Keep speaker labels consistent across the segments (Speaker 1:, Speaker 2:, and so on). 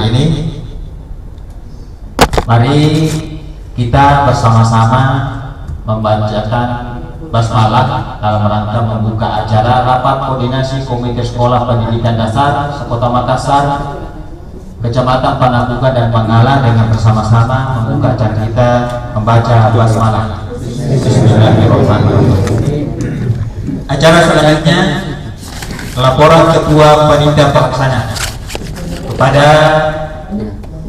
Speaker 1: hari ini. Mari kita bersama-sama membacakan basmalah dalam rangka membuka acara rapat koordinasi Komite Sekolah Pendidikan Dasar Sekota Makassar, Kecamatan Panakukang dan Manggala, dengan bersama-sama membuka acara kita membaca basmalah. Bismillahirrahmanirrahim. Acara selanjutnya laporan Ketua Panitia Pelaksana. Kepada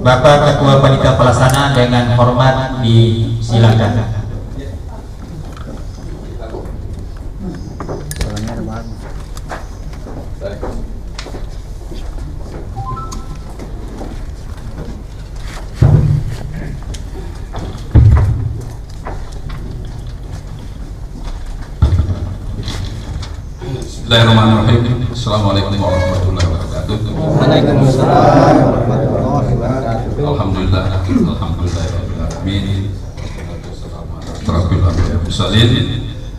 Speaker 1: Bapak Ketua Panitia Pelaksana dengan hormat disilakan.
Speaker 2: Bismillahirrahmanirrahim. Assalamualaikum warahmatullahi wabarakatuh.
Speaker 3: Waalaikumsalam warahmatullahi wabarakatuh.
Speaker 2: Alhamdulillah, alhamdulillahirrahmanirrahim. Terakhir Musalin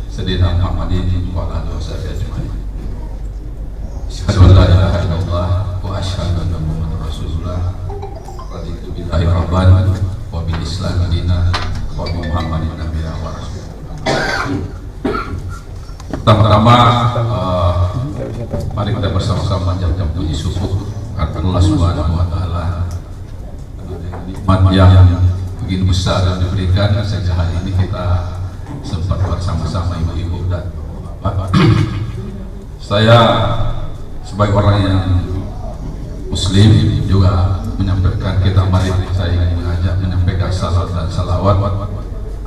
Speaker 2: Sayyidina Muhammadin wa ala alihi washabihi ajmain. Asyhadu an la ilaha illallah wa asyhadu anna Muhammadar Rasulullah. Raditu billahi rabban wa bil Islam dinan wa bi Muhammadin nabiyyan wa rasul. Pertama-tama mari kita bersama-sama menjadikan puji syukur kepada Allah Subhanahu wa taala nikmat yang begini besar yang diberikan sejak hari ini kita sempat bersama-sama ibu-ibu dan bapak. Saya sebagai orang yang muslim juga menyampaikan kita, mari saya ingin mengajak menyampaikan salat dan salawat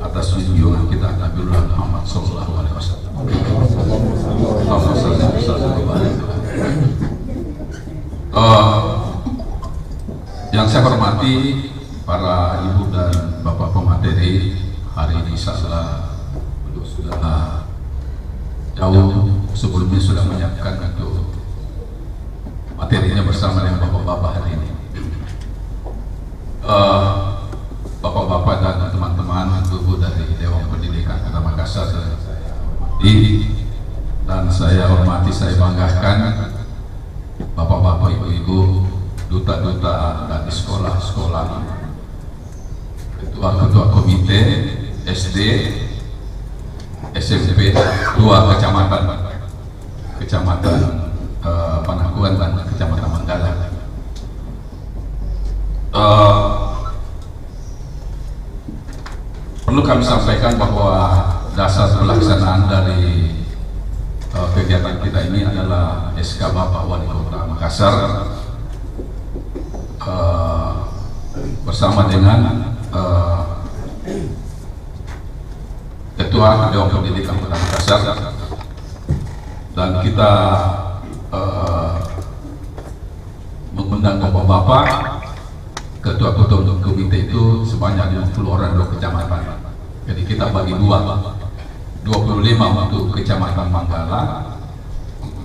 Speaker 2: atas junjungan kita Nabiullah Muhammad sallallahu alaihi wasallam. Yang saya hormati para ibu dan bapak pemateri, hari ini insyaallah sudah jauh sebelumnya sudah menyiapkan untuk materinya bersama dengan bapak-bapak hari ini. Bapak-bapak dan teman-teman ibu dari Dewan Pendidikan Kota Makassar dan saya hormati, saya banggakan bapak-bapak, ibu-ibu, duta-duta dari sekolah-sekolah, ketua-ketua komite SD, SMP, dua kecamatan Panakukang dan Kecamatan Manggala. Perlu kami sampaikan bahwa dasar pelaksanaan dari kegiatan kita ini adalah SK Bapak Wali Kota Makassar bersama dengan Ketua Dewan Pendidikan Kota Makassar, dan kita mengundang bapak-bapak ketua-ketua untuk komite itu sebanyak 50 orang dari kecamatan. Jadi kita bagi dua, 25 untuk Kecamatan Manggala,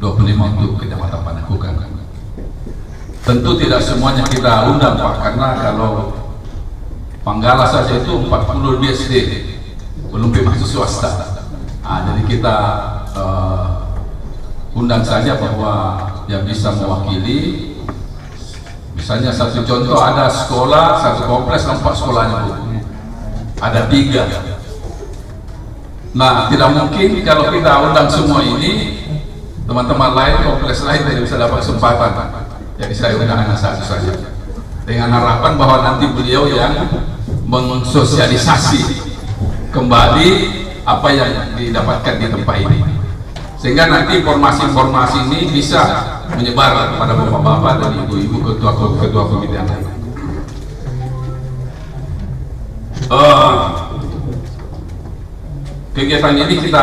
Speaker 2: 25 untuk Kecamatan Panakukang. Tentu tidak semuanya kita undang Pak, karena kalau Manggala saja itu 40 BSD, belum masuk swasta. Jadi kita undang saja bahwa yang bisa mewakili. Misalnya satu contoh, ada sekolah, satu kompleks 4 sekolahnya Bu, ada 3. Nah, tidak mungkin kalau kita undang semua ini, teman-teman lain, kompleks lain tidak bisa dapat kesempatan. Jadi saya undang hanya satu saja, dengan harapan bahwa nanti beliau yang mensosialisasi kembali apa yang didapatkan di tempat ini, sehingga nanti informasi-informasi ini bisa menyebar kepada bapak-bapak dan ibu-ibu ketua komite yang lain. Kegiatan ini kita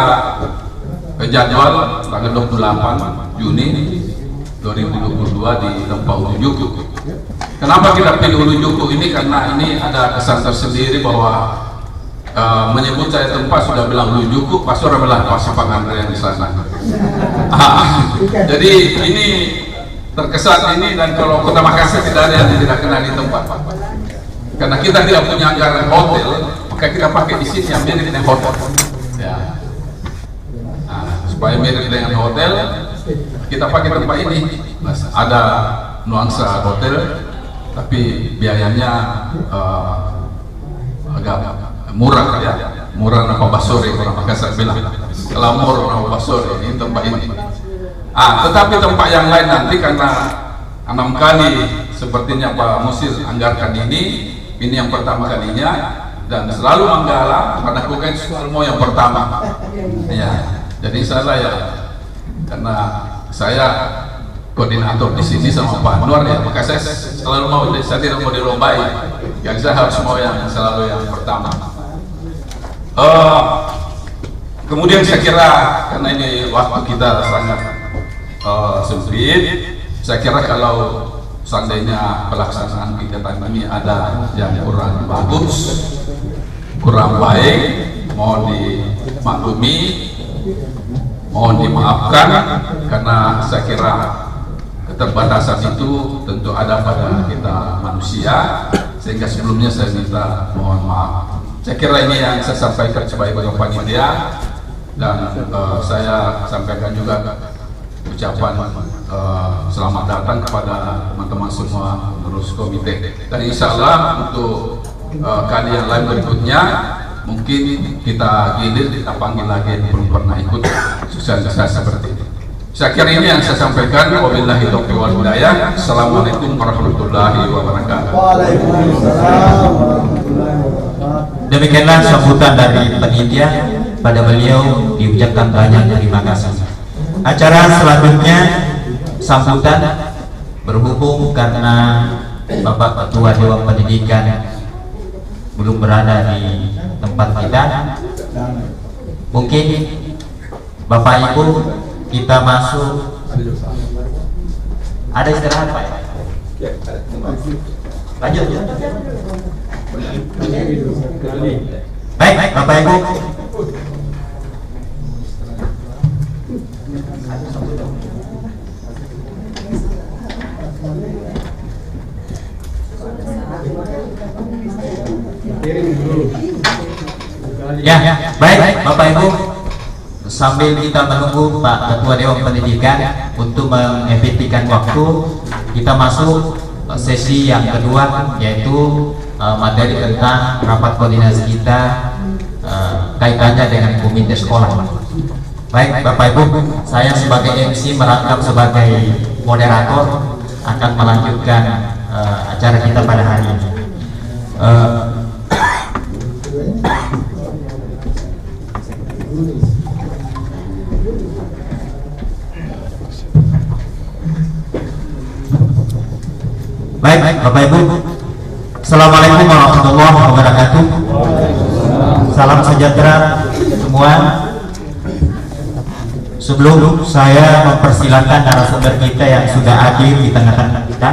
Speaker 2: jadwal tanggal 28 Juni 2022 di tempat Ulu Juku. Kenapa kita pilih Ulu Juku ini? Karena ini ada kesan tersendiri bahwa menyebut saya tempat sudah bilang Ulu Juku, pasti orang bilang pasti pengantin di sana. Jadi ini terkesan ini, dan kalau Kota Makassar tidak ada yang tidak kenal di tempat, karena kita tidak punya anggaran hotel, maka kita pakai di sini yang mirip dengan hotel. Ya. Supaya mirip dengan hotel, kita pakai tempat ini. Ada nuansa hotel, tapi biayanya agak murah ya, murah napa basore orang Makassar bilang, glamor napa basore ini tempat ini. Tetapi tempat yang lain nanti karena 6 kali sepertinya Pak Musir anggarkan ini yang pertama kalinya, dan selalu Manggala melakukan semua yang pertama ya. Jadi salah ya, karena saya koordinator di sini sama Pak Anwar ya, maka saya selalu mau, saya tidak mau dilombai, yang saya harus mau yang selalu yang pertama. Kemudian saya kira karena ini waktu kita sangat sempit, saya kira kalau seandainya pelaksanaan kegiatan ini ada yang kurang bagus, kurang baik, mohon dimaklumi, mohon dimaafkan, karena saya kira keterbatasan itu tentu ada pada kita manusia, sehingga sebelumnya saya minta mohon maaf. Saya kira ini yang saya sampaikan sebagai panitia, dan saya sampaikan juga ucapan selamat datang kepada teman-teman semua pengurus komite, dan insya Allah untuk kali yang lain berikutnya mungkin kita gilir, kita panggil lagi yang belum pernah ikut sukses seperti ini. Saya kira ini yang saya sampaikan. Wabillahi taufiq wal hidayah. Assalamualaikum warahmatullahi wabarakatuh.
Speaker 1: Demikianlah sambutan dari panitia pada beliau, diucapkan banyak terima kasih. Acara selanjutnya sambutan, berhubung karena Bapak Ketua Dewan Pendidikan belum berada di tempat kita, mungkin Bapak Ibu kita masuk, ada istirahat Pak ya? Lanjut ya? Baik Bapak Ibu, ya, baik Bapak Ibu, sambil kita menunggu Pak Ketua Dewan Pendidikan untuk mengefektifkan waktu, kita masuk sesi yang kedua, yaitu materi tentang rapat koordinasi kita kaitannya dengan komite sekolah. Baik Bapak Ibu, saya sebagai MC merangkap sebagai moderator akan melanjutkan acara kita pada hari ini. Baik Bapak Ibu, Assalamualaikum warahmatullahi wabarakatuh. Salam sejahtera semua. Sebelum saya mempersilakan narasumber kita yang sudah hadir di tengah-tengah kita,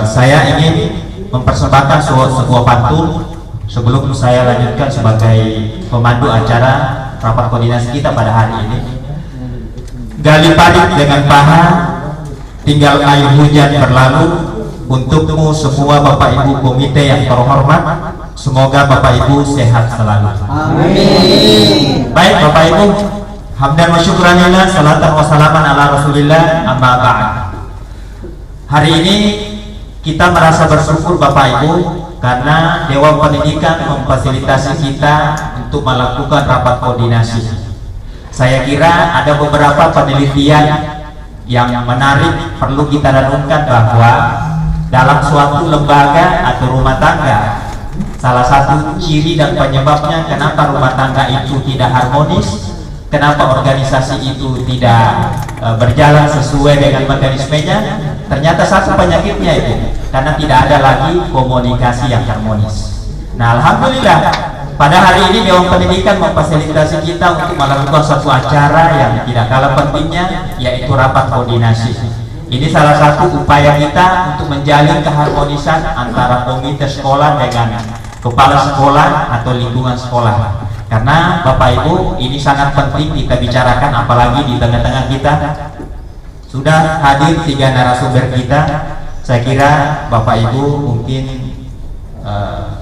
Speaker 1: saya ingin mempersembahkan sebuah pantun sebelum saya lanjutkan sebagai pemandu acara rapat koordinasi kita pada hari ini. Gali parit dengan paha, tinggal air hujan berlalu. Untukmu semua Bapak Ibu komite yang terhormat, semoga Bapak Ibu sehat selalu. Amin. Baik Bapak Ibu, hamdan wa syukranillah, salatan wa salaman ala rasulillah, amma ba'd. Hari ini kita merasa bersyukur Bapak Ibu karena Dewan Pendidikan memfasilitasi kita untuk melakukan rapat koordinasi. Saya kira ada beberapa penelitian yang menarik perlu kita renungkan, bahwa dalam suatu lembaga atau rumah tangga, salah satu ciri dan penyebabnya kenapa rumah tangga itu tidak harmonis, kenapa organisasi itu tidak berjalan sesuai dengan mekanismenya, ternyata satu penyakitnya itu karena tidak ada lagi komunikasi yang harmonis. Nah, alhamdulillah pada hari ini Dewan Pendidikan memfasilitasi kita untuk melakukan suatu acara yang tidak kalah pentingnya, yaitu rapat koordinasi. Ini salah satu upaya kita untuk menjalin keharmonisan antara komite sekolah dengan kepala sekolah atau lingkungan sekolah. Karena Bapak Ibu, ini sangat penting kita bicarakan, apalagi di tengah-tengah kita sudah hadir 3 narasumber kita. Saya kira Bapak Ibu mungkin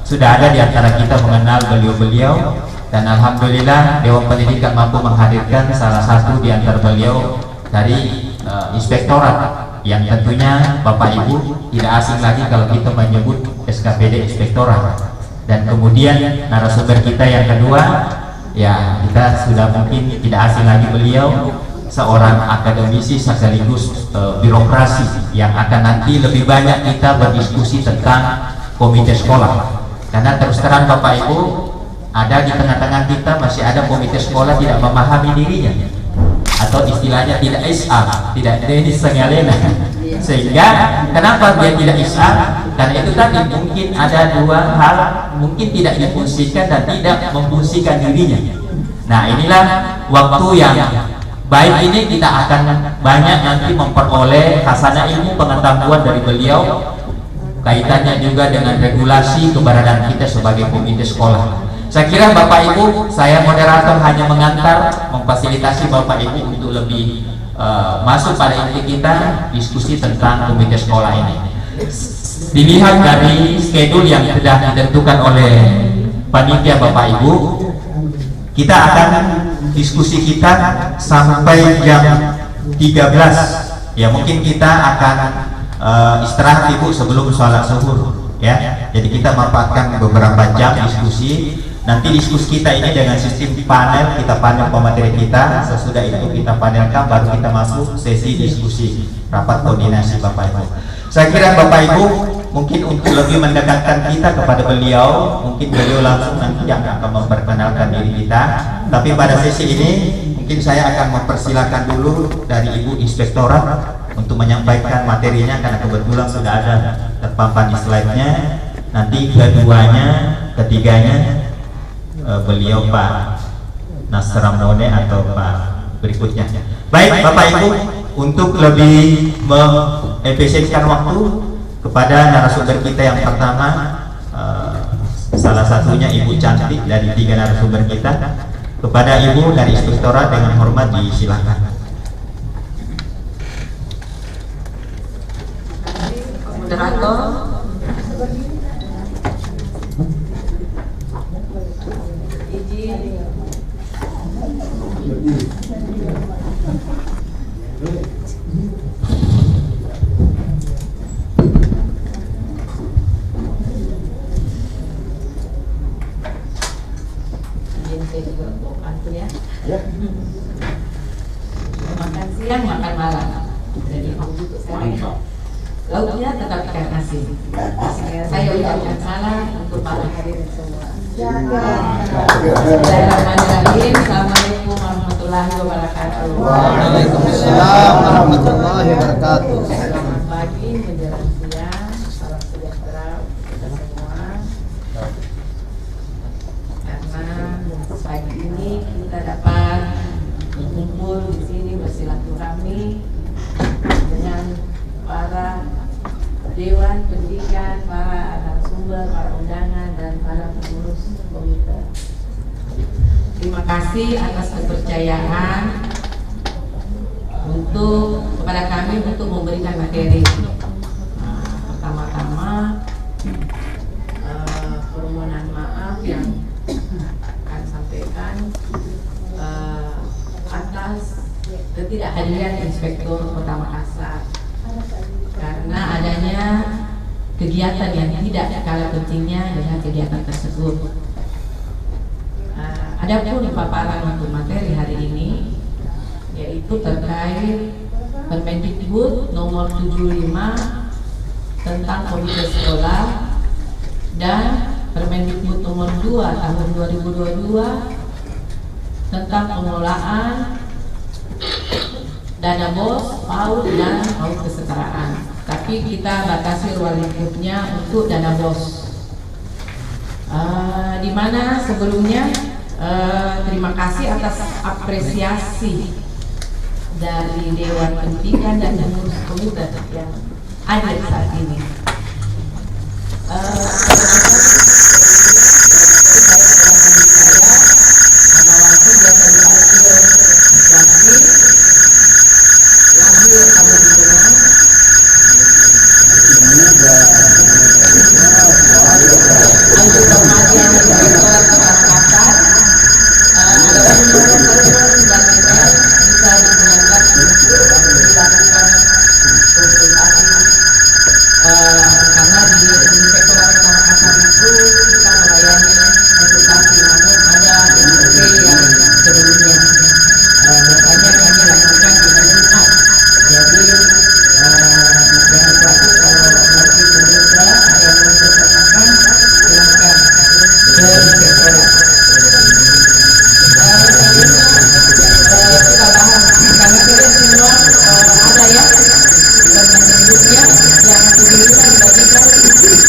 Speaker 1: sudah ada di antara kita mengenal beliau-beliau, dan alhamdulillah Dewan Pendidikan mampu menghadirkan salah satu di antara beliau dari inspektorat yang tentunya Bapak Ibu tidak asing lagi kalau kita menyebut SKPD Inspektorat. Dan kemudian narasumber kita yang kedua, ya kita sudah mungkin tidak asing lagi, beliau seorang akademisi sekaligus birokrasi yang akan nanti lebih banyak kita berdiskusi tentang komite sekolah. Karena terus terang Bapak Ibu, ada di tengah-tengah kita masih ada komite sekolah tidak memahami dirinya, atau istilahnya tidak isar, tidak denis sengalena. Sehingga kenapa dia tidak isar? Karena itu tadi mungkin ada dua hal, mungkin tidak difungsikan dan tidak memfungsikan dirinya. Nah inilah waktu yang baik ini, kita akan banyak nanti memperoleh hasanah ilmu pengetahuan dari beliau, kaitannya juga dengan regulasi keberadaan kita sebagai komite sekolah. Saya kira Bapak Ibu, saya moderator hanya mengantar, memfasilitasi Bapak Ibu untuk lebih masuk pada inti kita diskusi tentang komite sekolah ini. Dilihat dari schedule yang sudah ditentukan oleh panitia Bapak Ibu, kita akan diskusi kita sampai jam 13. Ya mungkin kita akan istirahat Ibu sebelum sholat zuhur, ya. Jadi kita manfaatkan beberapa jam diskusi. Nanti diskusi kita ini dengan sistem panel, kita panel pemateri kita. Sesudah itu kita panelkan, baru kita masuk sesi diskusi rapat koordinasi Bapak Ibu. Saya kira Bapak Ibu mungkin untuk lebih mendekatkan kita kepada beliau, mungkin beliau langsung nanti yang akan memperkenalkan diri kita. Tapi pada sesi ini mungkin saya akan mempersilahkan dulu dari Ibu Inspektorat untuk menyampaikan materinya, karena kebetulan sudah ada terpampang di slide-nya. Nanti keduanya, ketiganya beliau Pak Nasramone atau Pak berikutnya. Baik Bapak Ibu, untuk lebih mengefisienkan waktu, kepada narasumber kita yang pertama, salah satunya Ibu Cantik dari 3 narasumber kita, kepada Ibu dari Inspektorat dengan hormat disilakan.
Speaker 4: Moderator, makan siang, makan malam. Jadi lauknya tetap ikan asin. Saya ucapkan salam untuk para hadirin semua. Bismillahirrahmanirrahim. Assalamualaikum warahmatullahi wabarakatuh.
Speaker 3: Waalaikumsalam warahmatullahi wabarakatuh.
Speaker 4: Selamat pagi menjelang siang. Salam sejahtera kita semua. Karena pagi ini kita dapat berkumpul di sini bersilaturahmi dengan para Dewan Pendidikan, para narasumber, para undangan, dan para pengurus komite. Terima kasih atas kepercayaan kepada kami untuk memberikan materi. Pertama-tama permohonan maaf yang akan sampaikan atas ketidakhadiran Inspektur Kota Makassar, karena adanya kegiatan yang tidak kalah pentingnya dengan kegiatan tersebut. Adapun paparan untuk materi hari ini, yaitu terkait Permendikbud nomor 75 tentang komite sekolah dan Permendikbud nomor 2 tahun 2022 tentang pengelolaan dana BOS, PAUD, dan PAUD kesetaraan. Tapi kita batasi ruang lingkupnya untuk dana BOS. Di mana sebelumnya terima kasih atas apresiasi dari Dewan Pendidikan dan pengurus komite yang hadir saat ini.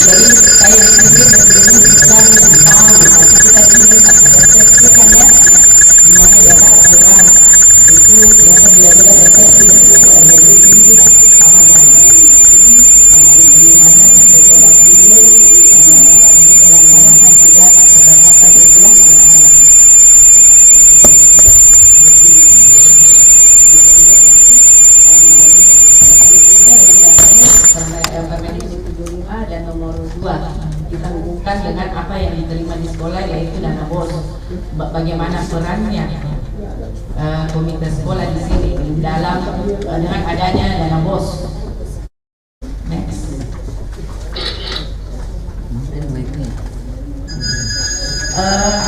Speaker 4: Jadi saya sendiri berdiri dan tahu, tapi kita ini persepsikan ya, dimana biasa aturan itu biasa bila-bila persepsi dan sekolah, jadi ini tidak sama saja. Dimana sekolah itu dilaksanakan juga berdasarkan regulasi yang ada. Permendikbud 75 dan nomor 2 kita hubungkan dengan apa yang diterima di sekolah, yaitu dana BOS. Bagaimana perannya komite sekolah di sini dalam dengan adanya dana BOS. Next.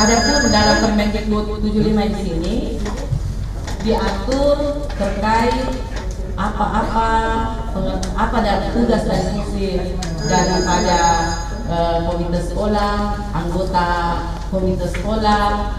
Speaker 4: Adapun dalam Permendikbud 75 di sini diatur terkait apa dalam tugas dan fungsi daripada komite sekolah, anggota komite sekolah.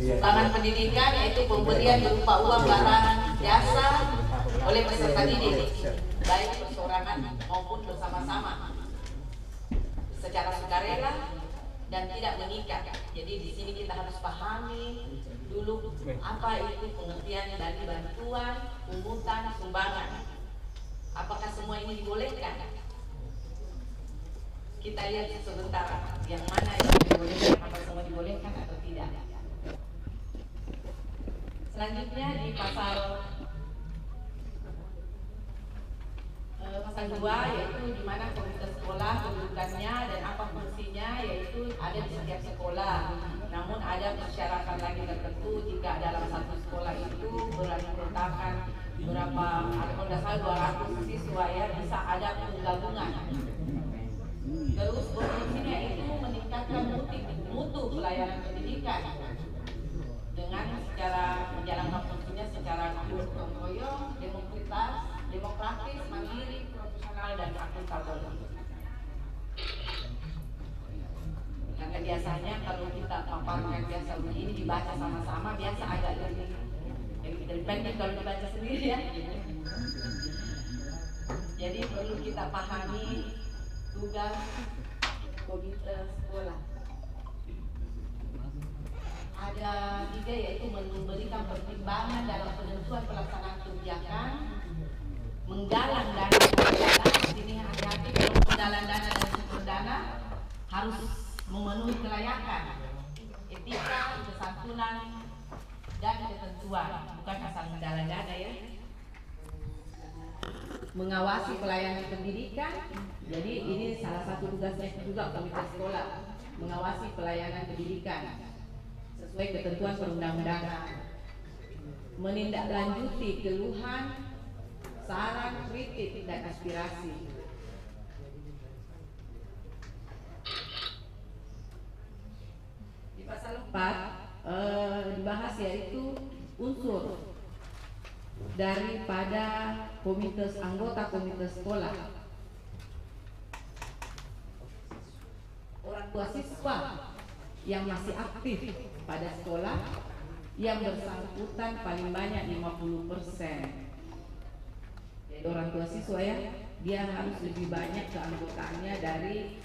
Speaker 4: Sumbangan pendidikan yaitu pemberian berupa uang, barang, jasa oleh peserta didik, baik perseorangan maupun bersama-sama, secara sukarela dan tidak mengikat. Jadi di sini kita harus pahami dulu apa itu pengertian dari bantuan, pungutan, sumbangan. Apakah semua ini dibolehkan? Kita lihat sebentar yang mana yang dibolehkan, apa semua dibolehkan atau tidak. Selanjutnya di pasal 2 yaitu di mana komite sekolah kedudukannya dan apa fungsinya, yaitu ada di setiap sekolah. Namun ada persyaratan lagi tertentu jika dalam satu sekolah itu beranggotakan berapa, kalau tidak salah 200 siswa ya, bisa ada penggabungan. Terus fungsinya itu meningkatkan mutu pelayanan pendidikan dengan secara menjalankan fungsinya secara gotong royong, demokratis, mandiri, profesional dan akuntabel. Karena biasanya kalau kita paparkan biasa begini dibaca sama-sama biasa agak lebih pendek kalau dibaca sendiri ya. Jadi perlu kita pahami tugas komite sekolah. Ada 3 yaitu memberikan pertimbangan dalam penentuan pelaksanaan kebijakan, menggalang dana dana. Di sini hati-hati kalau menggalang dana dan sumber dana harus memenuhi kelayakan, etika, kesantunan dan ketentuan, bukan asal menggalang dana ya. mengawasi pelayanan pendidikan. Jadi ini salah satu tugasnya juga komite sekolah, mengawasi pelayanan pendidikan sesuai ketentuan perundang-undangan, menindaklanjuti keluhan, saran, kritik, dan aspirasi. Di pasal 4 dibahas yaitu unsur daripada anggota komite sekolah. Orang tua siswa yang masih aktif pada sekolah yang bersangkutan paling banyak 50%. Jadi orang tua siswa ya, dia harus lebih banyak keanggotaannya dari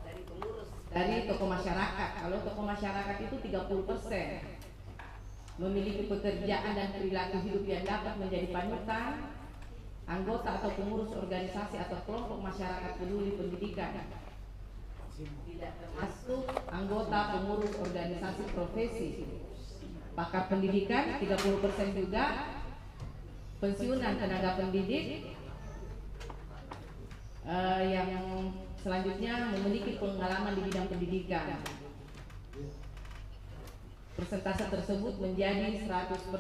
Speaker 4: pengurus, dari tokoh masyarakat. Kalau tokoh masyarakat itu 30%. Memiliki pekerjaan dan perilaku hidup yang dapat menjadi panutan anggota atau pengurus organisasi atau kelompok masyarakat peduli pendidikan. Tidak termasuk anggota pengurus organisasi profesi. Pakar pendidikan 30% juga, pensiunan tenaga pendidik yang selanjutnya memiliki pengalaman di bidang pendidikan. Persentase tersebut menjadi 100%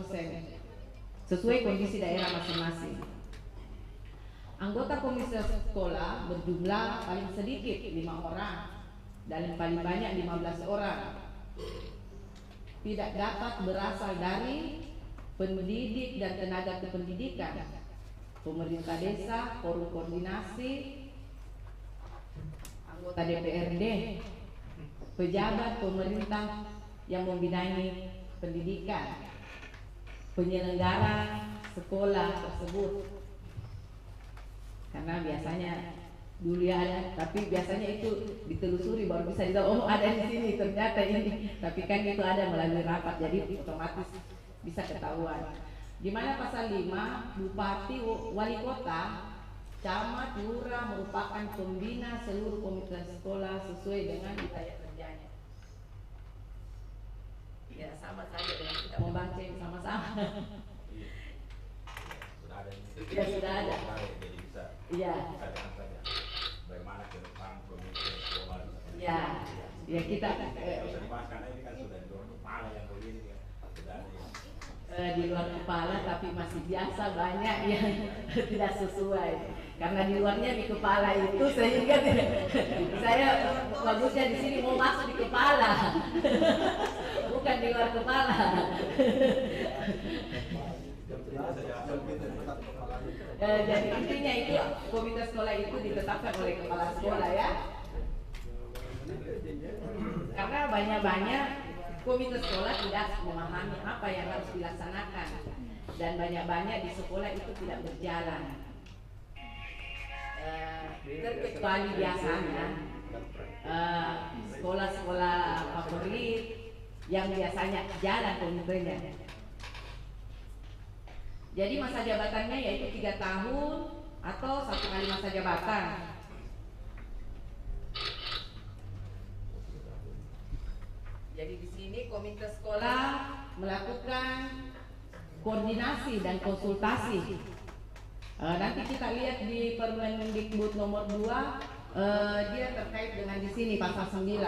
Speaker 4: sesuai kondisi daerah masing-masing. Anggota komite sekolah berjumlah paling sedikit 5 orang dan paling banyak 15 orang. Tidak dapat berasal dari pendidik dan tenaga kependidikan, pemerintah desa, forum koordinasi, anggota DPRD, pejabat pemerintah yang membidangi pendidikan, penyelenggara sekolah tersebut. Karena biasanya dulu ya ada, tapi biasanya itu ditelusuri baru bisa ditahu, oh ada di sini ternyata ini. Tapi kan itu ada melalui rapat, jadi otomatis bisa ketahuan. Di mana pasal 5, bupati, wali kota, camat, lurah merupakan pembina seluruh komite sekolah sesuai dengan wilayah kerjanya. Ya sama saja dengan kita membaca sama-sama.
Speaker 5: Sudah ada ini.
Speaker 4: Ya sudah ada.
Speaker 5: Jadi bisa.
Speaker 4: Iya.
Speaker 5: Katakan saja. Bagaimana ke depan komite sekolah.
Speaker 4: Ya. Ya kita.
Speaker 5: Bisa dibahas karena ini kan sudah di luar kepala yang begini kan. Sudah ada yang
Speaker 4: Di luar kepala tapi masih biasa banyak yang tidak sesuai. Karena di luarnya di kepala itu sehingga saya bagusnya di sini mau masuk di kepala. Bukan di luar kepala. Jadi intinya itu komite sekolah itu ditetapkan oleh kepala sekolah ya. Karena banyak komite sekolah tidak memahami apa yang harus dilaksanakan dan banyak di sekolah itu tidak berjalan. Terkecuali biasanya sekolah-sekolah favorit yang biasanya jalan komitenya. Jadi masa jabatannya yaitu 3 tahun atau 1 kali masa jabatan. Jadi di sini komite sekolah melakukan koordinasi dan konsultasi. Nanti kita lihat di Permendikbud nomor 2, dia terkait dengan di sini pasal 9.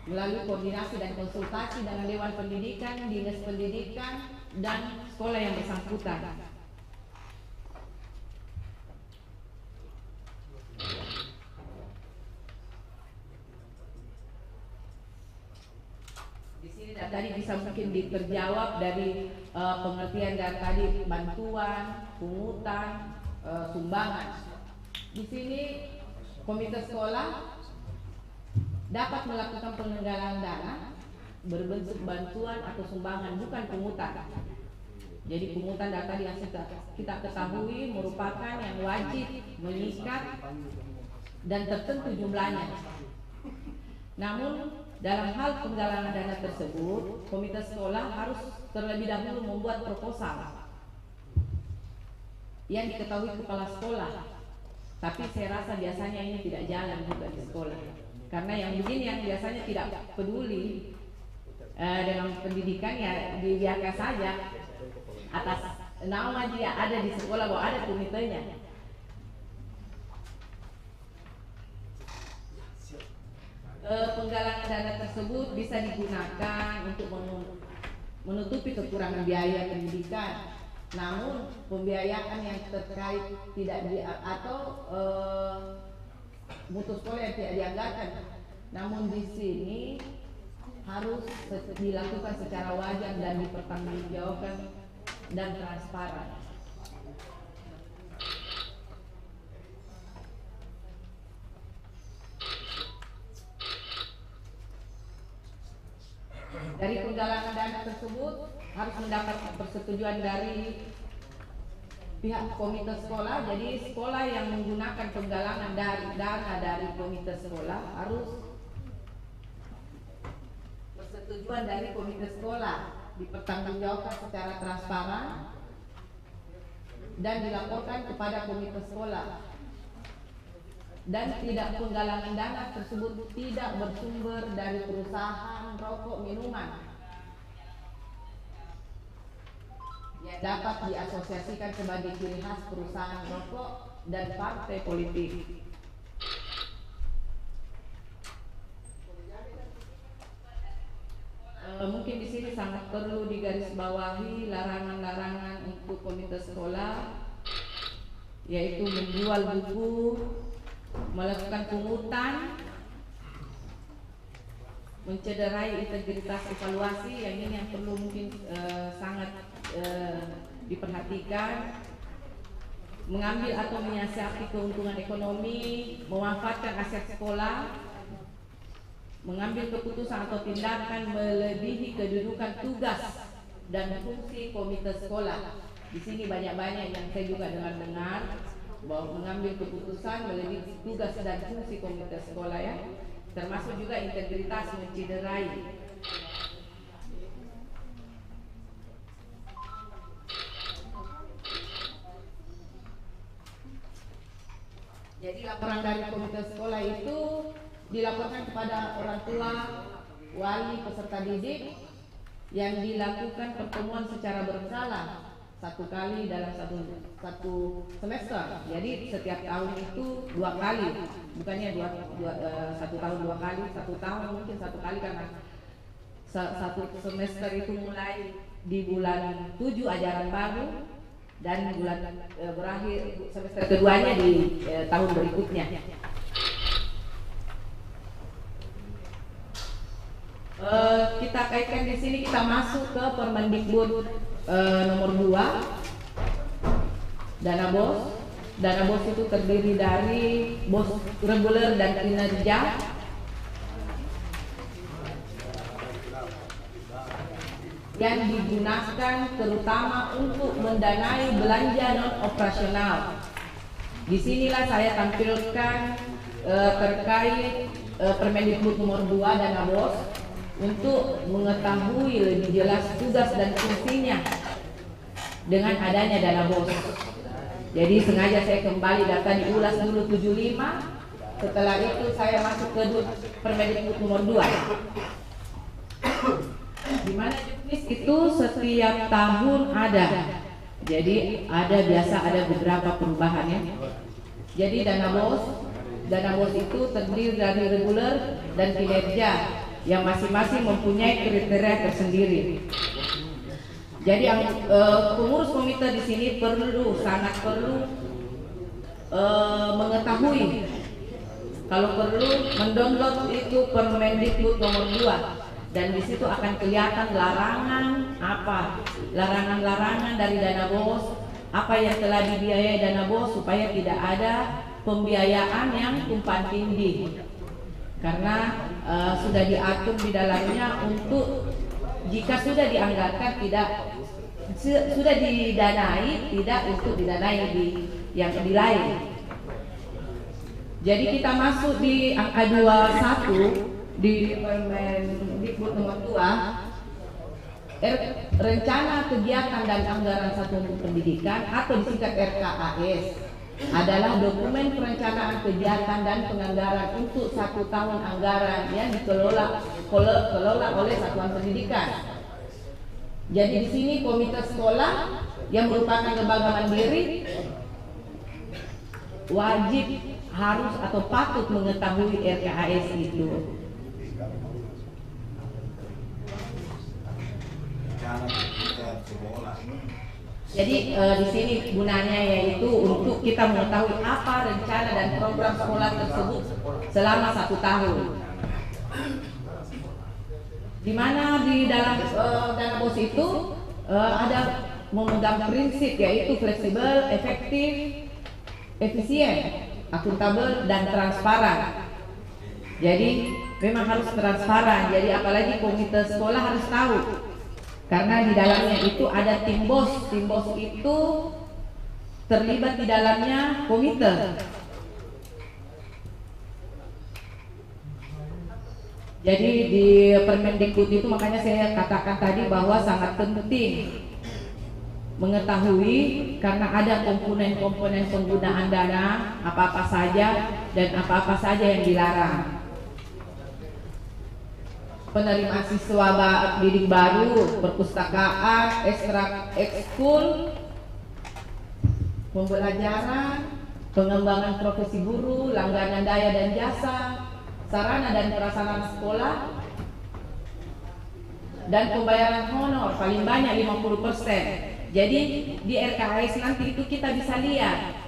Speaker 4: Melalui koordinasi dan konsultasi dengan Dewan Pendidikan, Dinas Pendidikan, dan sekolah yang bersangkutan. Di sini tadi bisa mungkin terjawab dari pengertian dari tadi bantuan, pungutan, sumbangan. Di sini komite sekolah dapat melakukan penggalangan dana berbentuk bantuan atau sumbangan, bukan pungutan. Jadi pungutan dari tadi yang kita ketahui merupakan yang wajib mengikat dan tertentu jumlahnya. Namun dalam hal penggalangan dana tersebut, komite sekolah harus terlebih dahulu membuat proposal yang diketahui kepala sekolah. Tapi saya rasa biasanya ini tidak jalan juga di sekolah. Karena yang begini yang biasanya tidak peduli dengan pendidikan ya dibiarkan saja. atas nama dia ada di sekolah bahwa ada komitenya. Penggalangan dana tersebut bisa digunakan untuk menutupi kekurangan biaya pendidikan. Namun pembiayaan yang terkait tidak atau mutu sekolah yang tidak dianggarkan. Namun di sini harus dilakukan secara wajar dan dipertanggungjawabkan dan transparan. Dari penggalangan dana tersebut harus mendapat persetujuan dari pihak komite sekolah. Jadi sekolah yang menggunakan penggalangan dana dari komite sekolah harus persetujuan dari komite sekolah, dipertanggungjawabkan secara transparan dan dilaporkan kepada komite sekolah. Dan tidak penggalangan dana tersebut tidak bersumber dari perusahaan rokok minuman yang dapat diasosiasikan sebagai ciri khas perusahaan rokok dan partai politik. Mungkin di sini sangat perlu digarisbawahi larangan-larangan untuk komite sekolah, yaitu menjual buku, melakukan pungutan, mencederai integritas evaluasi, yang perlu mungkin sangat diperhatikan, mengambil atau menyiasati keuntungan ekonomi, memanfaatkan aset sekolah, mengambil keputusan atau tindakan melebihi kedudukan tugas dan fungsi komite sekolah. Di sini banyak-banyak yang saya juga dengar bahwa mengambil keputusan melebihi tugas dan fungsi komite sekolah, ya, termasuk juga integritas, mencederai. Jadi laporan dari komite sekolah itu dilaporkan kepada orang tua, wali, peserta didik yang dilakukan pertemuan secara berkala 1 kali dalam satu semester. Jadi setiap tahun itu 2 kali, bukannya 1 tahun 2 kali, 1 tahun mungkin 1 kali karena satu semester itu mulai di bulan 7 ajaran baru dan bulan berakhir semester keduanya di tahun berikutnya. Kita kaitkan di sini, kita masuk ke Permendikbud nomor 2, dana BOS. Dana BOS itu terdiri dari BOS reguler dan kinerja. Yang digunakan terutama untuk mendanai belanja non operasional. Disinilah saya tampilkan terkait Permendikbud nomor 2 dana BOS untuk mengetahui lebih jelas tugas dan fungsinya dengan adanya dana BOS. Jadi sengaja saya kembali data diulas dulu 75, setelah itu saya masuk ke Permendikbud nomor 2. Di mana juknis itu setiap tahun ada. Jadi biasa ada beberapa perubahannya. Jadi dana BOS itu terdiri dari reguler dan kinerja yang masing-masing mempunyai kriteria tersendiri. Jadi pengurus komite di sini sangat perlu mengetahui, kalau perlu mendownload itu Permendikbud nomor 2. Dan di situ akan kelihatan larangan dari dana BOS, apa yang telah dibiayai dana BOS supaya tidak ada pembiayaan yang tumpang tindih. Karena sudah diatur di dalamnya untuk jika sudah dianggarkan sudah didanai, tidak untuk didanai yang lain. Jadi kita masuk di angka 21 di Permendikbud nomor 2, rencana kegiatan dan anggaran satuan pendidikan atau disingkat RKAS adalah dokumen perencanaan kegiatan dan penganggaran untuk 1 tahun anggaran yang dikelola oleh satuan pendidikan. Jadi di sini komite sekolah yang merupakan lembaga mandiri wajib, harus atau patut mengetahui RKAS itu. Jadi di sini gunanya yaitu untuk kita mengetahui apa rencana dan program sekolah tersebut selama 1 tahun. Di mana di dalam dana BOS itu ada memegang prinsip yaitu fleksibel, efektif, efisien, akuntabel, dan transparan. Jadi memang harus transparan. Jadi apalagi komite sekolah harus tahu, karena di dalamnya itu ada tim BOS. Tim BOS itu terlibat di dalamnya komite. Jadi di Permendikbud itu makanya saya katakan tadi bahwa sangat penting mengetahui, karena ada komponen-komponen penggunaan dana apa-apa saja dan apa-apa saja yang dilarang. Penerimaan siswa didik baru, perpustakaan, ekskul, pembelajaran, pengembangan profesi guru, langganan daya dan jasa, sarana dan prasarana sekolah, dan pembayaran honor paling banyak 50%. Jadi di RKAS nanti itu kita bisa lihat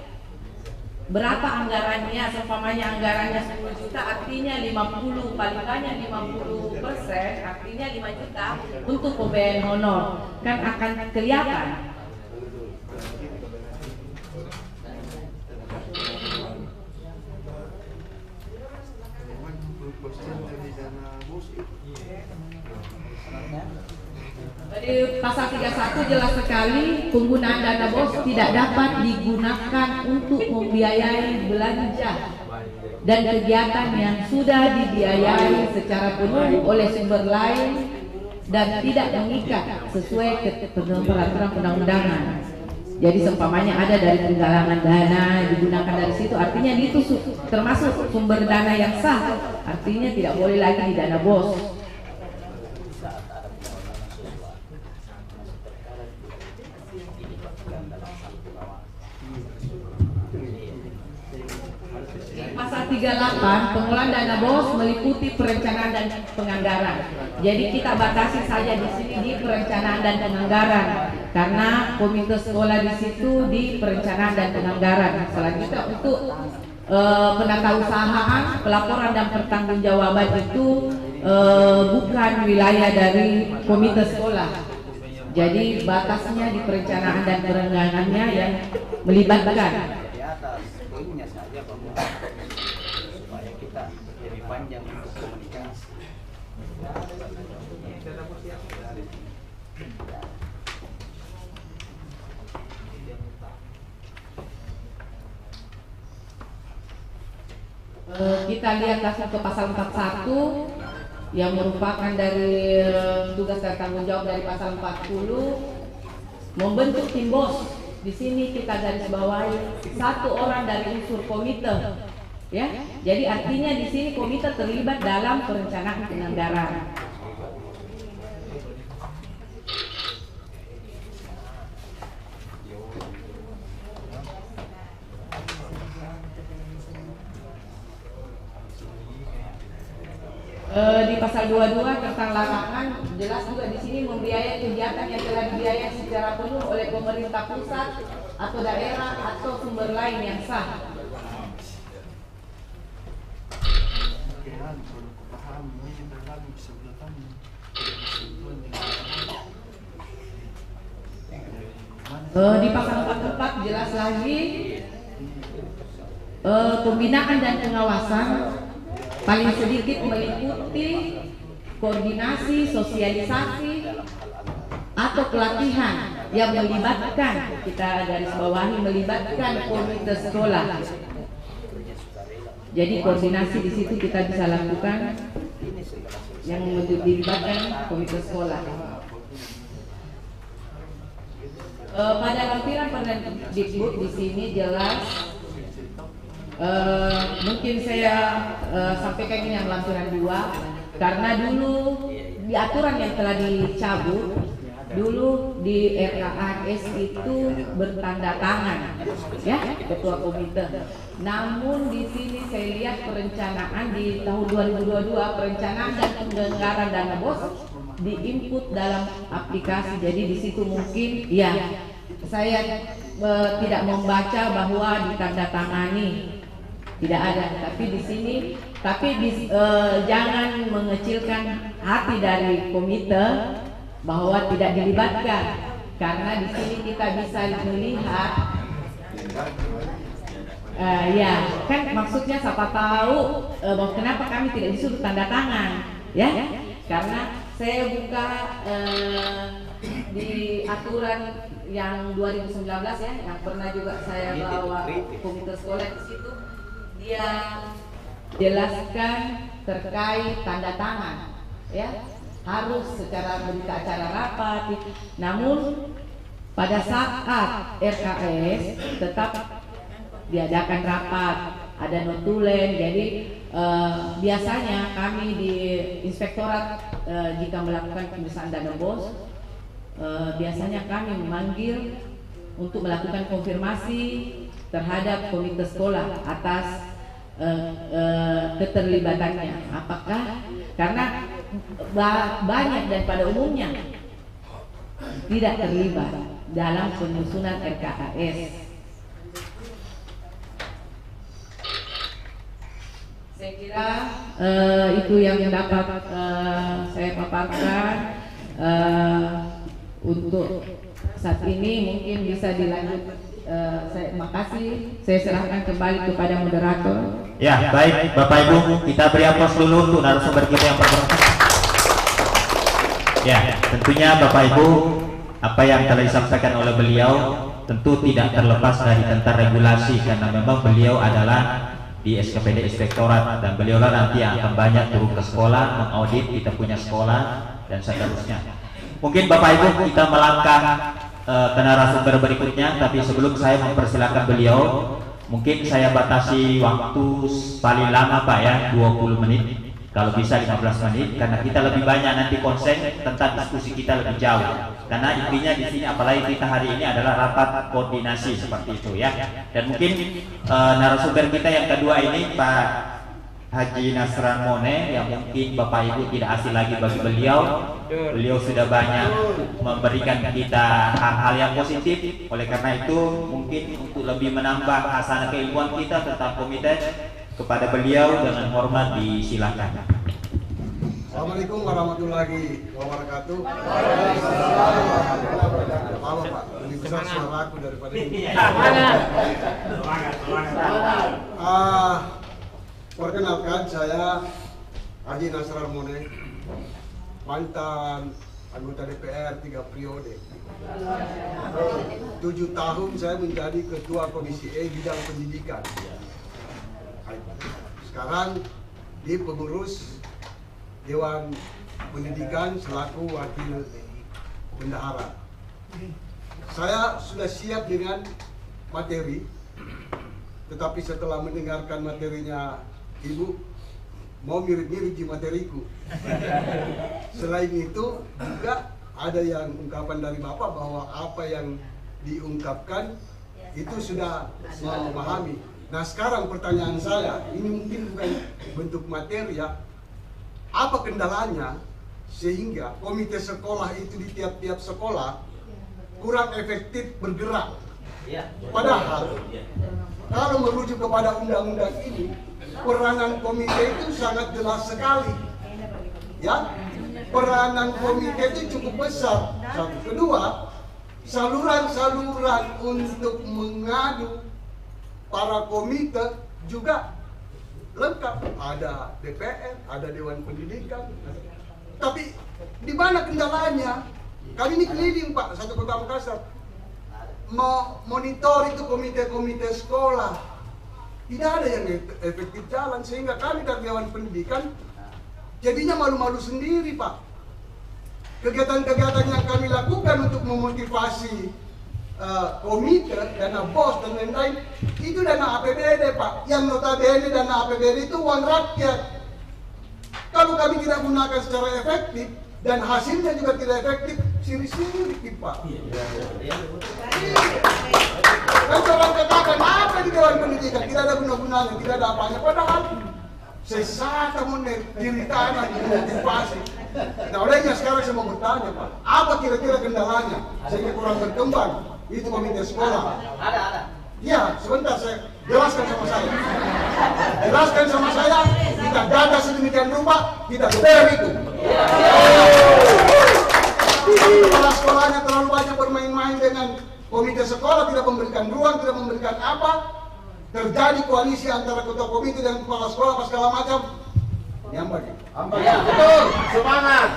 Speaker 4: berapa anggarannya. Seumpamanya anggarannya 10 juta, artinya 50, paling banyak 50%, artinya 5 juta untuk pembayaran honor. Kan akan kelihatan. Di pasal 31 jelas sekali, penggunaan dana BOS tidak dapat digunakan untuk membiayai belanja dan kegiatan yang sudah dibiayai secara penuh oleh sumber lain dan tidak mengikat sesuai peraturan perundang-undangan. Jadi seumpamanya ada dari penggalangan dana digunakan dari situ, artinya itu termasuk sumber dana yang sah, artinya tidak boleh lagi di dana BOS. Pasal 38, pengelolaan dana BOS meliputi perencanaan dan penganggaran. Jadi kita batasi saja di sini di perencanaan dan penganggaran, karena komite sekolah di situ di perencanaan dan penganggaran. Selanjutnya untuk penatausahaan, pelaporan dan pertanggungjawaban itu bukan wilayah dari komite sekolah. Jadi batasnya di perencanaan dan penganggarannya yang melibatkan.
Speaker 3: Supaya kita lebih panjang untuk komunikasi.
Speaker 4: Kita lihat langsung ke pasal 41 yang merupakan dari tugas dan tanggung jawab dari pasal 40, membentuk tim BOS. Di sini kita garis bawahi 1 orang dari unsur komite, ya. Jadi artinya di sini komite terlibat dalam perencanaan penganggaran. Di pasal 22 tentang larangan jelas juga di sini membiayai kegiatan yang telah dibiayai secara penuh oleh pemerintah pusat atau daerah atau sumber lain yang sah. Di pasal 44 jelas lagi pembinaan dan pengawasan paling sedikit meliputi koordinasi, sosialisasi, atau pelatihan yang melibatkan, kita garis bawahi, melibatkan komite sekolah. Jadi koordinasi di situ kita bisa lakukan yang melibatkan komite sekolah. Pada lampiran Permendikbud di sini jelas. Mungkin saya sampaikan ini yang lampiran 2, karena dulu di aturan yang telah dicabut dulu di RKAS itu bertanda tangan ya ketua komite. Namun di sini saya lihat perencanaan di tahun 2022 perencanaan dan penganggaran dana BOS diinput dalam aplikasi. Jadi di situ mungkin ya saya tidak membaca bahwa ditandatangani, tidak ada. Tapi di sini jangan mengecilkan hati dari komite bahwa tidak dilibatkan, karena di sini kita bisa melihat ya kan maksudnya siapa tahu bahwa kenapa kami tidak disuruh tanda tangan ya, karena saya buka di aturan yang 2019 ya, yang pernah juga saya bawa komite sekolah, di situ dia jelaskan terkait tanda tangan ya, harus secara berita acara rapat. Namun pada saat RKS tetap diadakan rapat, ada notulen. Jadi biasanya kami di inspektorat jika melakukan pemeriksaan dana BOS, biasanya kami memanggil untuk melakukan konfirmasi terhadap komite sekolah atas keterlibatannya, apakah karena banyak dan pada umumnya tidak terlibat dalam penyusunan RKAS. Saya kira itu yang dapat saya paparkan untuk saat ini. Mungkin bisa dilanjut. Saya makasih. Saya serahkan kembali kepada moderator.
Speaker 1: Ya, baik Bapak Ibu, kita beri aplaus dulu untuk narasumber kita yang pertama. Ya, tentunya Bapak Ibu, apa yang telah disampaikan oleh beliau tentu tidak terlepas dari tentang regulasi, karena memang beliau adalah di SKPD Inspektorat dan beliau lah nanti yang akan banyak turun ke sekolah, mengaudit kita punya sekolah dan seterusnya. Mungkin Bapak Ibu kita melangkah ke narasumber berikutnya, tapi sebelum saya mempersilakan beliau, mungkin saya batasi waktu paling lama Pak ya, 20 menit, kalau bisa 15 menit, karena kita lebih banyak nanti konsen tentang diskusi kita lebih jauh. Karena intinya di sini, apalagi kita hari ini adalah rapat koordinasi seperti itu ya. Dan mungkin narasumber kita yang kedua ini Pak Haji Nasran Mone, yang mungkin Bapak Ibu tidak asing lagi bagi beliau. Beliau sudah banyak memberikan kita hal-hal yang positif. Oleh karena itu mungkin untuk lebih menambah hasanah keilmuan kita tentang komite, kepada beliau dengan hormat disilakan.
Speaker 6: Assalamualaikum warahmatullahi wabarakatuh. Apa Pak, lebih besar suara aku daripada ini. Perkenalkan, saya Haji Nasran Mone, mantan anggota DPR 3 periode. 7 tahun saya menjadi ketua Komisi E bidang pendidikan. Sekarang di pengurus Dewan Pendidikan selaku wakil bendahara. Saya sudah siap dengan materi, tetapi setelah mendengarkan materinya Ibu, mau mirip-mirip di materiku. Selain itu juga ada yang ungkapan dari Bapak bahwa apa yang diungkapkan itu sudah memahami. Nah sekarang pertanyaan saya, ini mungkin bukan bentuk materi ya, apa kendalanya sehingga komite sekolah itu di tiap-tiap sekolah kurang efektif bergerak? Padahal kalau merujuk kepada undang-undang ini, peranan komite itu sangat jelas sekali, ya. Peranan komite itu cukup besar. Satu, kedua, saluran-saluran untuk mengadu para komite juga lengkap. Ada DPR, ada Dewan Pendidikan. Tapi di mana kendalanya? Kami ini keliling Pak, satu Kota Makassar, monitor itu komite-komite sekolah. Tidak ada yang efektif jalan, sehingga kami dari Dewan Pendidikan jadinya malu-malu sendiri Pak. Kegiatan-kegiatan yang kami lakukan untuk memotivasi komite, dana BOS dan lain-lain, itu dana APBD Pak, yang notabene dana APBD itu uang rakyat. Kalau kami tidak gunakan secara efektif dan hasilnya juga tidak efektif, sirik-sirik Pak. Kan orang katakan apa di Dewan Pendidikan, tidak ada guna-gunanya, tidak ada apanya, padahal sesat diri tanah dimotivasi. Nah olehnya sekarang saya mau bertanya Pak, apa kira-kira kendalanya sehingga kurang berkembang itu komite sekolah?
Speaker 3: Ada.
Speaker 6: Iya, sebentar saya jelaskan sama saya. Jelaskan sama saya, kita gagas sedemikian rupa, kita bel itu. Kepala sekolahnya terlalu banyak bermain-main dengan komite sekolah, tidak memberikan ruang, tidak memberikan apa. Terjadi koalisi antara ketua komite dan kepala sekolah, apa segala macam. Nyambak ya?
Speaker 3: Ya, betul. Semangat.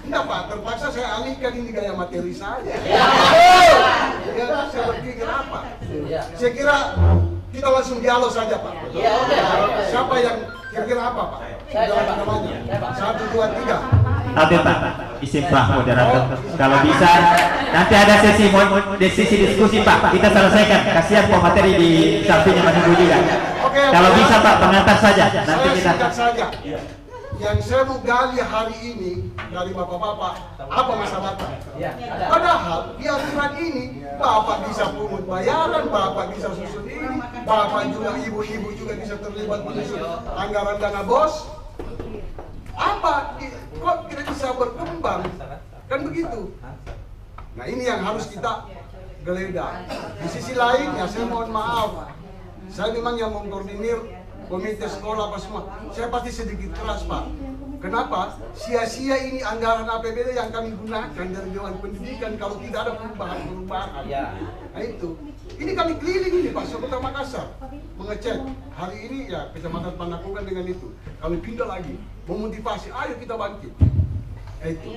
Speaker 6: Enggak Pak, terpaksa saya alihkan ini gaya materi saya. Ya, saya berpikir apa? Saya kira kita langsung dialog saja Pak. Siapa yang kira-kira apa Pak? Namanya. 1, 2, 3.
Speaker 1: Oke Pak, izin Pak moderator. Kalau bisa nanti ada sesi diskusi Pak. Kita selesaikan. Kasihan Pak materi di sampingnya menunggu juga. Kalau bisa Pak pengantar saja. Nanti kita.
Speaker 6: Saja. Yang saya mau gali hari ini dari bapak-bapak, apa masalahnya? Padahal di aturan ini, bapak bisa pungut bayaran, bapak bisa susun ini, bapak juga, ibu-ibu juga bisa terlibat menyusun anggaran dana bos. Apa? Kok tidak bisa berkembang? Kan begitu. Nah ini yang harus kita geledah. Di sisi lain, ya saya mohon maaf, saya memang yang mengkoordinir komite sekolah apa semua, saya pasti sedikit keras Pak. Kenapa? Sia-sia ini anggaran APBD yang kami gunakan dari Dewan Pendidikan kalau tidak ada perubahan. Nah itu, ini kami keliling ini Pak, Kota Makassar mengecek. Hari ini ya Kecamatan Panakukang dengan itu, kami pindah lagi, memotivasi, ayo kita bangkit. Itu.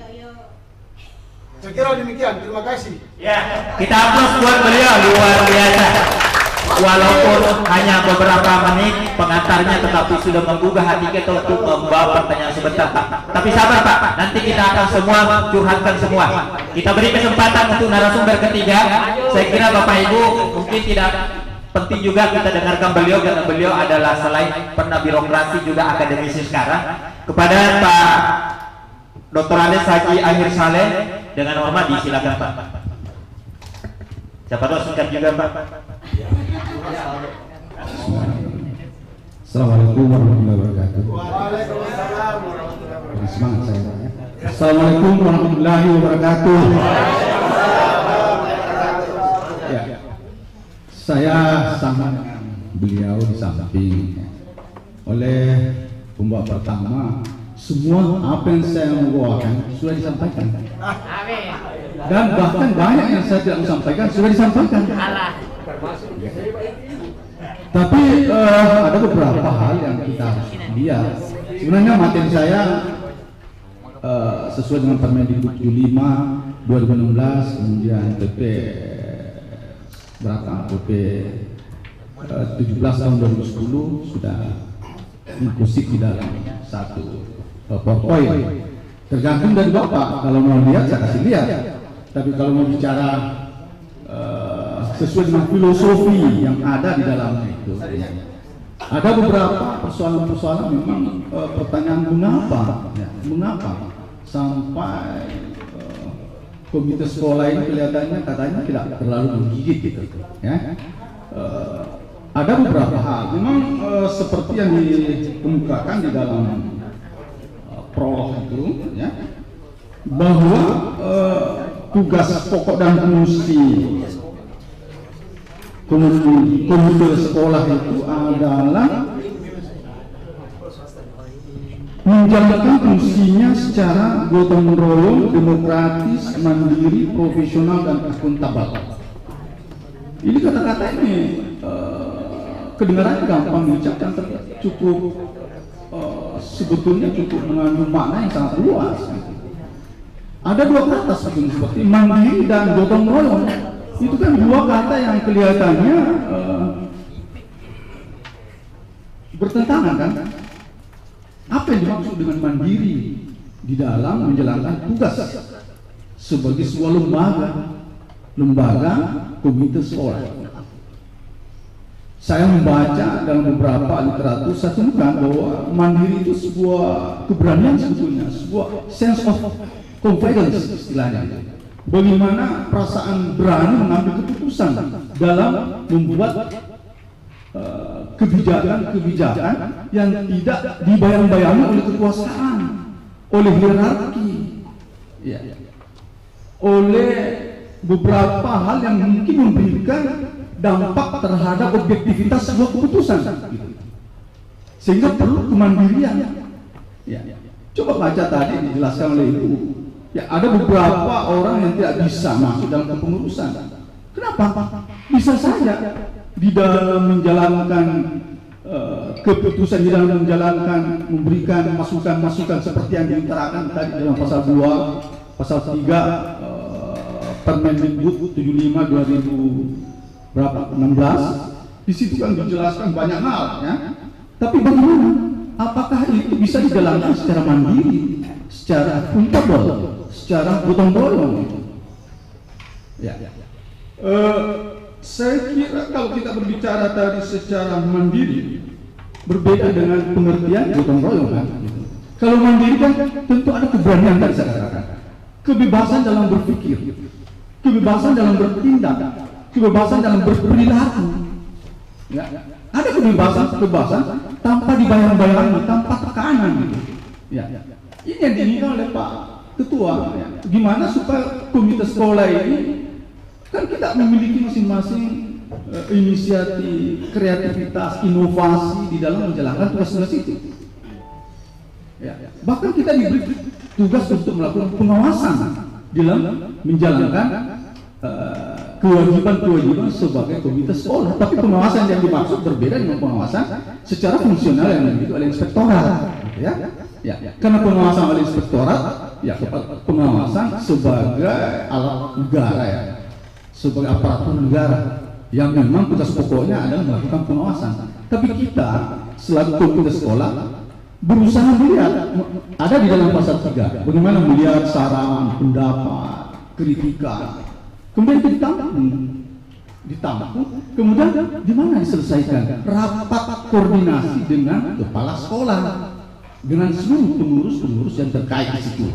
Speaker 6: Saya kira demikian, terima kasih.
Speaker 1: Ya, kita aplaus buat beliau, luar biasa. Walaupun hanya beberapa menit pengantarnya, tetapi sudah menggugah hati kita untuk membawa pertanyaan sebentar Pak. Tapi sabar Pak, nanti kita akan semua curhatkan semua. Kita beri kesempatan untuk narasumber ketiga. Saya kira Bapak Ibu mungkin tidak penting juga kita dengarkan beliau karena beliau adalah selain pernah birokrasi juga akademisi sekarang. Kepada Pak Dr. Ades Haji Akhir Saleh dengan hormat disilakan Pak. Siapa tahu singkat juga Pak.
Speaker 7: Assalamualaikum warahmatullahi wabarakatuh.
Speaker 6: Waalaikumsalam warahmatullahi wabarakatuh.
Speaker 7: Semangat saya. Assalamualaikum warahmatullahi wabarakatuh. Ya, saya sama beliau di samping. Oleh pembawa pertama, semua apa yang saya membawakan sudah disampaikan. Dan bahkan banyak yang saya tidak sampaikan sudah disampaikan. Tapi ada beberapa hal yang kita harus lihat. Sebenarnya materi saya sesuai dengan Permendikbud 75 2016, kemudian PP berapa? PP 17 tahun 2010 sudah inklusif di dalam satu PowerPoint. Tergantung dari Bapak. Kalau mau lihat saya kasih lihat. Tapi kalau mau bicara sesuai dengan filosofi yang ada di dalamnya itu, ada beberapa persoalan-persoalan memang pertanyaan mengapa sampai komite sekolah ini kelihatannya katanya tidak terlalu menggigit gitu ya. Ada beberapa hal memang seperti yang dikemukakan di dalam prolog itu ya, bahwa tugas pokok dan fungsi komite sekolah itu adalah menjalankan fungsinya secara gotong royong, demokratis, mandiri, profesional, dan akuntabel. Ini kata-kata ini kedengarannya gampang diucapkan, cukup sebetulnya cukup mengandung makna yang sangat luas. Ada dua kata seperti mandiri dan gotong royong. Itu kan dua kata yang kelihatannya bertentangan kan? Apa yang dimaksud dengan mandiri di dalam menjalankan tugas sebagai sebuah lembaga komite sekolah? saya membaca dalam beberapa literatur, saya temukan bahwa mandiri itu sebuah keberanian sebetulnya, sebuah sense of confidence istilahnya. Bagaimana perasaan berani mengambil keputusan dalam membuat kebijakan-kebijakan yang tidak dibayang-bayangi oleh kekuasaan, oleh hierarki, ya, oleh beberapa hal yang mungkin memberikan dampak terhadap objektivitas sebuah keputusan, sehingga perlu kemandirian. Ya. Coba baca tadi dijelaskan oleh Ibu. Ya, ada beberapa orang yang tidak bisa masuk dalam kepengurusan. Kenapa? Bisa saja di dalam menjalankan keputusan, di dalam menjalankan, memberikan masukan-masukan seperti yang diutarakan tadi dalam pasal 2, pasal 3 Permendikbud 75/2016. Di situ kan dijelaskan banyak hal, ya. Tapi bagaimana? Apakah itu bisa dijalankan secara mandiri, secara akuntabel, secara gotong royong? Ya. Saya kira kalau kita berbicara tadi secara mandiri, berbeda dengan pengertian gotong royong, kan? Kalau mandiri kan tentu ada keberanian tadi saya katakan, kebebasan dalam berpikir, kebebasan dalam bertindak, kebebasan dalam berperilaku. Ya. Ada kebebasan tanpa dibayang-bayangi, tanpa tekanan. Ya. Ini yang diinginkan oleh Pak Ketua. Ya. Gimana supaya komite sekolah ini, kan kita memiliki masing-masing inisiatif, kreativitas, inovasi di dalam menjalankan tugas-tugas itu. Ya. Bahkan kita diberi tugas untuk melakukan pengawasan dalam menjalankan kewajiban-kewajiban sebagai komite sekolah. Tapi pengawasan yang dimaksud berbeda dengan pengawasan secara fungsional yang dimiliki oleh inspektorat, ya. Ya. Karena pengawasan oleh inspektorat, ya, pengawasan sebagai alat negara, ya, sebagai aparatur negara yang memang tugas pokoknya adalah melakukan pengawasan. Tapi kita selaku komite sekolah berusaha melihat, ada di dalam pasal 3, bagaimana melihat saran, pendapat, kritikan, kemudian ditampung, kemudian di mana diselesaikan? Rapat koordinasi dengan kepala sekolah, dengan seluruh pengurus-pengurus yang terkait di situ.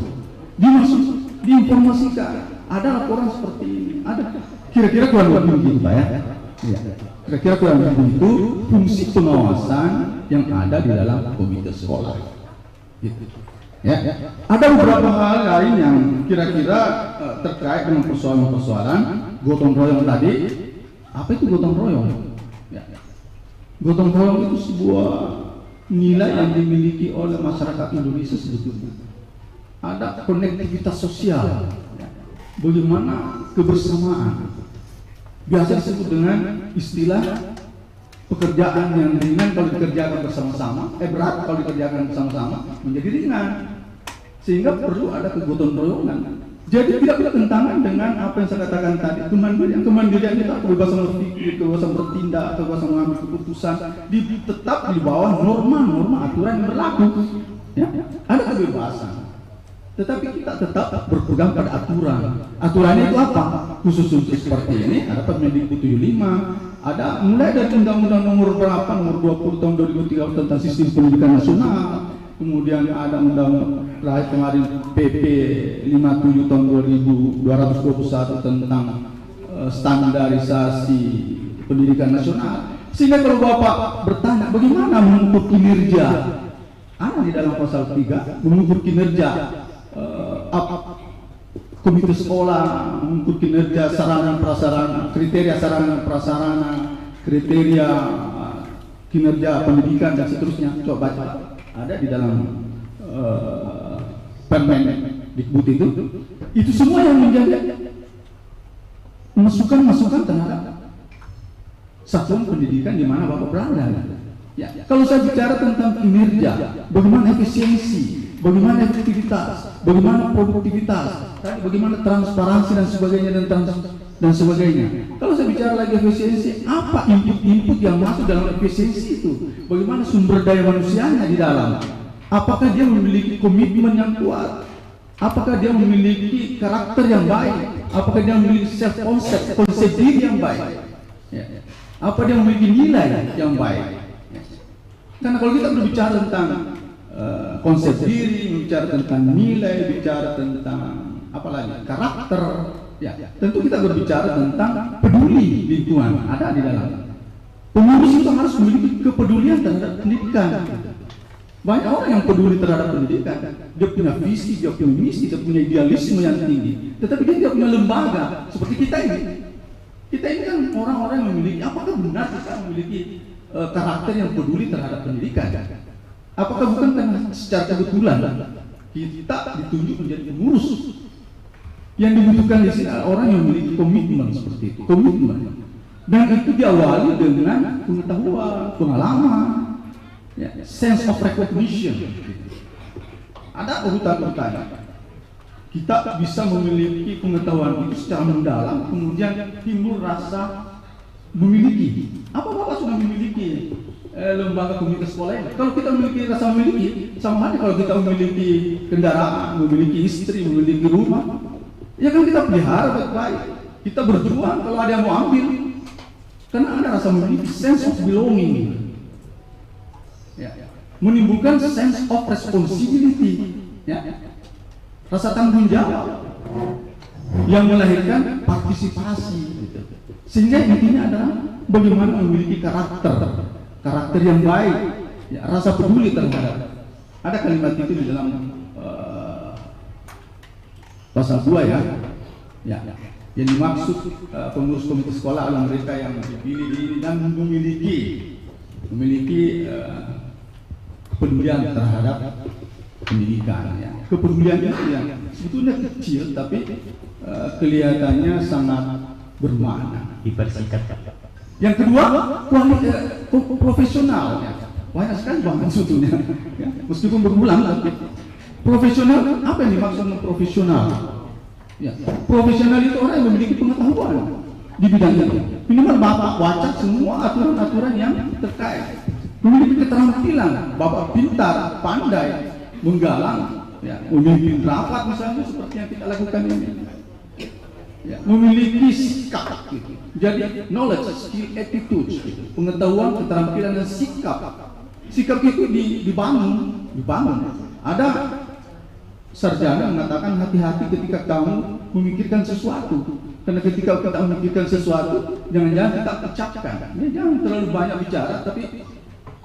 Speaker 7: Diinformasikan, ada laporan seperti ini, ada kira-kira kurang lebih begitu, Pak, ya. Kira-kira kurang lebih itu fungsi pengawasan yang ada di dalam komite sekolah. Gitu. Ya. Ada beberapa hal lain yang kira-kira terkait dengan persoalan-persoalan gotong royong tadi. Apa itu gotong royong? Ya. Gotong royong itu sebuah nilai yang dimiliki oleh masyarakat Indonesia sebetulnya. Ada konektivitas sosial, ya. Bagaimana kebersamaan. Biasa disebut dengan istilah pekerjaan yang ringan kalau dikerjakan bersama-sama, berat kalau dikerjakan bersama-sama menjadi ringan, sehingga perlu ada kegotong royongan. Jadi tidak bertentangan dengan apa yang saya katakan tadi, kemandirian kita, kebebasan berpikir, kebebasan bertindak, kebebasan mengambil keputusan, tetap di bawah norma-norma aturan yang berlaku. Ya, ada kebebasan, tetapi kita tetap berpegang pada aturan. Aturannya itu apa? Khusus untuk seperti ini ada Permendikbud 75, ada mulai dari Undang-Undang nomor 20 tahun 2003 tentang sistem pendidikan nasional, kemudian ada undang terakhir kemarin PP 57 tahun 2221 tentang standarisasi pendidikan nasional. Sehingga kalau Bapak bertanya bagaimana mengukur kinerja, ada di dalam pasal 3 mengukur kinerja komite sekolah, mengukur kinerja sarana prasarana, kriteria sarana prasarana, kriteria kinerja pendidikan dan seterusnya. Coba baca, ada di dalam Permendikbud itu semua yang menjadi masukan-masukan terhadap satuan pendidikan di mana Bapak berada. Ya, kalau saya bicara tentang kinerja, bagaimana efisiensi, bagaimana efektivitas, bagaimana produktivitas, bagaimana transparansi dan sebagainya dan sebagainya. Kalau saya bicara lagi efisiensi, apa input yang masuk dalam efisiensi itu? Bagaimana sumber daya manusianya di dalam? Apakah dia memiliki komitmen yang kuat? Apakah dia memiliki karakter yang baik? Apakah dia memiliki self konsep diri yang baik? Ya. Apa dia memiliki nilai yang baik? Karena kalau kita berbicara tentang konsep diri, bicara tentang nilai, bicara tentang apa lagi, karakter, ya tentu kita berbicara tentang peduli lingkungan ada di dalam. Pengurus itu harus memiliki kepedulian terhadap pendidikan. Banyak orang yang peduli terhadap pendidikan, dia punya visi, dia punya misi, dia punya idealisme yang tinggi, tetapi dia tidak punya lembaga seperti kita ini. Kita ini kan orang-orang yang memiliki, apakah benar kita memiliki karakter yang peduli terhadap pendidikan? Apakah bukan karena secara kebetulan kita ditunjuk menjadi pengurus? Yang dibutuhkan di sini orang yang memiliki komitmen seperti itu, komitmen. Dan itu diawali dengan pengetahuan, pengalaman, ya, sense of recognition. Ada urutan-urutannya. Kita bisa memiliki pengetahuan itu secara mendalam, kemudian timbul rasa memiliki. Apa Bapak sudah memiliki lembaga komite sekolah ini? Kalau kita memiliki rasa memiliki, sama halnya kalau kita memiliki kendaraan, memiliki istri, memiliki rumah, ya kan kita pelihara baik-baik. Kita berjuang kalau ada yang mau ambil, karena ada rasa memiliki, sense of belonging, ya, menimbulkan sense of responsibility, ya, rasa tanggung jawab yang melahirkan partisipasi, gitu. Sehingga intinya adalah bagaimana memiliki karakter yang baik, ya, rasa peduli terhadap. Ada kalimat itu di dalam pasal 2 ya, yang dimaksud pengurus komite sekolah adalah mereka yang dipilih ini dan memiliki kepedulian terhadap pendidikan, ya. Kepedulian itu yang sebetulnya kecil tapi kelihatannya sangat bermakna. Yang kedua, profesional, ya. Banyak sekali bahan sebetulnya, ya. Meskipun berulang tapi profesional. Apa yang dimaksud dengan profesional? Ya, profesional itu orang yang memiliki pengetahuan di bidang itu. Minimal Bapak baca semua aturan-aturan yang terkait. Memiliki keterampilan, Bapak pintar, pandai, menggalang, ya, memimpin rapat misalnya seperti yang kita lakukan ini. Ya, memiliki sikap, gitu. Jadi knowledge, skill, attitude, gitu. Pengetahuan, keterampilan dan sikap. Sikap itu dibangun. Ada sarjana mengatakan hati-hati ketika kamu memikirkan sesuatu, karena ketika kita memikirkan sesuatu jangan-jangan kita ucapkan. Ya, jangan terlalu banyak bicara, tapi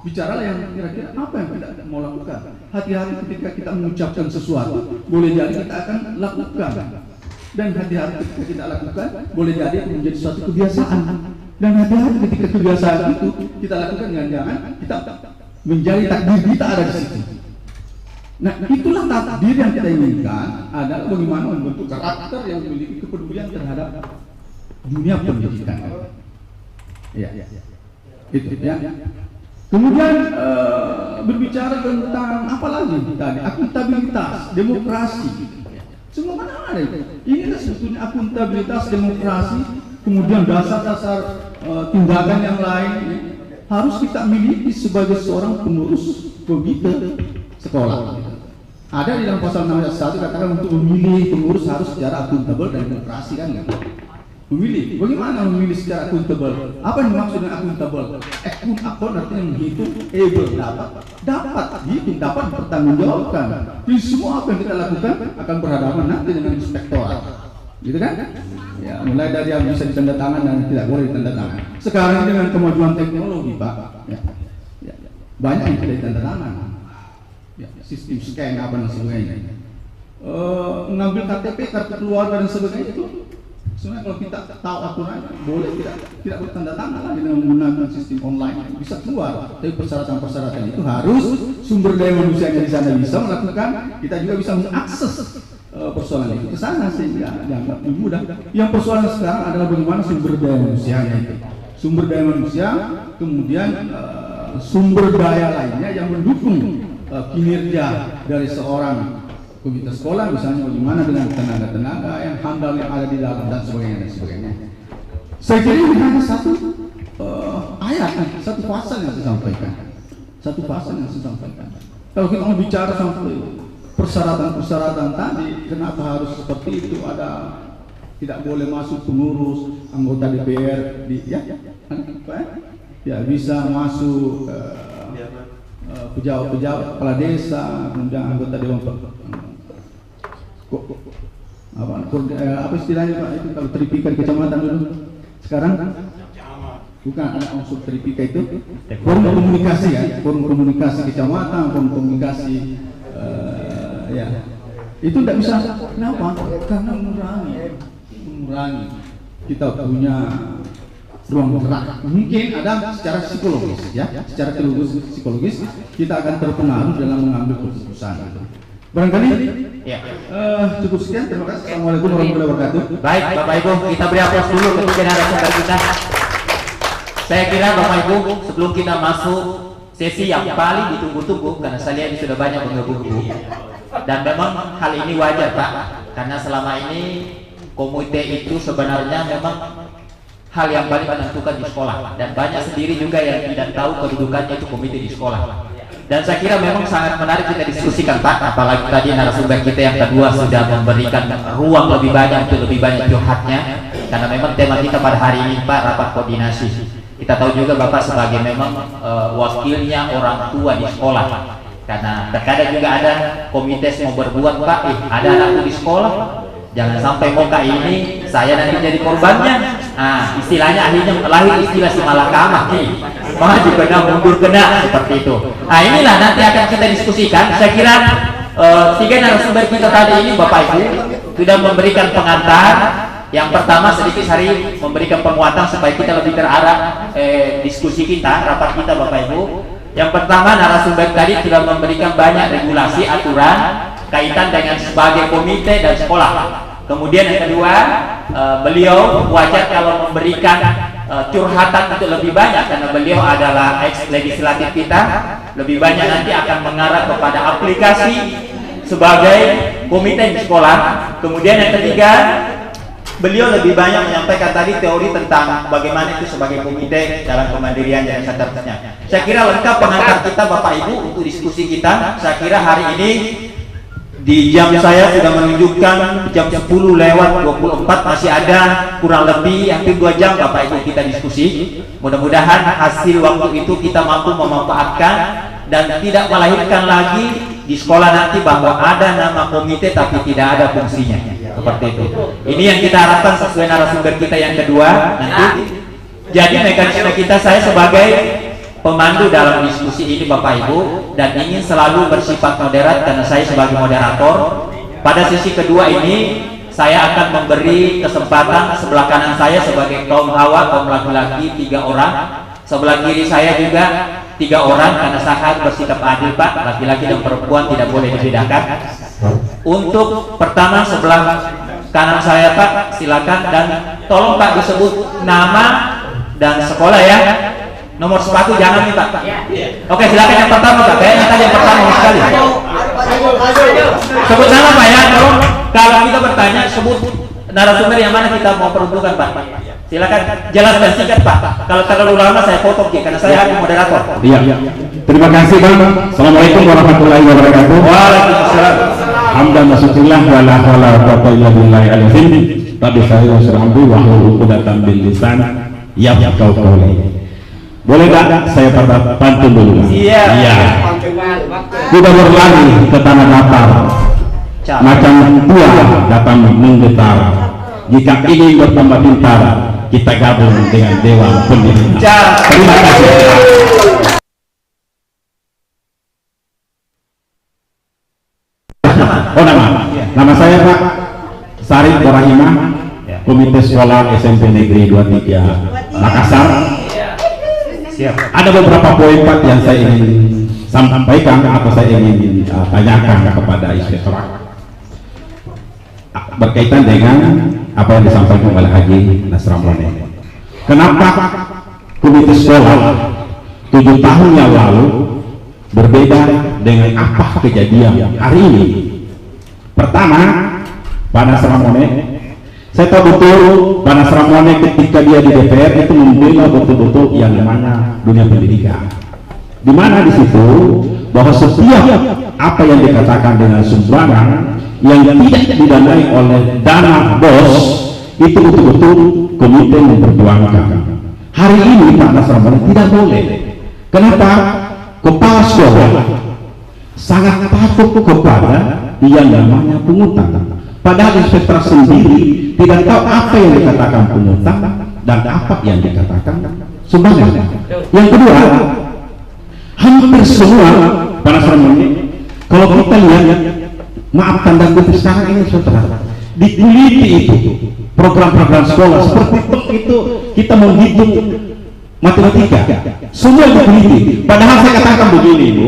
Speaker 7: bicaralah yang kira-kira apa yang kita mau lakukan. Hati-hati ketika kita mengucapkan sesuatu, boleh jadi kita akan lakukan, dan hati-hati ketika kita lakukan boleh jadi menjadi suatu kebiasaan, dan hati-hati ketika kebiasaan itu kita lakukan jangan-jangan kita menjadi takdir kita ada di situ. Nah, itulah takdir yang kita inginkan, adalah bagaimana membentuk karakter yang memiliki kepedulian terhadap dunia pendidikan. Ya. Itu ya. Kemudian berbicara tentang apa lagi tadi? Akuntabilitas, demokrasi. Semua mana ada itu? Inilah sebetulnya akuntabilitas, demokrasi, kemudian dasar-dasar tindakan yang lain harus kita miliki sebagai seorang pengurus komite sekolah. Ada di dalam pasal 6 ayat 1 katakan untuk memilih pengurus harus secara akuntabel dan demokrasi, kan enggak? Memilih. Bagaimana memilih secara akuntabel? Apa yang dimaksud dengan akuntabel? Akun artinya menghitung, dapat hitung, dapat dipertanggungjawabkan. Jadi semua apa yang kita lakukan akan berhadapan nanti dengan inspektorat, gitu kan? Ya, mulai dari yang bisa ditandatangan dan tidak boleh ditandatangan. Sekarang dengan kemajuan teknologi, Pak, ya, banyak yang tidak ditandatangan. Ya, sistem scan apa dan sebagainya. Mengambil KTP, kartu keluarga dan sebagainya itu sebenarnya kalau kita tahu aturannya boleh tidak bertanda tangan lagi dengan menggunakan sistem online, bisa keluar. Tapi persyaratan itu harus sumber daya manusianya di sana bisa melakukan, kita juga bisa mengakses persoalan itu ke sana sehingga dianggap mudah. Yang persoalan sekarang adalah bagaimana sumber daya manusianya itu. Sumber daya manusia, kemudian sumber daya lainnya yang mendukung kinerja dari seorang komite sekolah, misalnya bagaimana dengan tenaga-tenaga yang handal yang ada di dalam dan sebagainya. Saya kira ini hanya satu ayat, satu pasal yang saya sampaikan. Kalau kita mau bicara sampai persyaratan tadi, kenapa harus seperti itu, ada tidak boleh masuk pengurus, anggota DPR, ya bisa masuk pejabat kepala desa, kemudian anggota dewan apa istilahnya Pak itu kalau tripika kecamatan dulu, sekarang bukan ada unsur tripika itu forum komunikasi ya, forum komunikasi kecamatan, forum komunikasi ya itu tidak bisa. Kenapa? Karena mengurangi kita punya ruang gerak. Mungkin ada secara psikologis ya, secara psikologis kita akan terpengaruh dalam mengambil keputusan. Barangkali ya. Cukup sekian, terima kasih. Assalamualaikum warahmatullahi wabarakatuh.
Speaker 1: Baik Bapak Ibu, kita beri aplaus dulu ketika narasumber kita. Saya kira Bapak Ibu, sebelum kita masuk sesi yang paling ditunggu-tunggu, karena saya lihat ini sudah banyak menggebu-gebu, dan memang hal ini wajar Pak, karena selama ini komite itu sebenarnya memang hal yang paling menentukan di sekolah, dan banyak sendiri juga yang tidak tahu kedudukannya itu komite di sekolah. Dan saya kira memang sangat menarik kita diskusikan Pak, apalagi tadi narasumber kita yang kedua sudah memberikan ruang lebih banyak untuk lebih banyak curhatnya, karena memang tema kita pada hari ini Pak, rapat koordinasi. Kita tahu juga Bapak sebagai memang wakilnya orang tua di sekolah, karena terkadang juga ada komite mau berbuat Pak, ada anakku di sekolah, jangan sampai moka ini saya nanti jadi korbannya. Nah, istilahnya akhirnya lahir istilah si malakama nih, maju kena mundur kena, seperti itu. Nah, inilah nanti akan kita diskusikan. Saya kira tiga narasumber kita tadi ini Bapak Ibu sudah memberikan pengantar. Yang pertama sedikit hari memberikan penguatan supaya kita lebih terarah diskusi kita, rapat kita Bapak Ibu. Yang pertama narasumber tadi sudah memberikan banyak regulasi aturan kaitan dengan sebagai komite dan sekolah. Kemudian yang kedua, beliau wajar kalau memberikan curhatan untuk lebih banyak, karena beliau adalah ex legislatif kita, lebih banyak nanti akan mengarah kepada aplikasi sebagai komite di sekolah. Kemudian yang ketiga, beliau lebih banyak menyampaikan tadi teori tentang bagaimana itu sebagai komite dalam kemandirian dan seterusnya. Saya kira lengkap pengantar kita Bapak Ibu untuk diskusi kita. Saya kira hari ini di jam saya sudah menunjukkan jam 10:24, masih ada kurang lebih hampir 2 jam Bapak Ibu kita diskusi. Mudah-mudahan hasil waktu itu kita mampu memanfaatkan dan tidak melahirkan lagi di sekolah nanti bahwa ada nama komite tapi tidak ada fungsinya, seperti itu. Ini yang kita harapkan sesuai narasumber kita yang kedua nanti. Jadi mekanisme kita, saya sebagai pemandu dalam diskusi ini Bapak Ibu, dan ingin selalu bersifat moderat karena saya sebagai moderator. Pada sesi kedua ini saya akan memberi kesempatan sebelah kanan saya sebagai kaum hawa, kaum laki-laki 3 orang, sebelah kiri saya juga 3 orang, karena saya harus bersikap adil Pak, laki-laki dan perempuan tidak boleh dibedakan. Untuk pertama sebelah kanan saya Pak, silakan, dan tolong Pak disebut nama dan sekolah ya. Nomor sepatu jangan nih Pak. Oke, silakan yang pertama Pak. Kayaknya tadi yang pertama sekali. Sebut nama Pak ya. Kalau kita bertanya sebut narasumber yang mana kita mau peruntukkan Pak. Silakan jelas dan singkat Pak. Kalau terlalu lama saya potong ya, karena saya hanya moderator.
Speaker 8: Iya. Terima kasih Bang. Assalamualaikum warahmatullahi wabarakatuh.
Speaker 1: Waalaikumsalam.
Speaker 8: Hamdan wa syukurillah wa la haula wa la quwwata illa billahi al-azim. Rabbi shrah li sadri wa hlul 'uqdatam min lisan yafqahu qawli. Boleh tak saya pantun dulu? Iya. Sudah berlari ke tanah datar, macam tua datang menggetar. Jika ingin bertambah pintar, kita gabung dengan Dewan Pendidikan. Terima kasih. Oh, nama saya Pak Sarif Barahimah, Komite Sekolah SMP Negeri 23 Makassar. Ada beberapa poin Pak yang saya ingin sampaikan atau saya ingin tanyakan kepada Inspektorat berkaitan dengan apa yang disampaikan oleh Haji Nasramone. Kenapa komite sekolah 7 tahun yang lalu berbeda dengan apa kejadian hari ini? Pertama, Pak Nasramone, saya tahu betul Pak Nasramone ketika dia di DPR itu membela betul-betul yang namanya dunia pendidikan. Di mana di situ bahwa setiap apa yang dikatakan dengan sumbangan yang tidak didanai oleh dana BOS itu betul-betul komite memperjuangkan. Hari ini Pak Nasrani tidak boleh. Kenapa? Kepala sekolah sangat takut kepada yang namanya pungutan. Padahal inspektor sendiri tidak tahu apa yang dikatakan pungutan dan apa yang dikatakan sumbangan. Yang kedua, hampir semua Pak Nasrani, kalau kita lihat, maaf tanda kutip sekarang ini saudara, diteliti itu program-program sekolah seperti itu kita menghitung matematika, semua diteliti. Padahal saya katakan begini Ibu,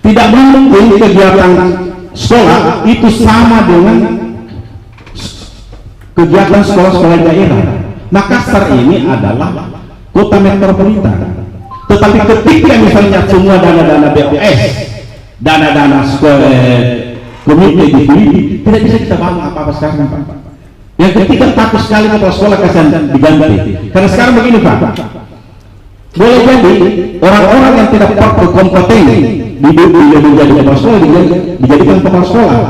Speaker 8: tidak mungkin kegiatan sekolah itu sama dengan kegiatan sekolah-sekolah daerah. Makassar ini adalah kota metropolitan, tetapi ketika misalnya semua dana-dana BOS, dana-dana sekolah komite diteliti, tidak bisa kita bangun apa-apa sekarang Pak. Yang ketiga, takut sekali kepala sekolah kasihan diganti. Karena sekarang begini Pak, boleh jadi orang-orang yang tidak berkompeten menjadi kepala sekolah dijadikan kepala sekolah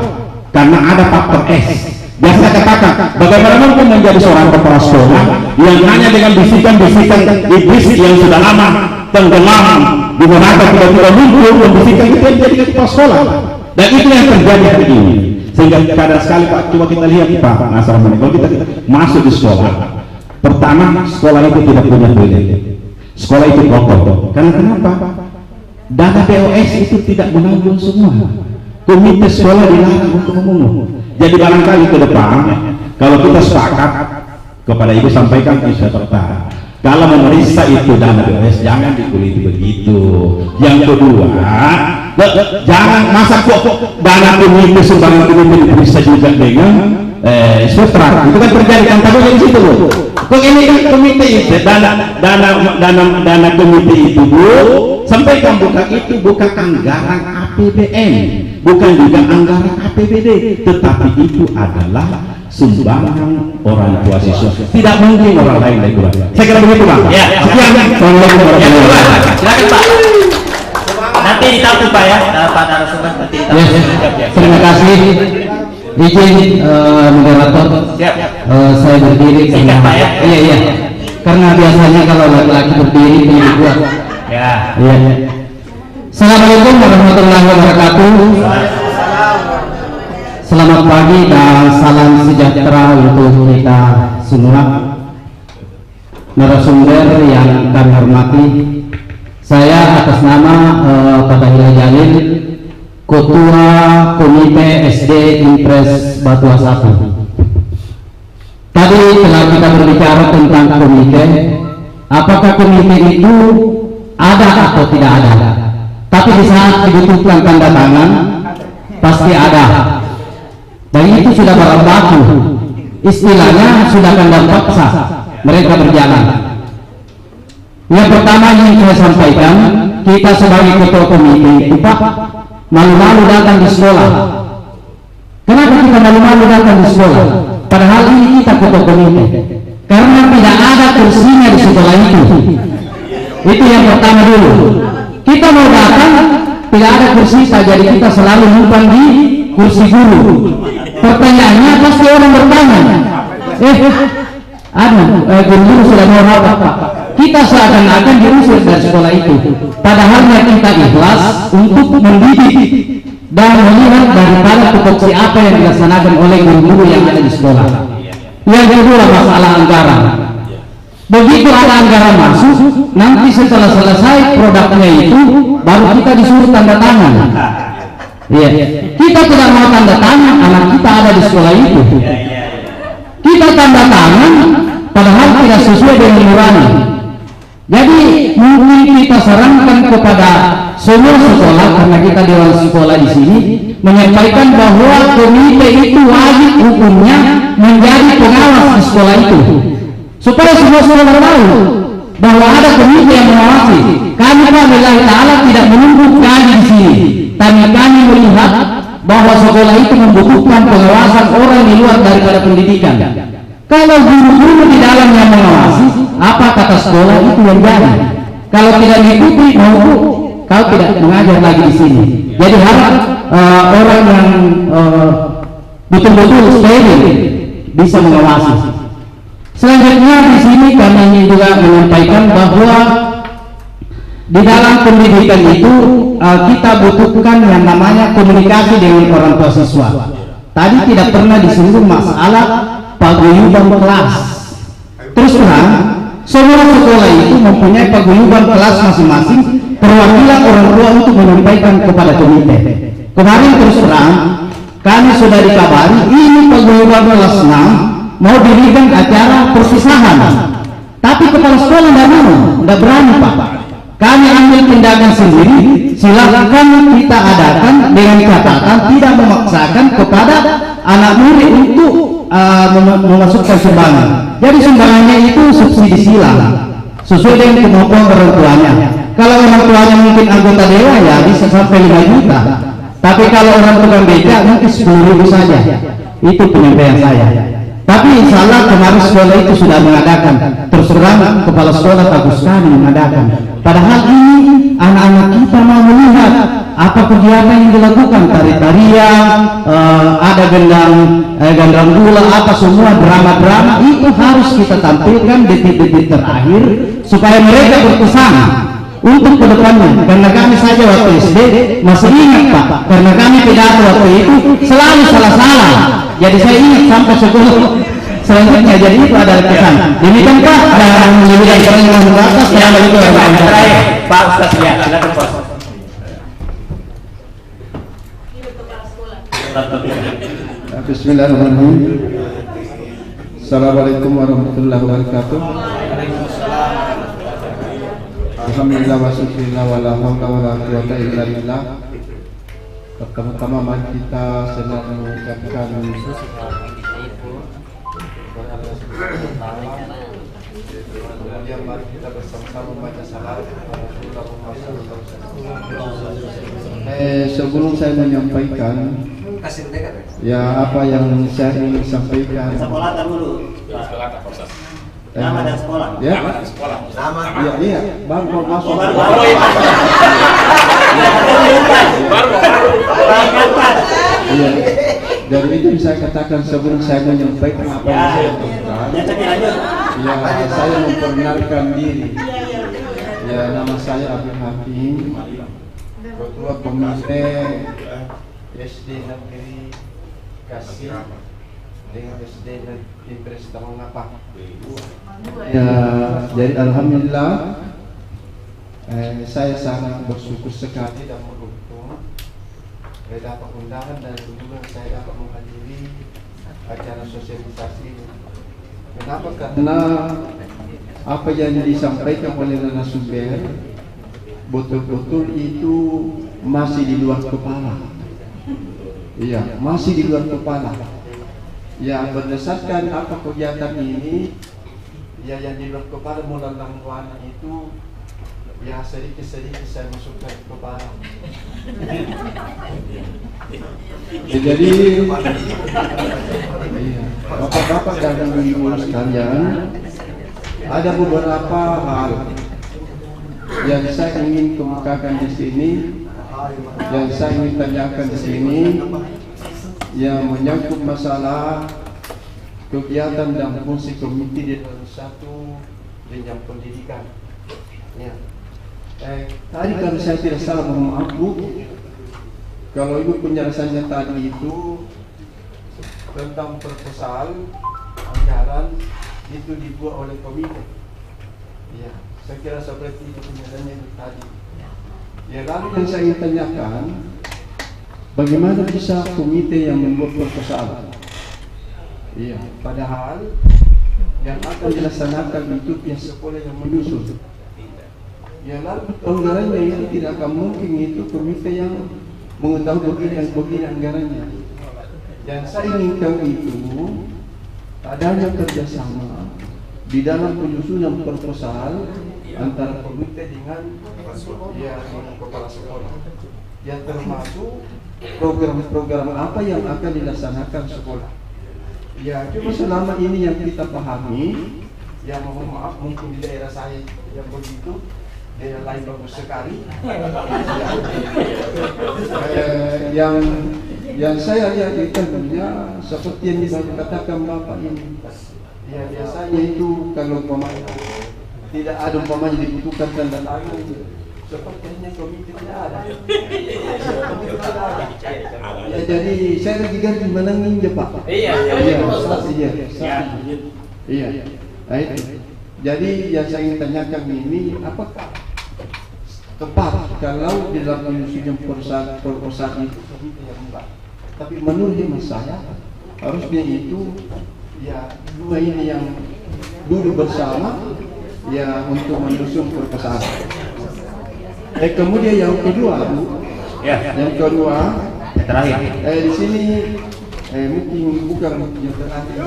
Speaker 8: karena ada faktor S. Biasa saya katakan, bagaimana mungkin menjadi seorang kepala sekolah yang hanya dengan bisikan-bisikan iblis yang sudah lama tenggelam di neraka tidak muncul, membisikan itu yang menjadi kepala sekolah. Dan itu yang terjadi hari ini. Sehingga kadang sekali Pak, coba kita lihat Pak Nasrani, kalau kita masuk di sekolah, pertama sekolah itu tidak punya toilet, sekolah itu kotor. Karena kenapa? Dana BOS itu tidak menanggung semua. Komite sekolah dilarang untuk ngomong. Jadi barangkali ke depan, kalau kita sepakat kepada Ibu sampaikan ke serta, kalau memeriksa itu dana BOS jangan dikuliti begitu. Yang kedua, jangan masa kok dana komite sumbangan komite diperiksa juga dengan sutra. Itu kan terjadi kan tapi di situ loh. Kok ini kan komite itu dana komite itu Bu, sampaikan bukan itu bukan anggaran APBN, bukan juga anggaran APBD, tetapi itu adalah sumbangan orang tua siswa. Tidak mungkin orang lain dari Tuhan. Saya kira begitu Pak. Ya. Sekian.
Speaker 1: Silakan Pak. Nanti ditampung Pak ya, Pak narasumber nanti ditampung.
Speaker 9: Terima kasih. Izin moderator.
Speaker 1: Siap.
Speaker 9: Saya berdiri karena
Speaker 1: Pak ya.
Speaker 9: Iya. Karena biasanya kalau laki-laki berdiri ini dibuat.
Speaker 1: Ya.
Speaker 9: Iya. Assalamualaikum warahmatullahi wabarakatuh. Selamat pagi dan salam sejahtera untuk kita semua. Narasumber yang kami hormati, saya atas nama Pak Hilal Jalil, Ketua Komite SD Impres Batu Asap. Tadi telah kita berbicara tentang komite, apakah komite itu ada atau tidak ada. Tapi di saat dibutuhkan tanda tangan, pasti ada. Dan itu sudah barang baku, istilahnya sudah kandang paksa mereka berjalan. Yang pertama yang saya sampaikan, kita sebagai ketua komite itu Pak, malu-malu datang di sekolah. Kenapa kita malu-malu datang di sekolah? Padahal ini kita ketua komite, karena tidak ada kursinya di sekolah itu. Itu yang pertama dulu. Kita mau datang, tidak ada kursi saja, jadi kita selalu numpang di kursi guru. Pertanyaannya pasti orang bertanya, guru sudah mau rapat Pak. Kita seakan-akan diusir dari sekolah itu. Padahal kita ikhlas untuk mendidik dan melihat daripada tupoksi apa yang dilaksanakan oleh guru-guru yang ada di sekolah. Yang kedua masalah anggaran. Begitu ada anggaran masuk, nanti setelah selesai produknya itu baru kita disuruh tanda tangan. Iya, kita tidak mau tanda tangan, anak kita ada di sekolah itu. Kita tanda tangan, padahal tidak sesuai dengan nurani. Jadi mungkin kita sarankan kepada semua sekolah, karena kita dewan sekolah di sini, menyampaikan bahwa komite itu wajib hukumnya menjadi pengawas di sekolah itu, supaya semua sekolah tahu bahwa ada komite yang mengawasi. Kami Lillahi Ta'ala tidak menunggu kami di sini, tapi kami melihat bahwa sekolah itu membutuhkan pengawasan orang di luar daripada pendidikan. Kalau guru-guru di dalam yang mengawasi, apa kata sekolah itu yang jadi. Kalau tidak diikuti, kau tidak mengajar lagi di sini. Jadi harap orang yang betul-betul steril bisa mengawasi. Selanjutnya di sini kami ingin juga menyampaikan bahwa di dalam pendidikan itu kita butuhkan yang namanya komunikasi dengan orang tua siswa. Tadi tidak pernah disinggung masalah paguyuban kelas. Terus terang, semua sekolah itu mempunyai paguyuban kelas masing-masing, perwakilan orang tua untuk menyampaikan kepada komite. Kemarin terus terang, kami sudah dikabari ini paguyuban kelas 6 mau dirikan acara perpisahan. Tapi kepala sekolah tidak berani Pak. Kami ambil tindakan sendiri, silakan kita adakan dengan catatan tidak memaksakan kepada anak murid untuk memasukkan sumbangan. Jadi sumbangannya itu subsidi silang sesuai dengan kemampuan orang tuanya. Kalau orang tuanya mungkin anggota dewan ya bisa sampai 5 juta. Tapi kalau orang tukang beca mungkin 10.000 saja. Itu penyampaian saya. Tapi insya Allah kemarin sekolah itu sudah mengadakan. Terus terang kepala sekolah bagus sekali mengadakan. Padahal ini anak-anak kita mau melihat apa kegiatan yang dilakukan, tari-tarian, ada gendang gula, apa semua drama-drama itu harus kita tampilkan detik-detik terakhir supaya mereka berkesan untuk kedepannya. Karena kami saja waktu SD masih ingat Pak, karena kami pidato waktu itu selalu salah-salah. Jadi saya ingat sampai sekolah selanjutnya. Jadi itu adalah kesan. Demikian Pak, dan lebih dari membatas saya begitu.
Speaker 1: Pak Ustaz ya, silakan Pak.
Speaker 7: Bismillahirrahmanirrahim. Assalamualaikum warahmatullahi wabarakatuh. Alhamdulillah wa syukurillah wa la haula wa la quwwata illa billah. Pertama-tama mari kita selalu mengucapkan kemudian mari kita bersama-sama membaca salat. Sebelum saya menyampaikan ya apa yang saya ingin sampaikan.
Speaker 5: Sekolah dulu. Nama dan sekolah.
Speaker 7: Ya.
Speaker 5: Nama dan sekolah. Nama.
Speaker 7: Iya, iya. Baru masuk. Iya. Dari itu saya katakan sebelum saya menyampaikan apa yang saya lakukan. Ya, saya memperkenalkan diri. Ya, nama saya Abdul Hakim, Ketua Komite SD Negeri Kasih dengan SD Negeri Prestama Ngapa. Ya, jadi alhamdulillah saya sangat bersyukur sekali dan beruntung dapat undangan dan kemudian saya dapat menghadiri acara sosialisasi ini. Kenapa? Karena apa yang disampaikan oleh narasumber betul-betul itu masih di luar kepala. Iya, masih di luar kepala. Ya, berdasarkan apa kegiatan ini, ya yang di luar kepala melalang warna itu, ya sedikit-sedikit saya masukkan ke kepala. Ya, jadi, bapak-bapak dan ibu-ibu sekalian, ada beberapa hal yang saya ingin kemukakan di sini, yang saya ingin tanyakan di sini, yang menyangkut masalah kegiatan dan fungsi komite di dalam satu jenjang pendidikan. Ya. Tadi kalau saya tidak salah, mohon maaf Bu, kalau ibu penjelasannya tadi itu tentang proposal anggaran itu dibuat oleh komite. Ya, saya kira seperti itu penjelasannya tadi. Ya, lalu yang saya ingin tanyakan, bagaimana bisa komite yang membuat proposal? Iya, padahal yang akan dilaksanakan itu pihak sekolah yang menyusun. Ya, lalu anggarannya itu tidak akan mungkin itu komite yang mengetahui begini anggarannya. Yang saya inginkan itu adanya kerjasama di dalam penyusunan proposal antara komite dengan kepala sekolah, yang termasuk program-program apa yang akan dilaksanakan sekolah. Ya, cuma selama ini yang kita pahami, ya mohon maaf mungkin di daerah saya yang begitu, daerah lain bagus sekali. Yang
Speaker 10: Yang saya lihat itu ya seperti yang dikatakan Bapak ini. Ya biasanya itu kalau umpamanya tidak ada umpamanya dibutuhkan tanda tangan itu. Sepertinya komite tidak ada. Ya, jadi saya lagi ganti menangin je Pak. Iya. Nah, itu. Jadi yang saya ingin tanyakan ini apakah tepat kalau di dalam penyusunan proposal itu komite yang enggak. Tapi menurut hemat saya harusnya itu ya dua ini yang duduk bersama ya untuk menyusun proposal. Kemudian yang kedua, Bu. Ya. Yang kedua,
Speaker 1: yang terakhir.
Speaker 10: Di sini mungkin bukan yang terakhir.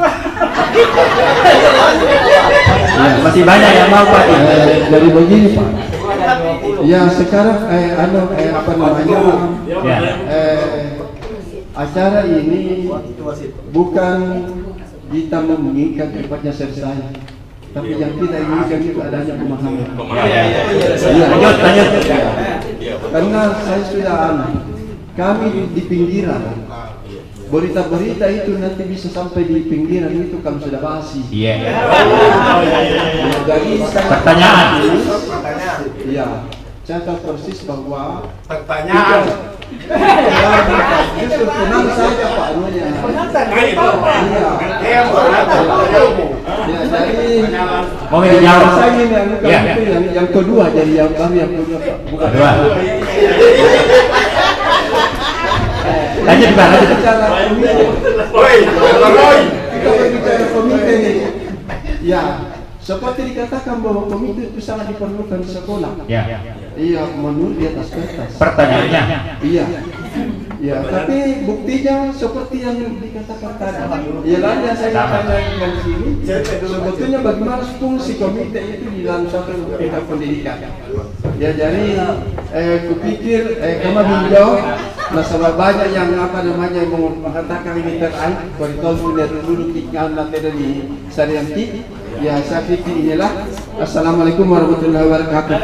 Speaker 1: Masih banyak yang mau Pak.
Speaker 10: Dari begini Pak. Ya sekarang apa namanya?
Speaker 1: Ya.
Speaker 10: Acara ini bukan kita menginginkan cepatnya selesai, tapi yang kita inginkan itu adanya pemahaman. Lanjut. Karena saya sudah kami di pinggiran. Berita-berita itu nanti bisa sampai di pinggiran itu kalau sudah basi.
Speaker 1: Iya.
Speaker 10: Jadi
Speaker 1: pertanyaan.
Speaker 10: Iya. Saya tahu persis bahwa
Speaker 3: pertanyaan.
Speaker 10: Justru tenang saja Pak Nunya.
Speaker 3: Iya.
Speaker 10: Jadi
Speaker 1: mau dijawab.
Speaker 10: Saya ingin yang kedua jadi yang baru yang kedua Pak. Bukan
Speaker 1: kedua. Lanjut Pak.
Speaker 10: Kita berbicara komite nih. Ya. Seperti dikatakan bahwa komite itu sangat diperlukan di sekolah.
Speaker 1: Ya.
Speaker 10: Iya, menurut di atas kertas.
Speaker 1: Pertanyaannya.
Speaker 10: Iya. Ya, tapi buktinya seperti yang dikatakan tadi. Ya, lalu yang saya tanyakan di sini, sebetulnya bagaimana fungsi komite itu di dalam suatu pihak pendidikan. Ya, jadi kupikir kamu hijau, masalah banyak yang mengatakan ini terakhir, kalau sudah dulu ikan nanti dari Sarianti. Ya, saya pikir inilah. Assalamualaikum warahmatullahi wabarakatuh.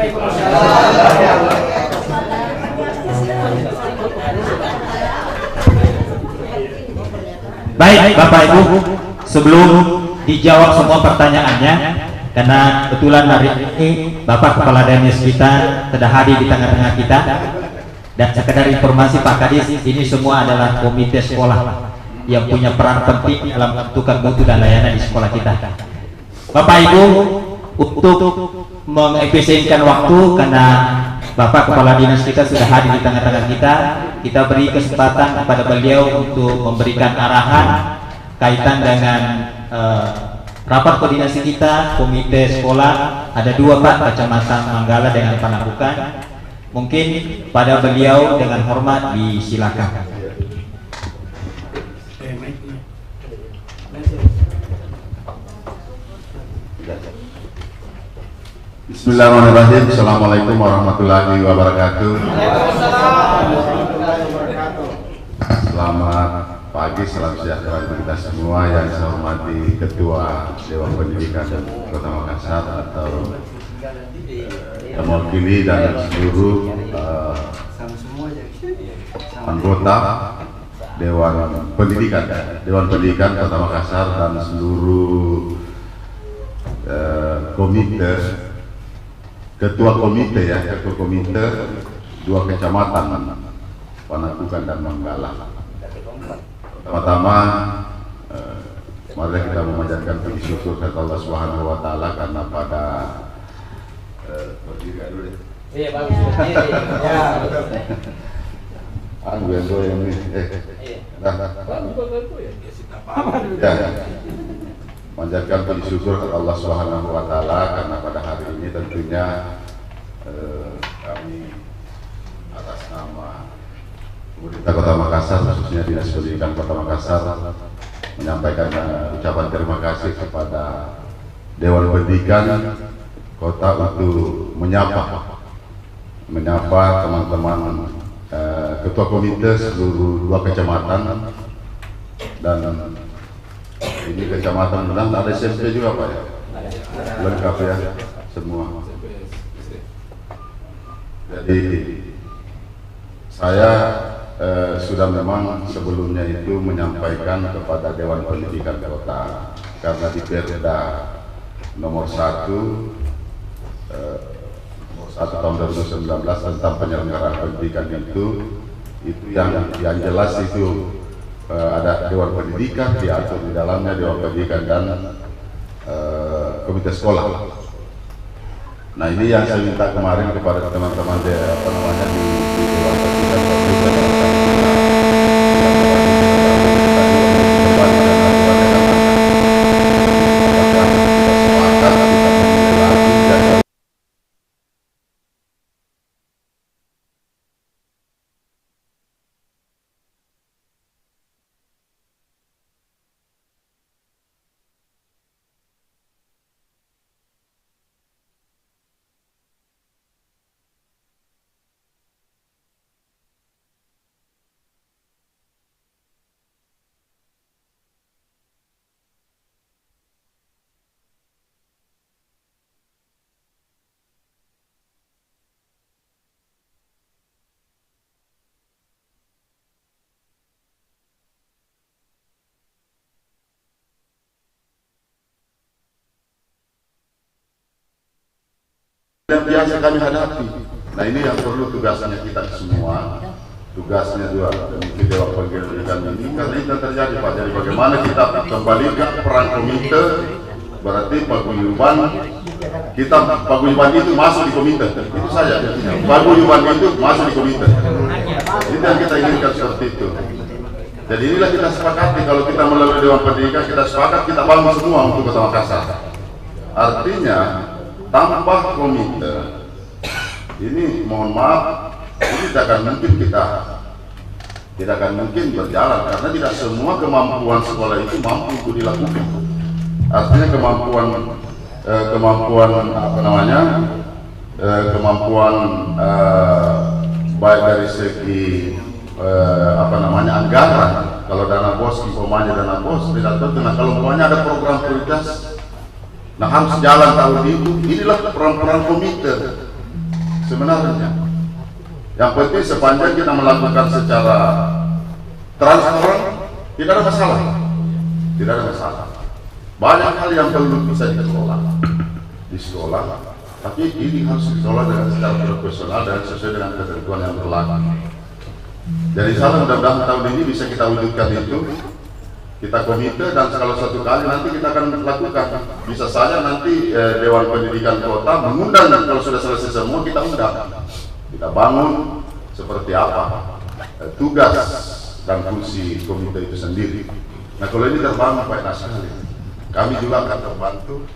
Speaker 1: Baik Bapak Ibu, sebelum dijawab semua pertanyaannya, karena kebetulan hari ini Bapak Kepala Dinas kita sudah hadir di tengah-tengah kita, dan sekedar informasi Pak Kadis, ini semua adalah komite sekolah yang punya peran penting dalam menentukan mutu dan layanan di sekolah kita. Bapak Ibu, untuk mengefisienkan waktu karena Bapak Kepala Dinas kita sudah hadir di tengah-tengah kita beri kesempatan kepada beliau untuk memberikan arahan kaitan dengan rapat koordinasi kita, komite sekolah. Ada dua Pak, Kecamatan Manggala dengan Panabukan. Mungkin pada beliau dengan hormat disilakan.
Speaker 11: Bismillahirrahmanirrahim. Assalamualaikum warahmatullahi wabarakatuh. Selamat pagi, salam sejahtera bagi kita semua. Yang saya hormati Ketua Dewan Pendidikan Kota Makassar atau mewakili dan seluruh anggota Dewan Pendidikan Kota Makassar dan seluruh komite, ketua komite dua kecamatan Panabukan dan Manggala. Pertama-tama mari kita memanjatkan puji syukur kepada Allah Subhanahu wa taala karena pada berdiri dulu deh. Iya, bagus. Manjatkan puji syukur kepada Allah Subhanahu wa taala karena pada hari ini tentunya kami atas nama pemerintah Kota Makassar, khususnya Dinas Pendidikan Kota Makassar, menyampaikan ucapan terima kasih kepada Dewan Pendidikan Kota untuk menyapa teman-teman ketua komite seluruh dua kecamatan, dan ini kecamatan Menang ada SMP juga Pak ya? Lengkap ya semua. Jadi saya sudah memang sebelumnya itu menyampaikan kepada Dewan Pendidikan Kota, karena di Perda nomor 1 tahun 2019 tentang penyelenggaraan pendidikan itu yang jelas itu ada Dewan Pendidikan, diatur di dalamnya Dewan Pendidikan dan komite sekolah. Nah, ini yang saya minta kemarin kepada teman-teman di Dewan Pendidikan. Yang biasa kami hadapi. Nah, ini yang perlu tugasnya kita semua, tugasnya juga mungkin Dewan Pendidikan ini, karena itu terjadi Pak. Jadi bagaimana kita kembalikan peran komite, berarti paguyuban kita, paguyuban itu masuk di komite, itu saja. Paguyuban itu masuk di komite. Itu yang kita inginkan seperti itu. Jadi inilah kita sepakati, kalau kita melalui Dewan Pendidikan, kita sepakat, kita bangun semua untuk Kota Makassar. Artinya tanpa komite ini, mohon maaf, ini tidak akan mungkin berjalan, karena tidak semua kemampuan sekolah itu mampu untuk dilakukan. Artinya kemampuan baik dari segi anggaran. Kalau dana bos, umpamanya dana bos tidak tentu. Nah, kalau umpamanya ada program prioritas, nah harus jalan tahun itu. Inilah peran-peran komite sebenarnya. Yang penting sepanjang kita melakukan secara transparan, tidak ada masalah. Tidak ada masalah. Banyak hal yang perlu bisa di sekolah, tapi ini harus dikelola dengan secara profesional dan sesuai dengan ketentuan yang berlaku. Jadi salah, mudah-mudahan tahun ini bisa kita wujudkan itu. Kita komite, dan kalau suatu kali nanti kita akan lakukan, bisa saja nanti Dewan Pendidikan Kota mengundang, dan kalau sudah selesai semua kita undang, kita bangun seperti apa tugas dan fungsi komite itu sendiri. Nah, kalau ini terbangun baik sekali, kami juga akan terbantu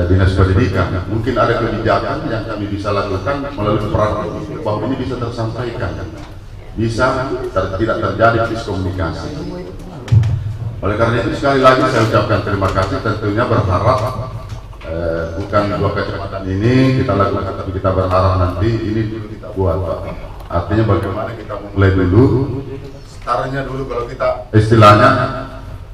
Speaker 11: Dinas Pendidikan. Mungkin ada kebijakan yang kami bisa lakukan melalui peran komite, bahwa ini bisa tersampaikan, bisa tidak terjadi miskomunikasi. Oleh karena itu sekali lagi saya ucapkan terima kasih. Tentunya berharap bukan dua kecamatan ini kita lakukan, tapi kita berharap nanti ini dulu kita buat, Pak. Artinya bagaimana kita mulai dulu, startnya dulu, kalau kita istilahnya,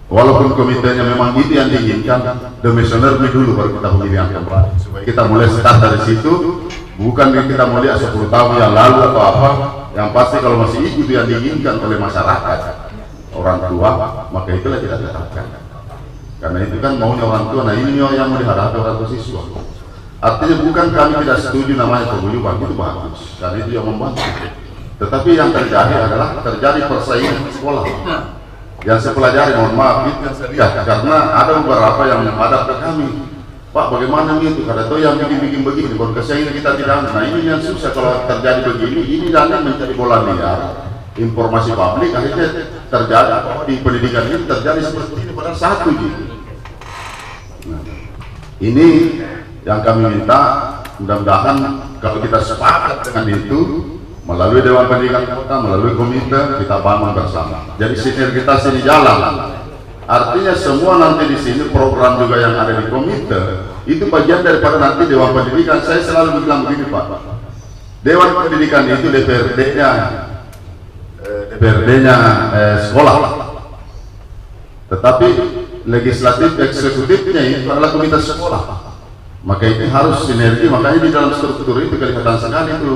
Speaker 11: walaupun komitenya memang itu yang diinginkan, demisioner dulu baru kita pemilihan kembali. Supaya kita mulai start dari situ, bukan kita mau lihat 10 tahun yang lalu atau apa. Yang pasti kalau masih itu yang diinginkan oleh masyarakat, orang tua, maka itulah kita tetapkan. Karena itu kan maunya orang tua. Nah, ini yang mau dihadapi orang tua siswa. Artinya bukan kami tidak setuju namanya paguyuban, itu bagus, karena itu yang membantu. Tetapi yang terjadi adalah terjadi persaingan di sekolah. Yang saya pelajari, mohon maaf, itu yang saya lihat, karena ada beberapa yang menghadap ke kami, Pak, bagaimana itu? Kata tuh yang bikin begini, baru kesehingga kita tidak. Nah, ini yang susah kalau terjadi begini. Ini jangan menjadi bola liar. Informasi publik akhirnya terjadi di pendidikan ini terjadi seperti ini, padahal satu gitu. Nah, ini yang kami minta, mudah-mudahan kalau kita sepakat dengan itu melalui Dewan Pendidikan Kota, melalui komite, kita bangun bersama. Jadi sinergitas ini jalan. Artinya semua nanti di sini program juga yang ada di komite itu bagian daripada nanti Dewan Pendidikan. Saya selalu bilang begini, Pak. Dewan Pendidikan itu DPRD-nya sekolah, tetapi legislatif eksekutifnya itu adalah komite sekolah. Maka itu harus sinergi. Makanya di dalam struktur itu kelihatan sekali itu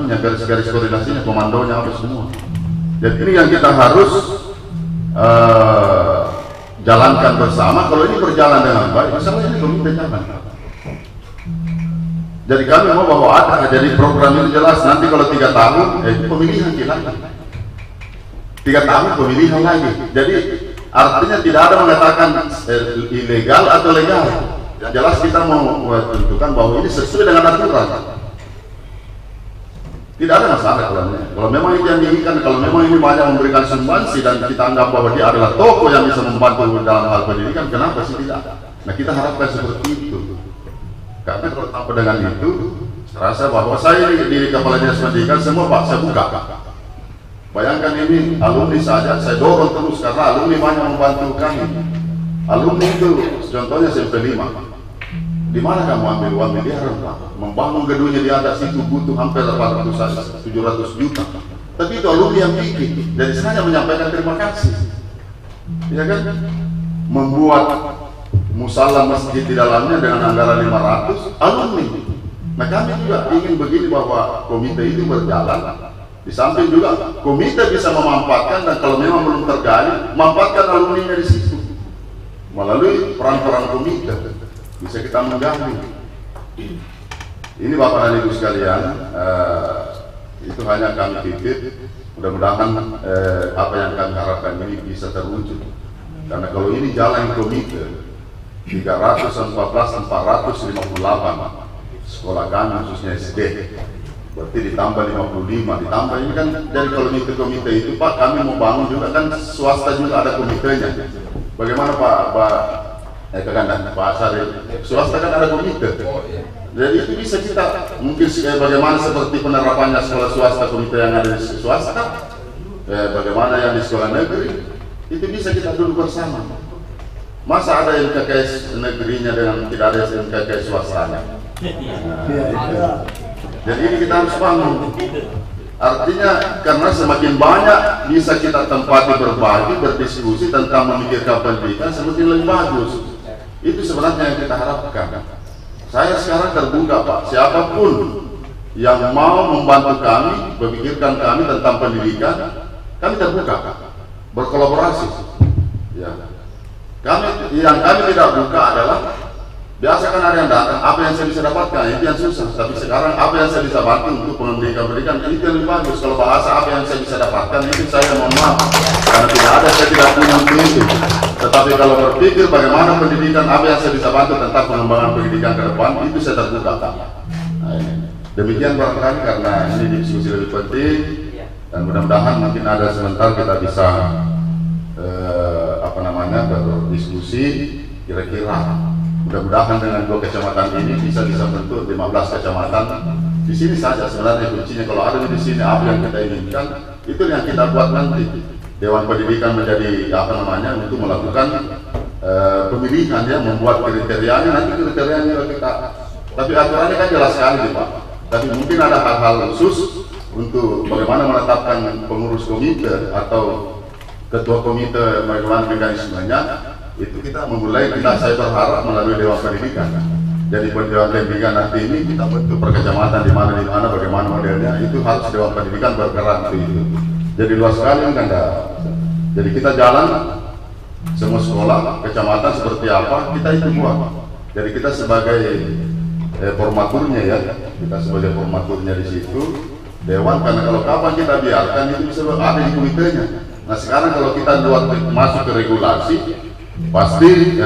Speaker 11: garis-garis koordinasinya, komandonya, apa semua. Jadi ini yang kita harus jalankan bersama. Kalau ini berjalan dengan baik, misalnya ini komite jalan. Jadi kami mau bahwa ada, jadi program ini jelas. Nanti kalau 3 tahun, pemilihan lagi. 3 tahun pemilihan lagi. Jadi artinya tidak ada mengatakan ilegal atau legal. Yang jelas kita mau tentukan bahwa ini sesuai dengan aturan. Tidak ada masalah kalau memang itu yang diinginkan, kalau memang ini banyak memberikan sumbangsi dan kita anggap bahwa dia adalah tokoh yang bisa membantu dalam hal pendidikan, kenapa sih tidak? Nah, kita harapkan seperti itu. Karena kalau tanpa dengan itu, rasa bahwa saya di Kepala Dinas Pendidikan semua Pak, saya buka. Bayangkan ini alumni saja, saya dorong terus karena alumni banyak membantu kami. Alumni itu contohnya SMP 5. Di mana kamu ambil uang miliaran, Pak? Membangun gedungnya di atas itu butuh hampir 700 juta. Tapi itu alumni yang bikin. Jadi saya hanya menyampaikan terima kasih. Ya kan? Membuat musala masjid di dalamnya dengan anggaran 500 alumni. Nah, kami juga ingin begini bahwa komite itu berjalan. Di samping juga komite bisa memanfaatkan dan kalau memang belum tergali, manfaatkan alumni di situ melalui peran-peran komite. Bisa kita menggali. Ini Bapak dan Ibu sekalian, itu hanya kami titip. Mudah-mudahan apa yang kami harapkan ini bisa terwujud. Karena kalau ini jalan komite 314.458 sekolah kami khususnya SD, berarti ditambah 55, ditambah ini kan dari komite itu Pak, kami mau bangun juga kan swasta juga ada komitenya. Bagaimana Pak Saril, swasta kan ada komite. Jadi itu bisa kita mungkin bagaimana seperti penerapannya sekolah swasta, komite yang ada di swasta, bagaimana yang di sekolah negeri, itu bisa kita duduk bersama. Masa ada MKKS negerinya dengan tidak ada MKKS swastanya? Jadi ini kita harus bangun. Artinya karena semakin banyak bisa kita tempati berbagi, berdiskusi tentang memikirkan pendidikan, semakin lebih bagus. Itu sebenarnya yang kita harapkan. Saya sekarang terbuka Pak, siapapun yang mau membantu kami, memikirkan kami tentang pendidikan, kami terbuka, berkolaborasi. Ya. Yang kami tidak buka adalah biasa kan ada yang datang, apa yang saya bisa dapatkan, itu yang susah. Tapi sekarang apa yang saya bisa bantu untuk pendidikan itu yang lebih bagus. Kalau bahasa apa yang saya bisa dapatkan, itu saya mohon maaf, karena tidak ada, saya tidak punya untuk itu. Tetapi kalau berpikir bagaimana pendidikan, apa yang saya bisa bantu tentang pengembangan pendidikan ke depan, itu saya terbuka. Nah, demikian barangkali karena ini diskusi lebih penting, dan mudah-mudahan mungkin ada sebentar kita bisa berdiskusi kira-kira. Mudah-mudahan dengan 2 kecamatan ini bisa bentuk 15 kecamatan. Di sini saja sebenarnya kuncinya. Kalau ada di sini apa yang kita inginkan, itu yang kita buat nanti. Dewan Pendidikan menjadi untuk melakukan pemilihan ya, membuat kriterianya, nanti kriterianya kita. Tapi aturannya kan jelas sekali Pak. Tapi mungkin ada hal-hal khusus untuk bagaimana menetapkan pengurus komite atau ketua komite, bagaimana mekanismenya. Itu kita memulai, saya berharap melalui Dewan Pendidikan. Jadi Dewan Pendidikan nanti ini kita bentuk per kecamatan di mana bagaimana modelnya, itu harus Dewan Pendidikan bergerak itu. Jadi luas sekali kan. Jadi kita jalan semua sekolah, kecamatan seperti apa, kita itu buat. Jadi kita sebagai formaturnya ya, kita sebagai formaturnya di situ Dewan, karena kalau kapan kita biarkan itu bisa ada di komitenya. Nah sekarang kalau kita masuk ke regulasi, pasti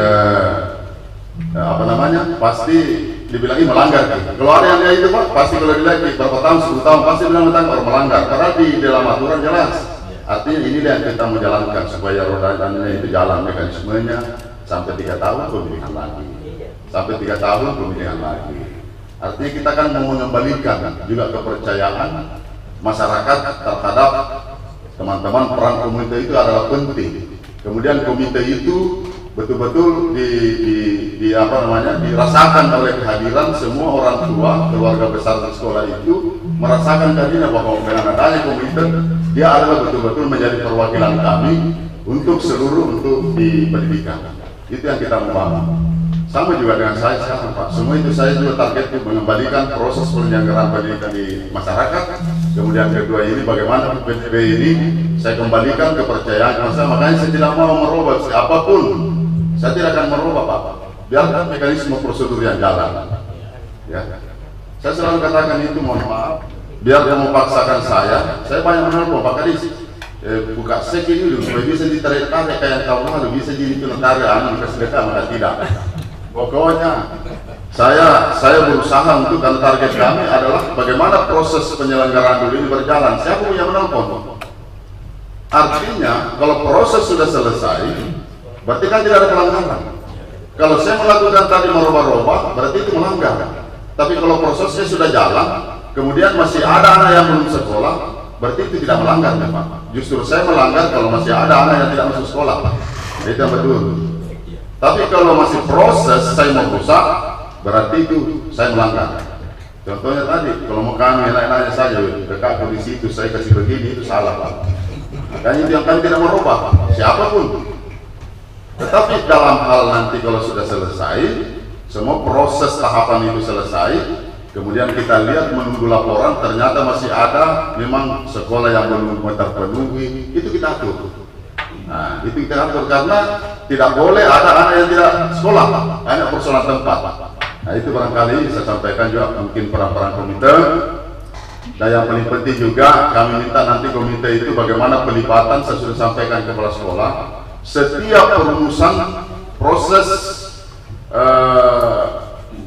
Speaker 11: pasti dibilangin melanggar. Kalau ada yang itu Pak, pasti kalau dilagi berapa tahun, 10 tahun pasti bilang orang melanggar. Karena di dalam aturan jelas. Artinya ini yang kita mau jalankan supaya rodanya itu jalan mekanismenya sampai 3 tahun pemilihan lagi. Sampai 3 tahun pemilihan lagi. Artinya kita kan mau mengembalikan juga kepercayaan masyarakat terhadap teman-teman. Peran komite itu adalah penting. Kemudian komite itu betul-betul dirasakan oleh kehadiran semua orang tua, keluarga besar di sekolah itu merasakan tadinya bahwa dengan adanya komite dia adalah betul-betul menjadi perwakilan kami untuk di pendidikan. Itu yang kita mau. Sama juga dengan saya sekarang Pak, semua itu saya juga target untuk mengembalikan proses penyelenggaraan pendidikan di masyarakat Kemudian kedua ini bagaimana PTB ini saya kembalikan kepercayaan saya, makanya saya tidak mau merubah apapun. Saya tidak akan merubah Pak. Biarkan mekanisme prosedur yang jalan. Ya. Saya selalu katakan itu, mohon maaf. Biar kamu paksakan saya banyak menelpon Pak Kadis. Buka sek ini dulu supaya bisa ditarik-tarik kayak tahun lalu, bisa jadi penentara kasih dekat, maka tidak. Pokoknya saya berusaha untuk, dan target kami adalah bagaimana proses penyelenggaraan dulu ini berjalan. Siapa yang menelpon? Artinya kalau proses sudah selesai, berarti kan tidak ada pelanggaran. Kalau saya melakukan tadi merubah-rubah, berarti itu melanggar. Tapi kalau prosesnya sudah jalan, kemudian masih ada anak yang belum sekolah, berarti itu tidak melanggar Pak. Justru saya melanggar kalau masih ada anak yang tidak masuk sekolah Pak. Itu yang betul. Tapi kalau masih proses saya mau rusak, berarti itu saya melanggar. Contohnya tadi, kalau mau kami enak-enaknya saja, dekat kondisi itu saya kasih begini, itu salah Pak. Makanya itu yang kami tidak merubah, siapapun. Tetapi dalam hal nanti kalau sudah selesai, semua proses tahapan itu selesai, kemudian kita lihat menunggu laporan, ternyata masih ada memang sekolah yang belum terpenuhi, itu kita atur. Nah, itu kita atur karena tidak boleh ada anak yang tidak sekolah, hanya persoalan tempat. Nah, itu barangkali saya sampaikan juga mungkin peran-peran komite. Dan yang paling penting juga kami minta nanti komite itu bagaimana pelibatan, saya sudah sampaikan ke kepala sekolah, setiap perumusan proses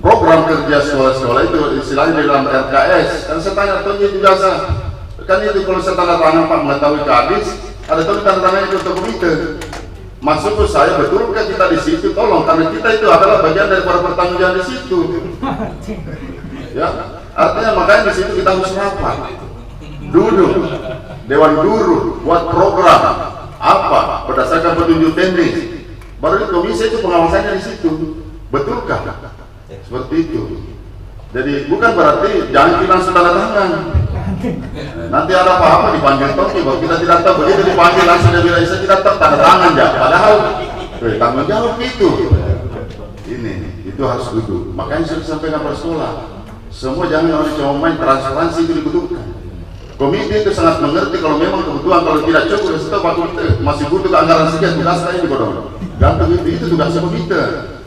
Speaker 11: program kerja sekolah-sekolah itu istilahnya di dalam RKS. Kan saya tanya tuh itu biasa, kan itu kalau saya tanda tangan Pak mengetahui Kadis, ada tuh tanda tangannya ke komite. Maksud saya betulkah kita di situ? Tolong, karena kita itu adalah bagian dari para pertanggungjawaban di situ. Ya, artinya makanya di situ kita harus rapat, duduk, dewan guru, buat program apa berdasarkan petunjuk teknis. Baru di komisi itu pengawasannya di situ. Betulkah? Seperti itu. Jadi bukan berarti jangan kita langsung tanda tangan. Nanti ada apa-apa dipanggil Tommy, bahwa kita tidak tahu, begitu dipanggil langsung dia bilang saya tidak tahu, tanda tangan ya. Padahal tanggung jawab itu. Ini itu harus duduk. Makanya saya sampaikan pada sekolah, semua jangan orang cuma main, transparansi itu dibutuhkan. Komite itu sangat mengerti kalau memang kebutuhan, kalau tidak cukup, setelah komite masih butuh anggaran sekian, tugas saya ini bodoh. Gantung itu tugas komite.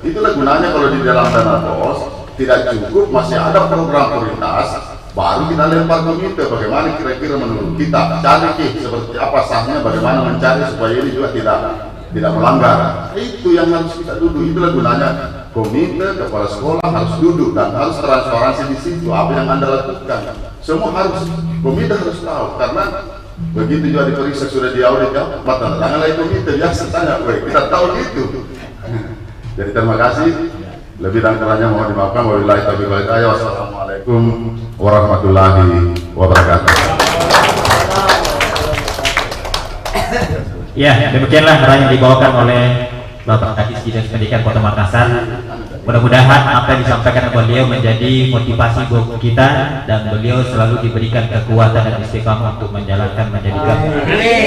Speaker 11: Itulah gunanya kalau di dalam dana pos tidak cukup, masih ada program prioritas, baru kita lempar komite bagaimana kira-kira menurut kita cari seperti apa sahnya, bagaimana mencari supaya ini juga tidak melanggar. Itu yang harus kita duduk. Itulah gunanya komite kepala sekolah harus duduk dan harus transparansi di situ apa yang Anda lakukan. Semua harus, komite harus tahu, karena begitu juga diperiksa sudah diaudit ya, tanda tangan lagi komite biasa tanya, kita tahu itu. Jadi terima kasih. Lebih dan kurangnya mohon dimaafkan. Wabillahi taufiq wal hidayah. Wassalamualaikum warahmatullahi wabarakatuh.
Speaker 12: Ya, demikianlah peran yang dibawakan oleh Bapak Kadis Dinas Pendidikan Kota Makassar. Mudah-mudahan apa yang disampaikan beliau menjadi motivasi buat kita, dan beliau selalu diberikan kekuatan dan istiqamah untuk menjalankan menjadikan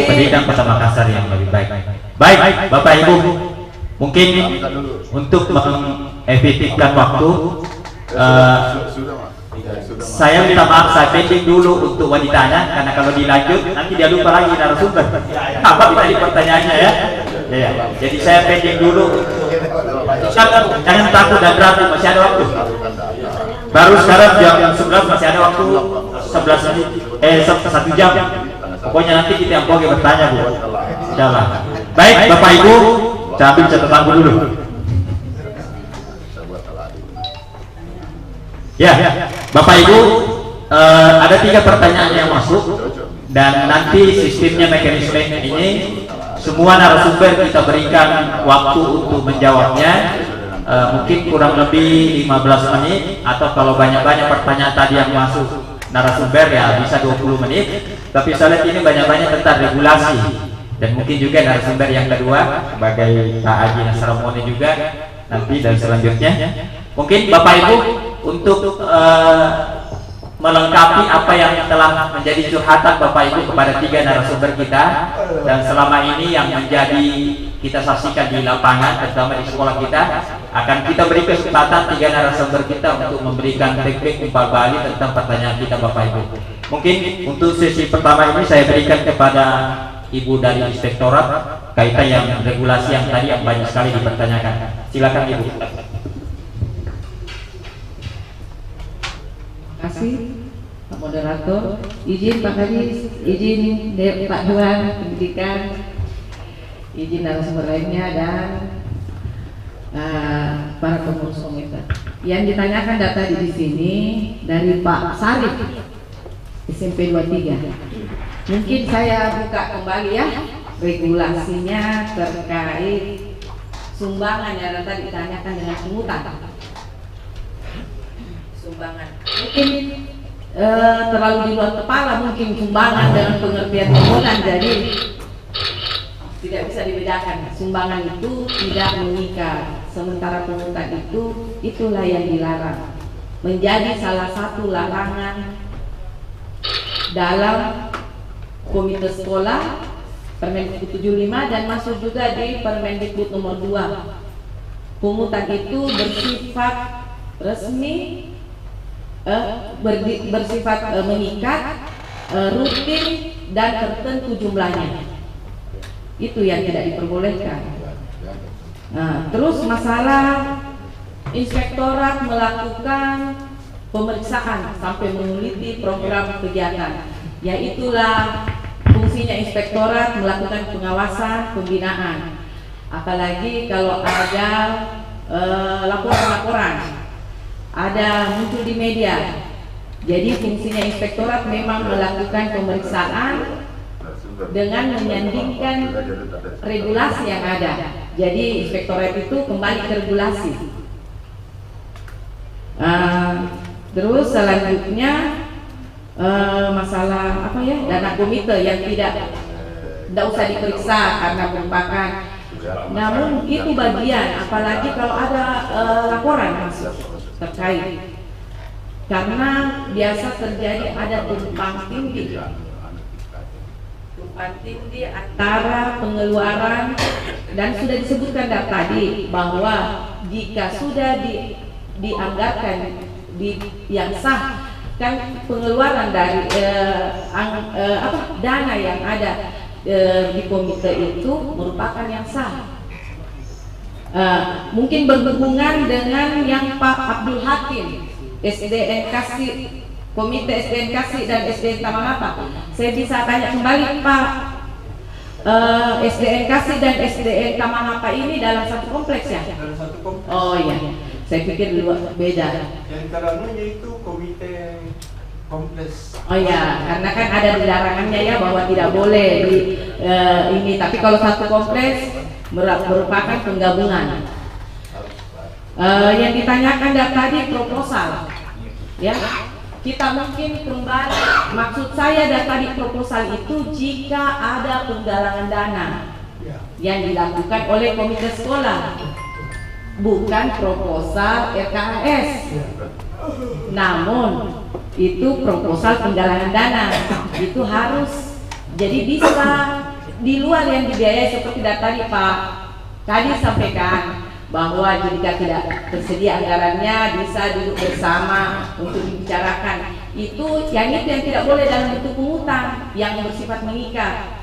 Speaker 12: pendidikan Kota Makassar yang lebih baik. Baik, Bapak Ibu, mungkin untuk mengefektifkan waktu, saya minta maaf, saya pending dulu untuk wanitanya, karena kalau dilanjut nanti dia lupa lagi narasumber apa tadi pertanyaannya ya. Ya, jadi saya pending dulu. Jangan takut dan ragu, masih ada waktu. Baru sekarang jam 11 masih ada waktu 11 menit, 1 jam. Pokoknya nanti kita yang boleh bertanya Bu. Insyaallah. Baik Bapak Ibu, saya ambil catatan dulu. Ya, Bapak Ibu, ada 3 pertanyaan yang masuk, dan nanti sistemnya mekanisme ini semua narasumber kita berikan waktu untuk menjawabnya, mungkin kurang lebih 15 menit, atau kalau banyak-banyak pertanyaan tadi yang masuk narasumber ya bisa 20 menit. Tapi saya lihat ini banyak-banyak tentang regulasi, dan mungkin juga narasumber yang kedua sebagai Pak Haji Nasramoni juga nanti, dan selanjutnya mungkin Bapak Ibu untuk melengkapi apa yang telah menjadi curhatan Bapak Ibu kepada 3 narasumber kita, dan selama ini yang menjadi kita saksikan di lapangan, terutama di sekolah kita, akan kita beri kesempatan 3 narasumber kita untuk memberikan feedback timpal balik tentang pertanyaan kita Bapak Ibu. Mungkin untuk sesi pertama ini saya berikan kepada Ibu dari Inspektorat kaitan yang regulasi yang tadi yang banyak sekali dipertanyakan. Silakan Ibu.
Speaker 13: Terima kasih Pak Moderator. Izin Pak Kadis, izin Pak Dewan Pendidikan, izin narasumber lainnya dan para pengurus komite. Yang ditanyakan data di sini dari Pak Sarif, SMP 23. Mungkin saya buka kembali ya regulasinya terkait sumbangan yang tadi ditanyakan dengan pungutan. Sumbangan mungkin terlalu di luar kepala mungkin sumbangan dengan pengertian pungutan, jadi tidak bisa dibedakan. Sumbangan itu tidak mengikat, sementara pungutan itulah yang dilarang, menjadi salah satu larangan dalam komite sekolah Permendikbud 75 dan masuk juga di Permendikbud nomor 2. Pungutan itu bersifat resmi, bersifat mengikat, rutin dan tertentu jumlahnya. Itu yang tidak diperbolehkan. Nah, terus masalah inspektorat melakukan pemeriksaan sampai meneliti program kegiatan, yaitulah fungsinya inspektorat melakukan pengawasan, pembinaan. Apalagi kalau ada laporan-laporan, ada muncul di media. Jadi fungsinya inspektorat memang melakukan pemeriksaan dengan menyandingkan regulasi yang ada. Jadi inspektorat itu kembali ke regulasi. Terus selanjutnya masalah apa ya, dana komite yang tidak usah diperiksa karena merupakan, namun itu bagian, apalagi kalau ada laporan masuk terkait, karena biasa terjadi ada tumpang tindih antara pengeluaran, dan sudah disebutkan tadi bahwa jika sudah dianggarkan yang sah, kan pengeluaran dari dana yang ada di komite itu merupakan yang sah. Mungkin berhubungan dengan yang Pak Abdul Hakim, SDN Kasih, Komite SDN Kasih dan SDN Tamanapa. Saya bisa tanya kembali Pak, SDN Kasih dan SDN Tamanapa ini dalam satu kompleks ya?
Speaker 10: Dalam satu kompleks.
Speaker 13: Oh iya. Saya pikir beda.
Speaker 10: Yang dalamnya itu komite kompleks.
Speaker 13: Oh ya, karena kan ada di larangannya ya bahwa tidak boleh di ini. Tapi kalau satu kompleks merupakan penggabungan. Yang ditanyakan dari tadi proposal, ya. Kita mungkin kembali. Maksud saya dari tadi proposal itu jika ada penggalangan dana yang dilakukan oleh komite sekolah, bukan proposal RKAS, namun itu proposal penggalangan dana. Itu harus, jadi bisa di luar yang dibiayai seperti tadi Pak Kadis sampaikan bahwa jika tidak tersedia anggarannya bisa duduk bersama untuk dibicarakan. Itu yang tidak boleh dalam bentuk pungutan yang bersifat mengikat.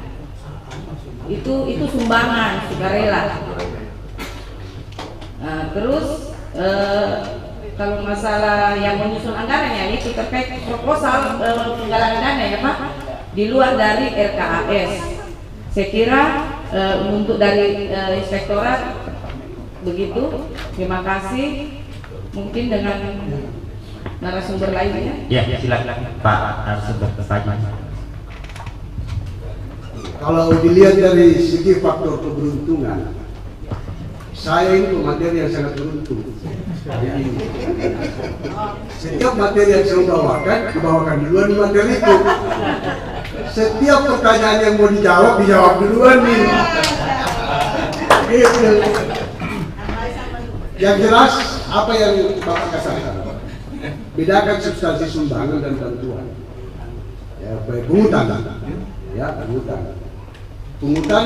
Speaker 13: Itu sumbangan sukarela. Terus kalau masalah yang menyusun anggarannya itu terkait proposal penggalangan dana ya Pak, di luar dari RKAS. Saya kira untuk dari inspektorat begitu. Terima kasih. Mungkin dengan narasumber lainnya.
Speaker 12: Ya, silakan Pak narasumber selanjutnya.
Speaker 6: Kalau dilihat dari segi faktor keberuntungan, saya ini pemateri yang sangat beruntung. Setiap materi yang saya dibawakan duluan di materi itu. Setiap pertanyaan yang mau dijawab duluan nih. Gitu. Yang jelas apa yang Bapak katakan, bedakan substansi sumbangan dan bantuan. Ya, baik pungutan, ya pungutan. Pungutan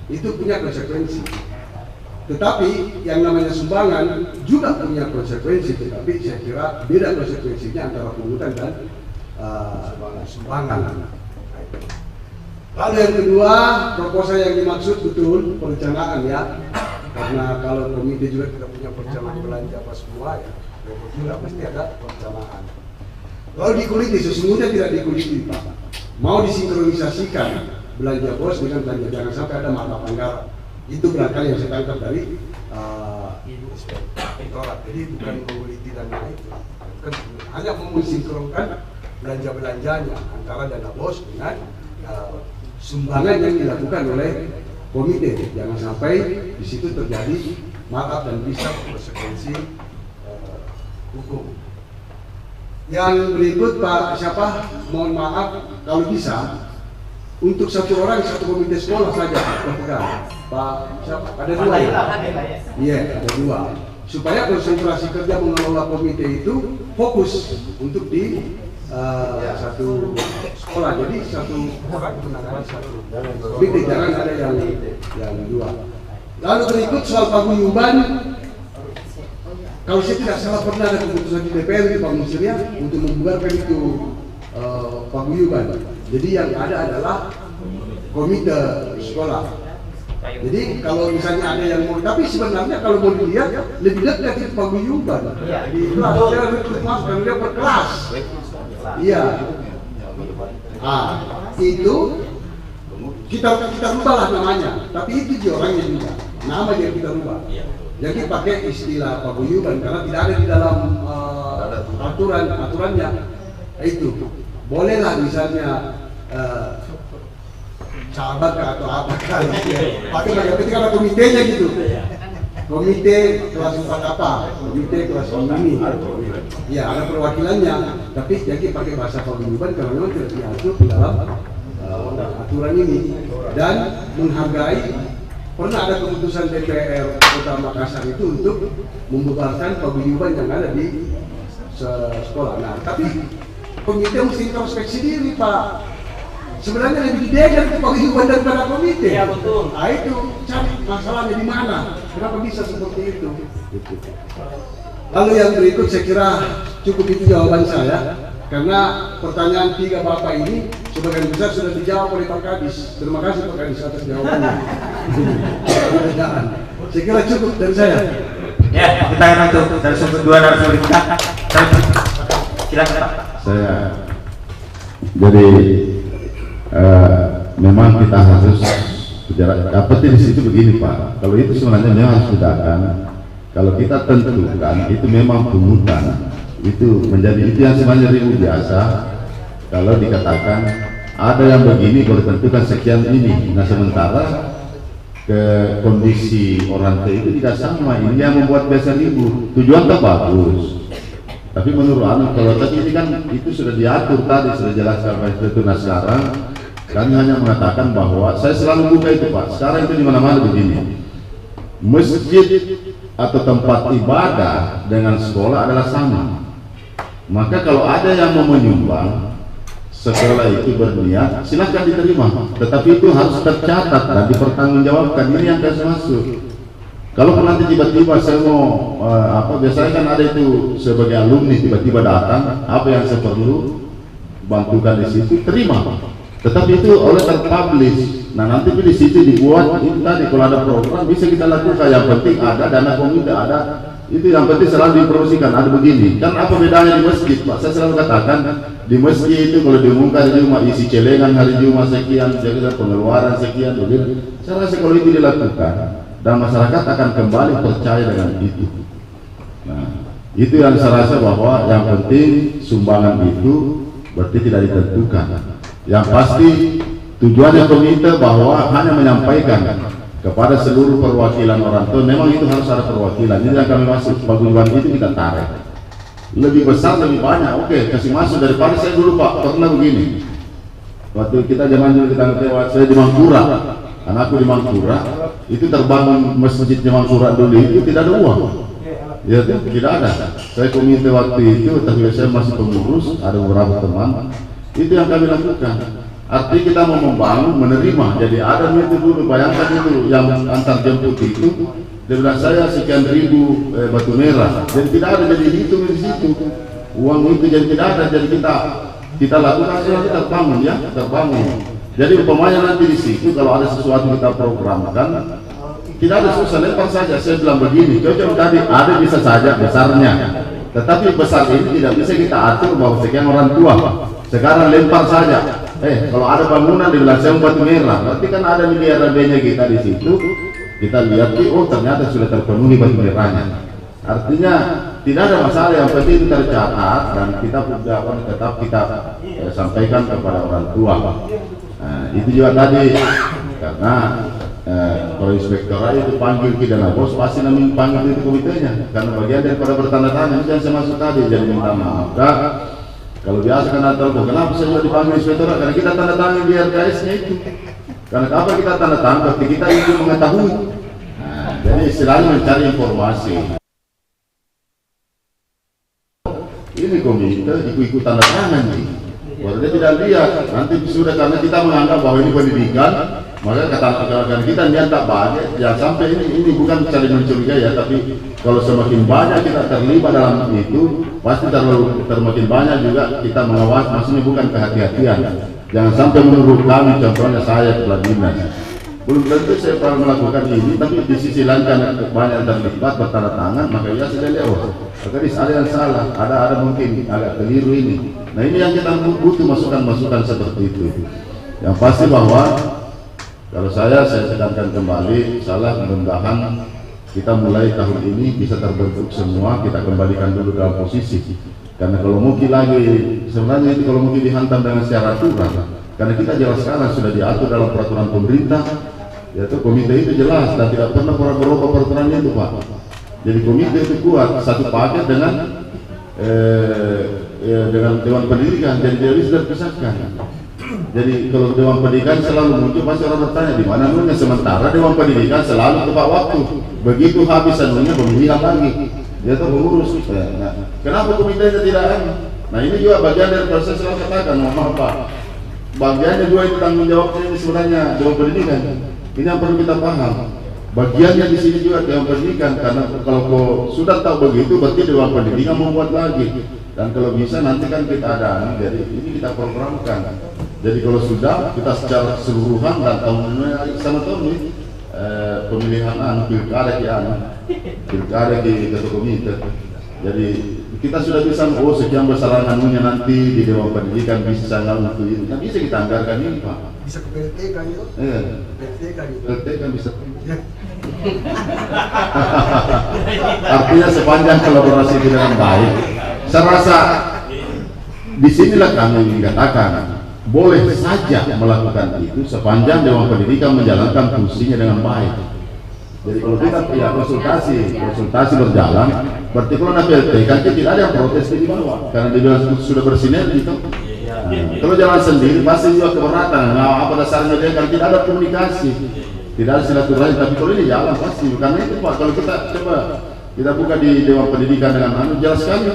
Speaker 6: itu punya konsekuensi. Tetapi yang namanya sumbangan juga punya konsekuensi, tetapi saya kira beda konsekuensinya antara pungutan dan sumbangan. Lalu yang kedua, proposal yang dimaksud betul perencanaan ya, karena kalau komite juga tidak punya perencanaan belanja apa semua ya, juga pasti ada perencanaan. Kalau dikuliti, sesungguhnya tidak dikuliti Pak, mau disinkronisasikan belanja bos dengan belanja, jangan sampai ada mata anggaran. Itu barangkali yang saya tangkap dari inspektorat. Jadi bukan mengguliti dana itu, bukan, hanya mensinkronkan belanja-belanjanya antara dana bos dengan sumbangan yang dilakukan oleh komite. Jangan sampai di situ terjadi markup dan bisa konsekuensi hukum. Yang berikut Pak siapa? Mohon maaf kalau bisa untuk satu orang satu komite sekolah saja berpegang. Pak siapa? Ada dua ya? Iya, ada dua. Supaya konsentrasi kerja mengelola komite itu fokus untuk di satu sekolah. Jadi satu orang menangani satu komite, jangan ada yang dua. Lalu berikut soal paguyuban. Kalau saya tidak salah pernah ada keputusan di DPR di Pak Musria untuk membubarkan itu paguyuban. Jadi yang ada adalah komite sekolah. Jadi kalau misalnya ada yang mau, tapi sebenarnya kalau mau dilihat lebih dekat itu paguyuban. Di kelas, saya rekrut mas dan dia per kelas. Iya. Itu kita rubahlah namanya. Tapi itu dia orangnya juga. Nama yang kita rubah. Jadi pakai istilah paguyuban karena tidak ada di dalam aturannya. Itu bolehlah misalnya sahabat atau apa kan? Pakai berarti karena komitenya gitu. Komite kelas 4 apa? Komite kelas ini. Ya ada perwakilannya. Tapi jadi pakai bahasa paguyuban karena memang tidak diatur di dalam aturan ini dan menghargai. Pernah ada keputusan DPR Kota Makassar itu untuk membubarkan paguyuban yang ada di sekolah. Nah, tapi komite mesti introspeksi diri Pak. Sebenarnya lebih didegar itu paguyuban daripada komite. Iya betul. Nah itu cari masalahnya di mana. Kenapa bisa seperti itu? Lalu yang berikut saya kira cukup itu jawaban saya. Karena pertanyaan 3 Bapak ini sebagian besar sudah dijawab oleh Pak Kadis. Terima kasih Pak Kadis atas jawabannya. Saya kira cukup dari saya.
Speaker 12: Ya, kita akan untuk dari sumber 2 narasumber kita. Silakan Pak.
Speaker 11: Saya jadi memang kita harus bicara. Apa di situ begini Pak. Kalau itu sebenarnya memang harus dibedakan. Kalau kita tentukan itu memang pungutan. Itu menjadi itu yang sebenarnya ribut biasa. Kalau dikatakan ada yang begini boleh tentukan sekian ini. Nah sementara ke kondisi orang tua itu tidak sama. Ini yang membuat biasa ribut. Tujuan tak bagus. Tapi menurut anu kalau tadi ini kan itu sudah diatur tadi sudah jelaskan itu. Nah sekarang kami hanya mengatakan bahwa saya selalu buka itu Pak. Sekarang itu di mana-mana begini. Masjid atau tempat ibadah dengan sekolah adalah sama. Maka kalau ada yang mau menyumbang sekolah itu berniat silahkan diterima, tetapi itu harus tercatat dan dipertanggungjawabkan. Ini yang harus masuk. Kalau nanti tiba-tiba saya mau biasanya kan ada itu sebagai alumni tiba-tiba datang apa yang saya perlu bantukan di situ terima, tetapi itu oleh terpublish. Nah nanti di situ dibuat itu tadi kalau ada program bisa kita lakukan. Yang penting ada dana komite ada. Itu yang penting selalu dipromosikan. Ada begini kan apa bedanya di masjid Pak? Saya selalu katakan di masjid itu kalau diumumkan di rumah isi celengan hari Jumat sekian, jadi pengeluaran sekian, saya rasa kalau itu dilakukan dan masyarakat akan kembali percaya dengan itu. Nah itu yang saya rasa bahwa yang penting sumbangan itu berarti tidak ditentukan. Yang pasti tujuannya komite bahwa hanya menyampaikan kepada seluruh perwakilan orang tua. Memang itu harus ada perwakilan. Ini yang kami masuk paguyuban itu kita tarik lebih besar lebih banyak. Oke, kasih masuk daripada saya dulu Pak pernah begini. Waktu kita zaman dulu kita lewat saya di Mangkura, anakku di Mangkura itu terbangun masjid di Mangkura dulu itu tidak ada uang. Ya tidak ada. Saya komite waktu itu tapi saya masih pengurus, ada beberapa teman. Itu yang kami lakukan. Artinya kita mau membangun, menerima. Jadi ada itu dulu, bayangkan itu yang antar jemput itu. Dia bilang saya sekian ribu batu merah. Jadi tidak ada jadi hitung di situ. Uang itu jadi tidak ada. Jadi kita kita lakukan sudah terbangun ya, terbangun. Jadi umpamanya nanti di situ kalau ada sesuatu kita programkan, tidak ada susah, lempar saja. Saya bilang begini, cocok tadi ada bisa saja besarnya, tetapi besar ini tidak bisa kita atur bahwa sekian orang tua. Sekarang lempar saja. Kalau ada bangunan di belakang batu merah, berarti kan ada miliar lebihnya kita di situ. Kita lihat, oh ternyata sudah terpenuhi batu merahnya. Artinya tidak ada masalah, yang penting itu tercatat dan kita tetap kita sampaikan kepada orang tua. Nah, itu juga tadi karena kalau inspektorat itu panggil kita lah bos, pasti namanya panggil itu komitenya karena bagian daripada bertanda tangan. Jangan saya masuk tadi jadi minta maaf. Kalau biasa kan ada telepon, kenapa saya juga dipanggil inspektorat? Karena kita tanda tangan di RKS-nya itu. Karena apa kita tanda tangan? Berarti kita itu mengetahui. Nah, jadi istilahnya mencari informasi. Ini komite ikut-ikut tanda tangan nih. Kalau dia tidak lihat, nanti sudah karena kita menganggap bahwa ini pendidikan, maka katakan kita niat tak banyak. Jangan sampai ini bukan saling mencurigai ya, tapi kalau semakin banyak kita terlibat dalam itu, pasti termakin banyak juga kita mengawasi. Maksudnya bukan kehati-hatian. Jangan sampai menurut kami, contohnya saya kepala dinas. Belum tentu saya pernah melakukan ini, tapi di sisi lain karena banyak terlibat bertanda tangan, maka ya sudah lewat. Maka ada yang salah, ada mungkin agak keliru ini. Nah ini yang kita butuh masukan-masukan seperti itu. Yang pasti bahwa kalau saya tekankan kembali, salah mudah-mudahan kita mulai tahun ini bisa terbentuk semua, kita kembalikan dulu dalam posisi. Karena kalau mungkin lagi, sebenarnya itu kalau mungkin dihantam dengan secara aturan, karena kita jelas sekarang sudah diatur dalam peraturan pemerintah, yaitu komite itu jelas dan tidak pernah berubah peraturan itu Pak. Jadi komite itu kuat, satu paket dengan Dewan Pendidikan, jadi dia bisa terpisahkan. Jadi kalau Dewan Pendidikan selalu muncul, pasti orang bertanya di mana anunya, sementara Dewan Pendidikan selalu tepat waktu. Begitu habis anunya pemilihan lagi, dia tuh mengurus. Nah, kenapa komitenya tidak ada? Nah ini juga bagian dari proses saya katakan, mohon Pak. Bagiannya juga itu tanggung jawabnya ini sebenarnya Dewan Pendidikan. Ini yang perlu kita paham. Bagiannya di sini juga Dewan Pendidikan, karena kalau sudah tahu begitu, berarti Dewan Pendidikan membuat lagi. Dan kalau bisa nanti kan kita ada, jadi ini kita programkan. Jadi kalau sudah kita secara keseluruhan dan tahunnya sama tahun ini pemilihan pilkada di ketua komite. Jadi kita sudah bisa sekian besaran anunya nanti di Dewan Pendidikan bisa untuk ini. Nah, bisa kita anggarkan ini Pak.
Speaker 6: Bisa ke PLT kan ya?
Speaker 11: Iya.
Speaker 6: PLT
Speaker 11: kan bisa. Artinya sepanjang kolaborasi dengan baik, saya rasa disinilah kami mengatakan boleh saja melakukan itu sepanjang Dewan Pendidikan menjalankan fungsinya dengan baik. Jadi kalau kita konsultasi berjalan, berarti kalau ada PLT kan tidak ada yang protes di bawah, karena dia sudah bersinergi itu. Kalau jalan sendiri pasti juga keberatan. Nah, apa dasarnya dia kalau tidak ada komunikasi, tidak ada silaturahmi. Tapi kalau ini jalan pasti, karena itu Pak. Kalau kita coba kita buka di Dewan Pendidikan dengan jelas sekali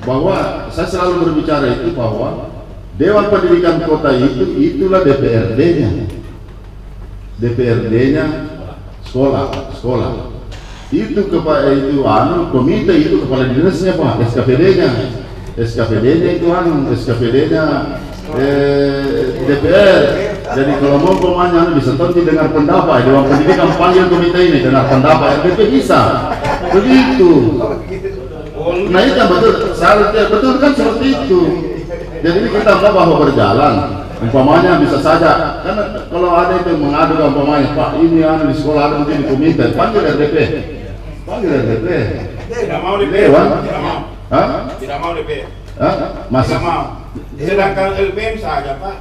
Speaker 11: bahwa saya selalu berbicara itu bahwa Dewan Pendidikan Kota itulah DPRD-nya. DPRD-nya sekolah. Itu komite itu kepala dinasnya Pak, SKPD-nya. SKPD-nya itu SKPD-nya DPR. Jadi kalau mau pemanya bisa dengar pendapat Dewan Pendidikan panggil komite ini dengar pendapat RPP bisa. Begitu. Nah itu betul, betul kan seperti itu. Jadi ini kita mau bahwa berjalan, umpamanya bisa saja, karena kalau ada itu mengadu umpamanya, Pak ini di sekolah ada mungkin di komite, panggil RDP.
Speaker 5: Tidak mau DP. Tidak mau DP.
Speaker 11: Masih
Speaker 5: mau. Sedangkan LPM saja Pak,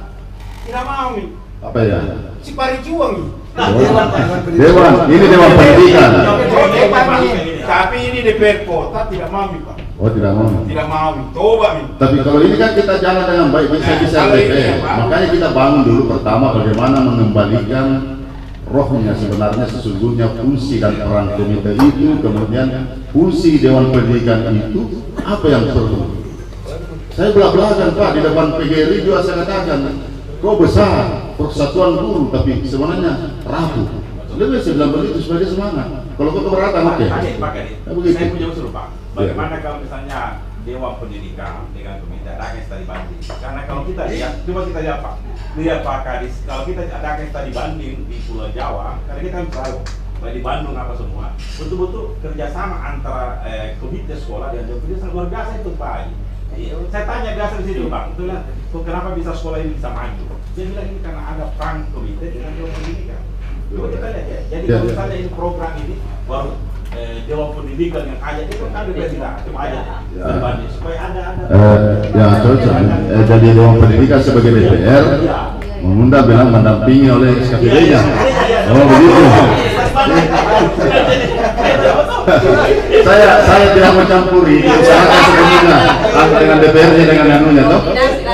Speaker 5: tidak mau nih.
Speaker 11: Apa ya?
Speaker 5: Si Parijuang.
Speaker 11: Dewan, ini Dewan Pendidikan.
Speaker 5: Tapi ini DPR Kota tidak mau Pak.
Speaker 11: Oh tidak mau.
Speaker 5: Tidak mau, coba nih.
Speaker 11: Tapi kalau ini kan kita jalan dengan baik, bisa DPR. Makanya kita bangun dulu pertama bagaimana mengembalikan rohnya sebenarnya sesungguhnya fungsi dan peran komite itu, kemudian fungsi Dewan Pendidikan itu apa yang perlu. Saya belak-belakan Pak di depan PGRI juga saya katakan, kok besar persatuan guru tapi sebenarnya rapuh. Lebih saya bilang begitu sebagai semangat. Kalau kau keberatan oke.
Speaker 5: Pak Edi, saya punya usul Pak. Bagaimana kalau misalnya Dewan Pendidikan dengan komite adakan studi banding. Karena kalau kita lihat, coba kita lihat Pak, Pak Kadis, kalau kita adakan studi banding di Pulau Jawa, karena kita kan selalu di Bandung apa semua, betul-betul kerjasama antara komite sekolah dan Dewan Pendidikan luar biasa itu Pak. Saya tanya biasa di situ Bang, itulah kenapa bisa sekolah ini bisa maju? Dia bilang ini karena ada peran komite dengan Dewan Pendidikan. Coba kita lihat ya. Jadi kalau misalnya ini program ini baru Dewan Pendidikan yang ajak itu kan juga tidak cuma aja berbanding supaya ada
Speaker 11: ya cocok. Jadi Dewan Pendidikan sebagai DPR mengundang bilang mendampingi oleh SKPD-nya. Oh begitu. saya tidak mencampuri usaha sebelumnya dengan DPR-nya dengan anunya toh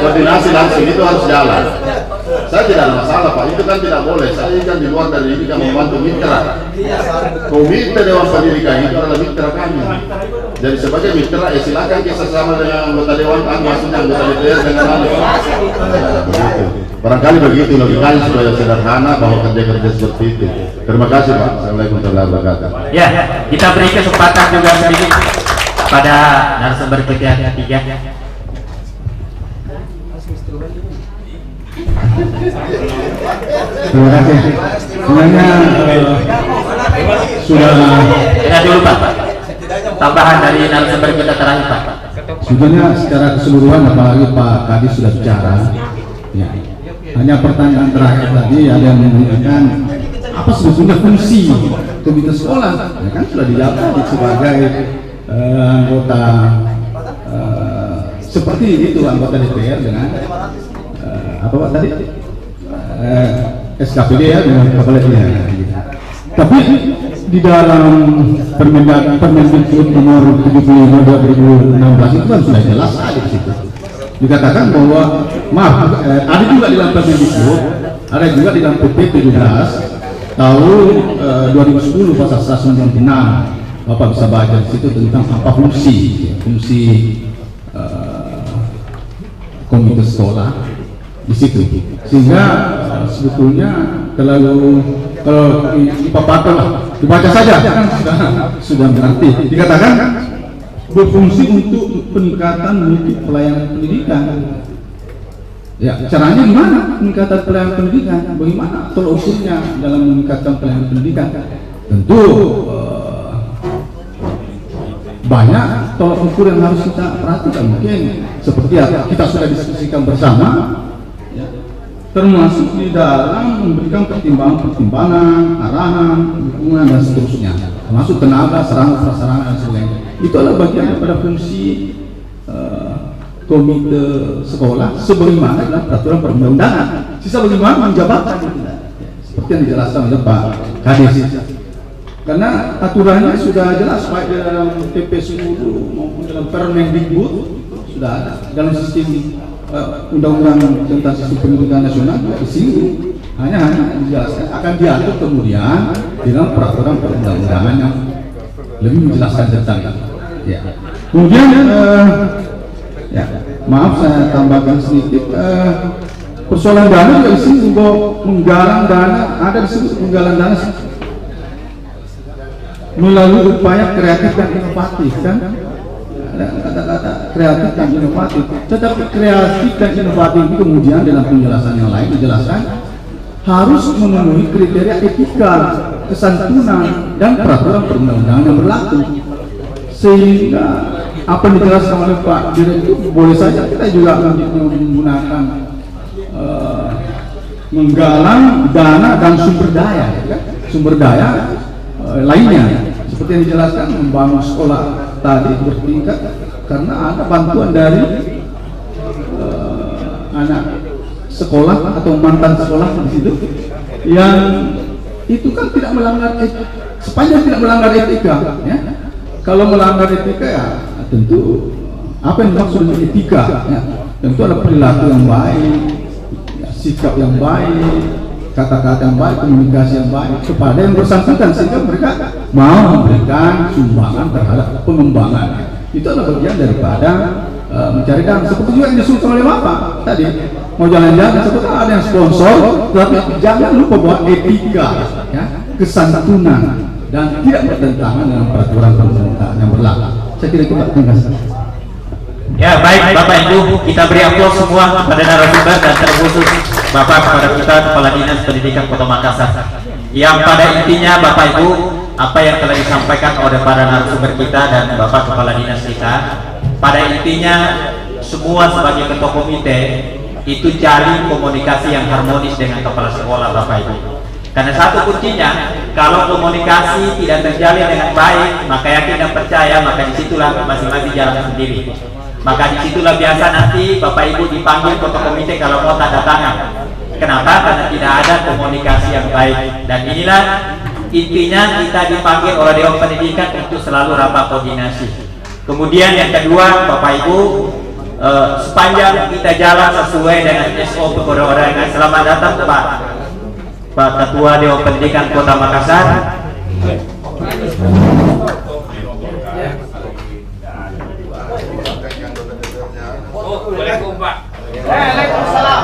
Speaker 11: koordinasi langsung itu harus jalan. Saya tidak ada masalah Pak, itu kan tidak boleh. Saya kan di luar dari ini kan membantu mitra. Komite Dewan Pendidikan itu adalah mitra kami. Jadi sebagai mitra, silakan kita sama dengan anggota Dewan, maksudnya anggota DPR dengan begitu. Barangkali begitu logikanya supaya sederhana bahwa kerja-kerja seperti itu. Terima kasih Pak. Assalamualaikum warahmatullahi wabarakatuh.
Speaker 12: Ya, kita beri kesempatan juga sedikit pada narasumber kita ketiga.
Speaker 7: Terima kasih. Sebenarnya sudah
Speaker 12: Dengar dulu Pak. Tambahan dari narasumber kita terakhir Pak.
Speaker 7: Sebenarnya secara keseluruhan apalagi Pak Kadis sudah bicara. Ya. Hanya pertanyaan terakhir tadi ada yang menanyakan apa sebetulnya fungsi komite sekolah? Ya kan sudah dijawab tadi sebagai anggota seperti itu anggota DPR dengan apa Pak tadi SKPD ya dengan kepala dia. Tapi di dalam Permendikbud nomor 75/2016 itu kan sudah jelas ada di situ. Dikatakan bahwa ada juga di dalam Permendikbud, ada juga di dalam PP 17 tahun 2010 pasal 196. Bapak bisa baca di situ tentang apa fungsi komite sekolah di situ, sehingga sebetulnya kalau dipaparkan dibaca saja kan sudah mengerti. Dikatakan berfungsi untuk peningkatan mutu pelayanan pendidikan. Ya, caranya gimana peningkatan pelayanan pendidikan? Bagaimana tolak ukurnya dalam meningkatkan pelayanan pendidikan? Tentu banyak tolak ukur yang harus kita perhatikan. Mungkin seperti apa kita sudah diskusikan bersama, ya, termasuk di dalam memberikan pertimbangan, arahan, dukungan dan seterusnya, termasuk tenaga, sarana, prasarana dan sebagainya. Itu adalah bagian daripada fungsi komite sekolah sebagaimana dalam peraturan perundang-undangan. Sisa bagaimana menjabatkan seperti yang dijelaskan oleh Pak Kadis. Karena aturannya sudah jelas baik dalam PP 10 maupun dalam Permendikbud sudah ada dalam sistem undang-undang tentang sistem pendidikan nasional juga disinggung. Hanya dijelaskan akan diatur kemudian dengan peraturan perundang-undangan yang lebih menjelaskan tentang itu. Ya. Kemudian ya, maaf saya tambahkan sedikit persoalan dana juga disinggung bahwa menggalang dana ada disebut menggalang dana melalui upaya kreatif dan inovatif kan, ada kata-kata kreatif dan inovatif. Tetapi kreatif dan inovatif itu kemudian dalam penjelasan yang lain dijelaskan harus memenuhi kriteria etika, kesantunan dan peraturan perundang-undangan yang berlaku. Sehingga apa yang dijelaskan oleh Pak Direktur boleh saja kita juga menggunakan menggalang dana dan sumber daya, kan? Sumber daya lainnya seperti yang dijelaskan membangun sekolah tadi bertingkat karena ada bantuan dari anak sekolah atau mantan sekolah di situ yang itu kan tidak melanggar etika, sepanjang tidak melanggar etika ya. Kalau melanggar etika ya tentu apa yang dimaksud dengan etika ya, tentu ada perilaku yang baik ya, sikap yang baik, kata-kata yang baik, komunikasi yang baik kepada yang bersangkutan sehingga mereka mau memberikan sumbangan terhadap pengembangan. Itu adalah bagian daripada mencari dana. Seperti juga yang disuruhkan oleh Bapak tadi mau jalan-jalan, seperti ada yang sponsor, tapi jangan lupa bahwa etika, ya, kesantunan dan tidak bertentangan dengan peraturan perundang-undangan yang berlaku. Saya kira itu Pak. Terima kasih.
Speaker 12: Ya baik Bapak Ibu, kita beri aplaus semua kepada narasumber dan terkhusus Bapak kepada kita Kepala Dinas Pendidikan Kota Makassar. Yang pada intinya Bapak Ibu, apa yang telah disampaikan oleh para narasumber kita dan Bapak Kepala Dinas kita, pada intinya semua sebagai ketua komite itu cari komunikasi yang harmonis dengan kepala sekolah Bapak Ibu. Karena satu kuncinya, kalau komunikasi tidak terjalin dengan baik, maka yakin dan percaya, maka disitulah masing-masing jalan sendiri. Maka disitulah biasa nanti Bapak Ibu dipanggil ketua komite kalau mau tanda tangan. Kenapa? Karena tidak ada komunikasi yang baik. Dan inilah intinya kita dipanggil oleh Dewan Pendidikan untuk selalu rapat koordinasi. Kemudian yang kedua Bapak Ibu, sepanjang kita jalan sesuai dengan SOP perundang-undangan. Selamat datang Pak Ketua Dewan Pendidikan Kota Makassar.
Speaker 3: Waalaikumsalam Pak.
Speaker 14: Waalaikumsalam.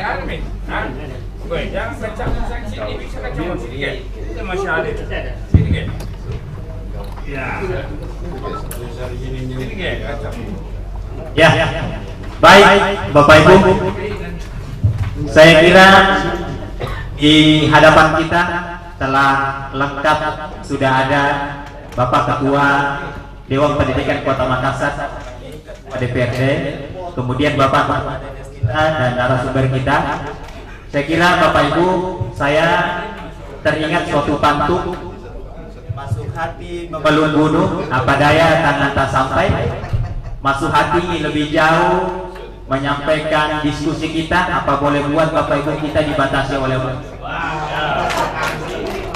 Speaker 3: Armin, jangan baca sini, bisa kacau sini kan? Itu masih ada. Sini kan? Ya. Sini kan kacau.
Speaker 12: Ya, baik Bapak Ibu, saya kira di hadapan kita telah lengkap, sudah ada Bapak Ketua Dewan Pendidikan Kota Makassar, DPRD, kemudian Bapak kita dan narasumber kita. Saya kira Bapak Ibu, saya teringat suatu pantun, masuk hati membelung gunung, apa daya tangan tak sampai, masuk hati lebih jauh menyampaikan diskusi kita, apa boleh buat Bapak Ibu kita dibatasi oleh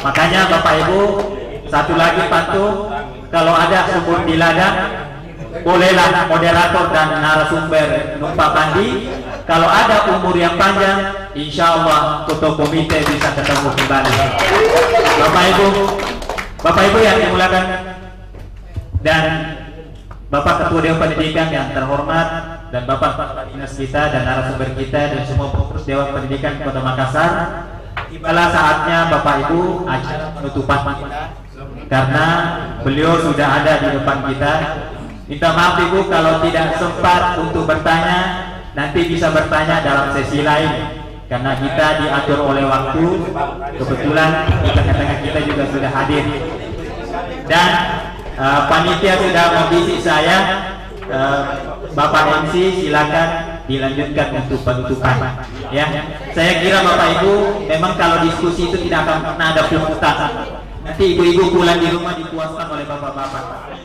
Speaker 12: makanya Bapak Ibu, satu lagi pantun, kalau ada sumur di ladang, bolehlah moderator dan narasumber numpang mandi. Kalau ada umur yang panjang, insya Allah ketua komite bisa ketemu kembali. Bapak Ibu yang dimuliakan dan Bapak Ketua Dewan Pendidikan yang terhormat, dan Bapak Kepala Dinas kita dan narasumber kita dan semua pengurus Dewan Pendidikan Kota Makassar, tibalah saatnya Bapak Ibu acara penutupan kita, karena beliau sudah ada di depan kita. Minta maaf Ibu kalau tidak sempat untuk bertanya, nanti bisa bertanya dalam sesi lain karena kita diatur oleh waktu. Kebetulan di tengah-tengah kita juga sudah hadir dan panitia sudah membisik saya. Bapak MC silakan dilanjutkan untuk penutupan. Ya, saya kira Bapak Ibu, memang kalau diskusi itu tidak akan pernah ada pungutan. Nanti ibu-ibu pulang di rumah dipuaskan oleh bapak-bapak.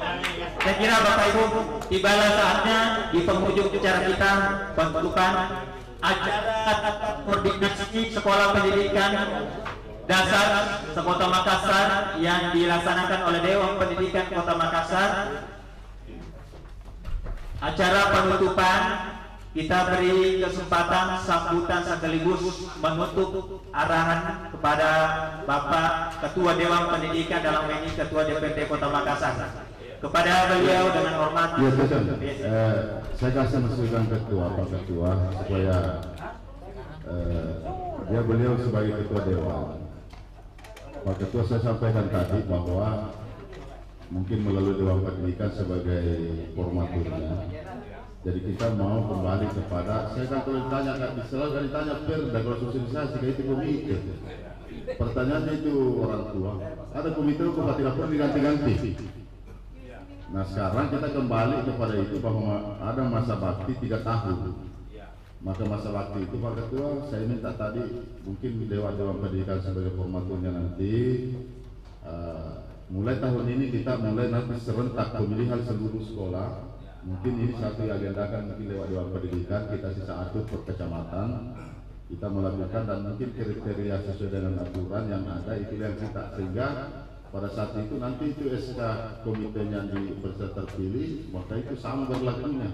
Speaker 12: Saya kira Bapak Ibu, tibalah saatnya di penghujung acara kita penutupan acara koordinasi sekolah pendidikan dasar Kota Makassar yang dilaksanakan oleh Dewan Pendidikan Kota Makassar. Acara penutupan kita beri kesempatan sambutan sekaligus menutup arahan kepada Bapak Ketua Dewan Pendidikan dalam ini Ketua DPRD Kota Makassar. Kepada beliau dengan hormat.
Speaker 11: Saya kasih masukan Ketua, Pak Ketua, supaya beliau sebagai Ketua Dewan. Pak Ketua, saya sampaikan tadi bahwa mungkin melalui Dewan Pendidikan sebagai formaturnya. Jadi kita mau kembali kepada, saya kan kalau ditanya, selalu kan ditanya perda, kalau sosialisasi kayak itu komite. Pertanyaannya itu orang tua, ada komite kok tidak pernah diganti-ganti. Nah sekarang kita kembali kepada itu bahwa ada masa bakti 3 tahun. Maka masa bakti itu Pak Ketua, saya minta tadi mungkin Dewan Pendidikan sebagai formaturnya nanti. Mulai tahun ini kita mulai nanti serentak pemilihan seluruh sekolah. Mungkin ini satu yang diadakan mungkin lewat Dewan Pendidikan, kita sisa atur per kecamatan kita melakukan, dan mungkin kriteria sesuai dengan aturan yang ada itu yang kita, sehingga pada saat itu nanti itu SK komitenya di peserta terpilih, maka itu sama berlakunya.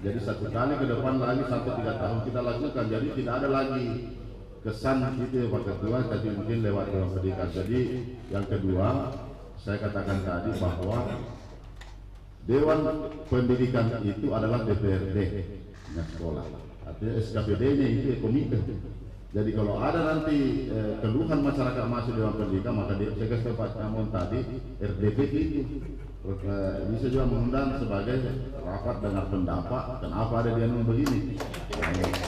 Speaker 11: Jadi 1 kali ke depan lagi sampai 3 tahun kita lakukan, jadi tidak ada lagi kesan gitu ya Pak Ketua, tapi mungkin lewat Dewan Pendidikan. Jadi yang kedua saya katakan tadi bahwa Dewan Pendidikan itu adalah DPRD sekolah, artinya SKPD-nya itu komite. Jadi kalau ada nanti keluhan masyarakat masuk Dewan Pendidikan, maka saya kasih Pak Namun tadi RDP itu bisa juga mengundang sebagai rapat dengar pendapat kenapa ada dia begini.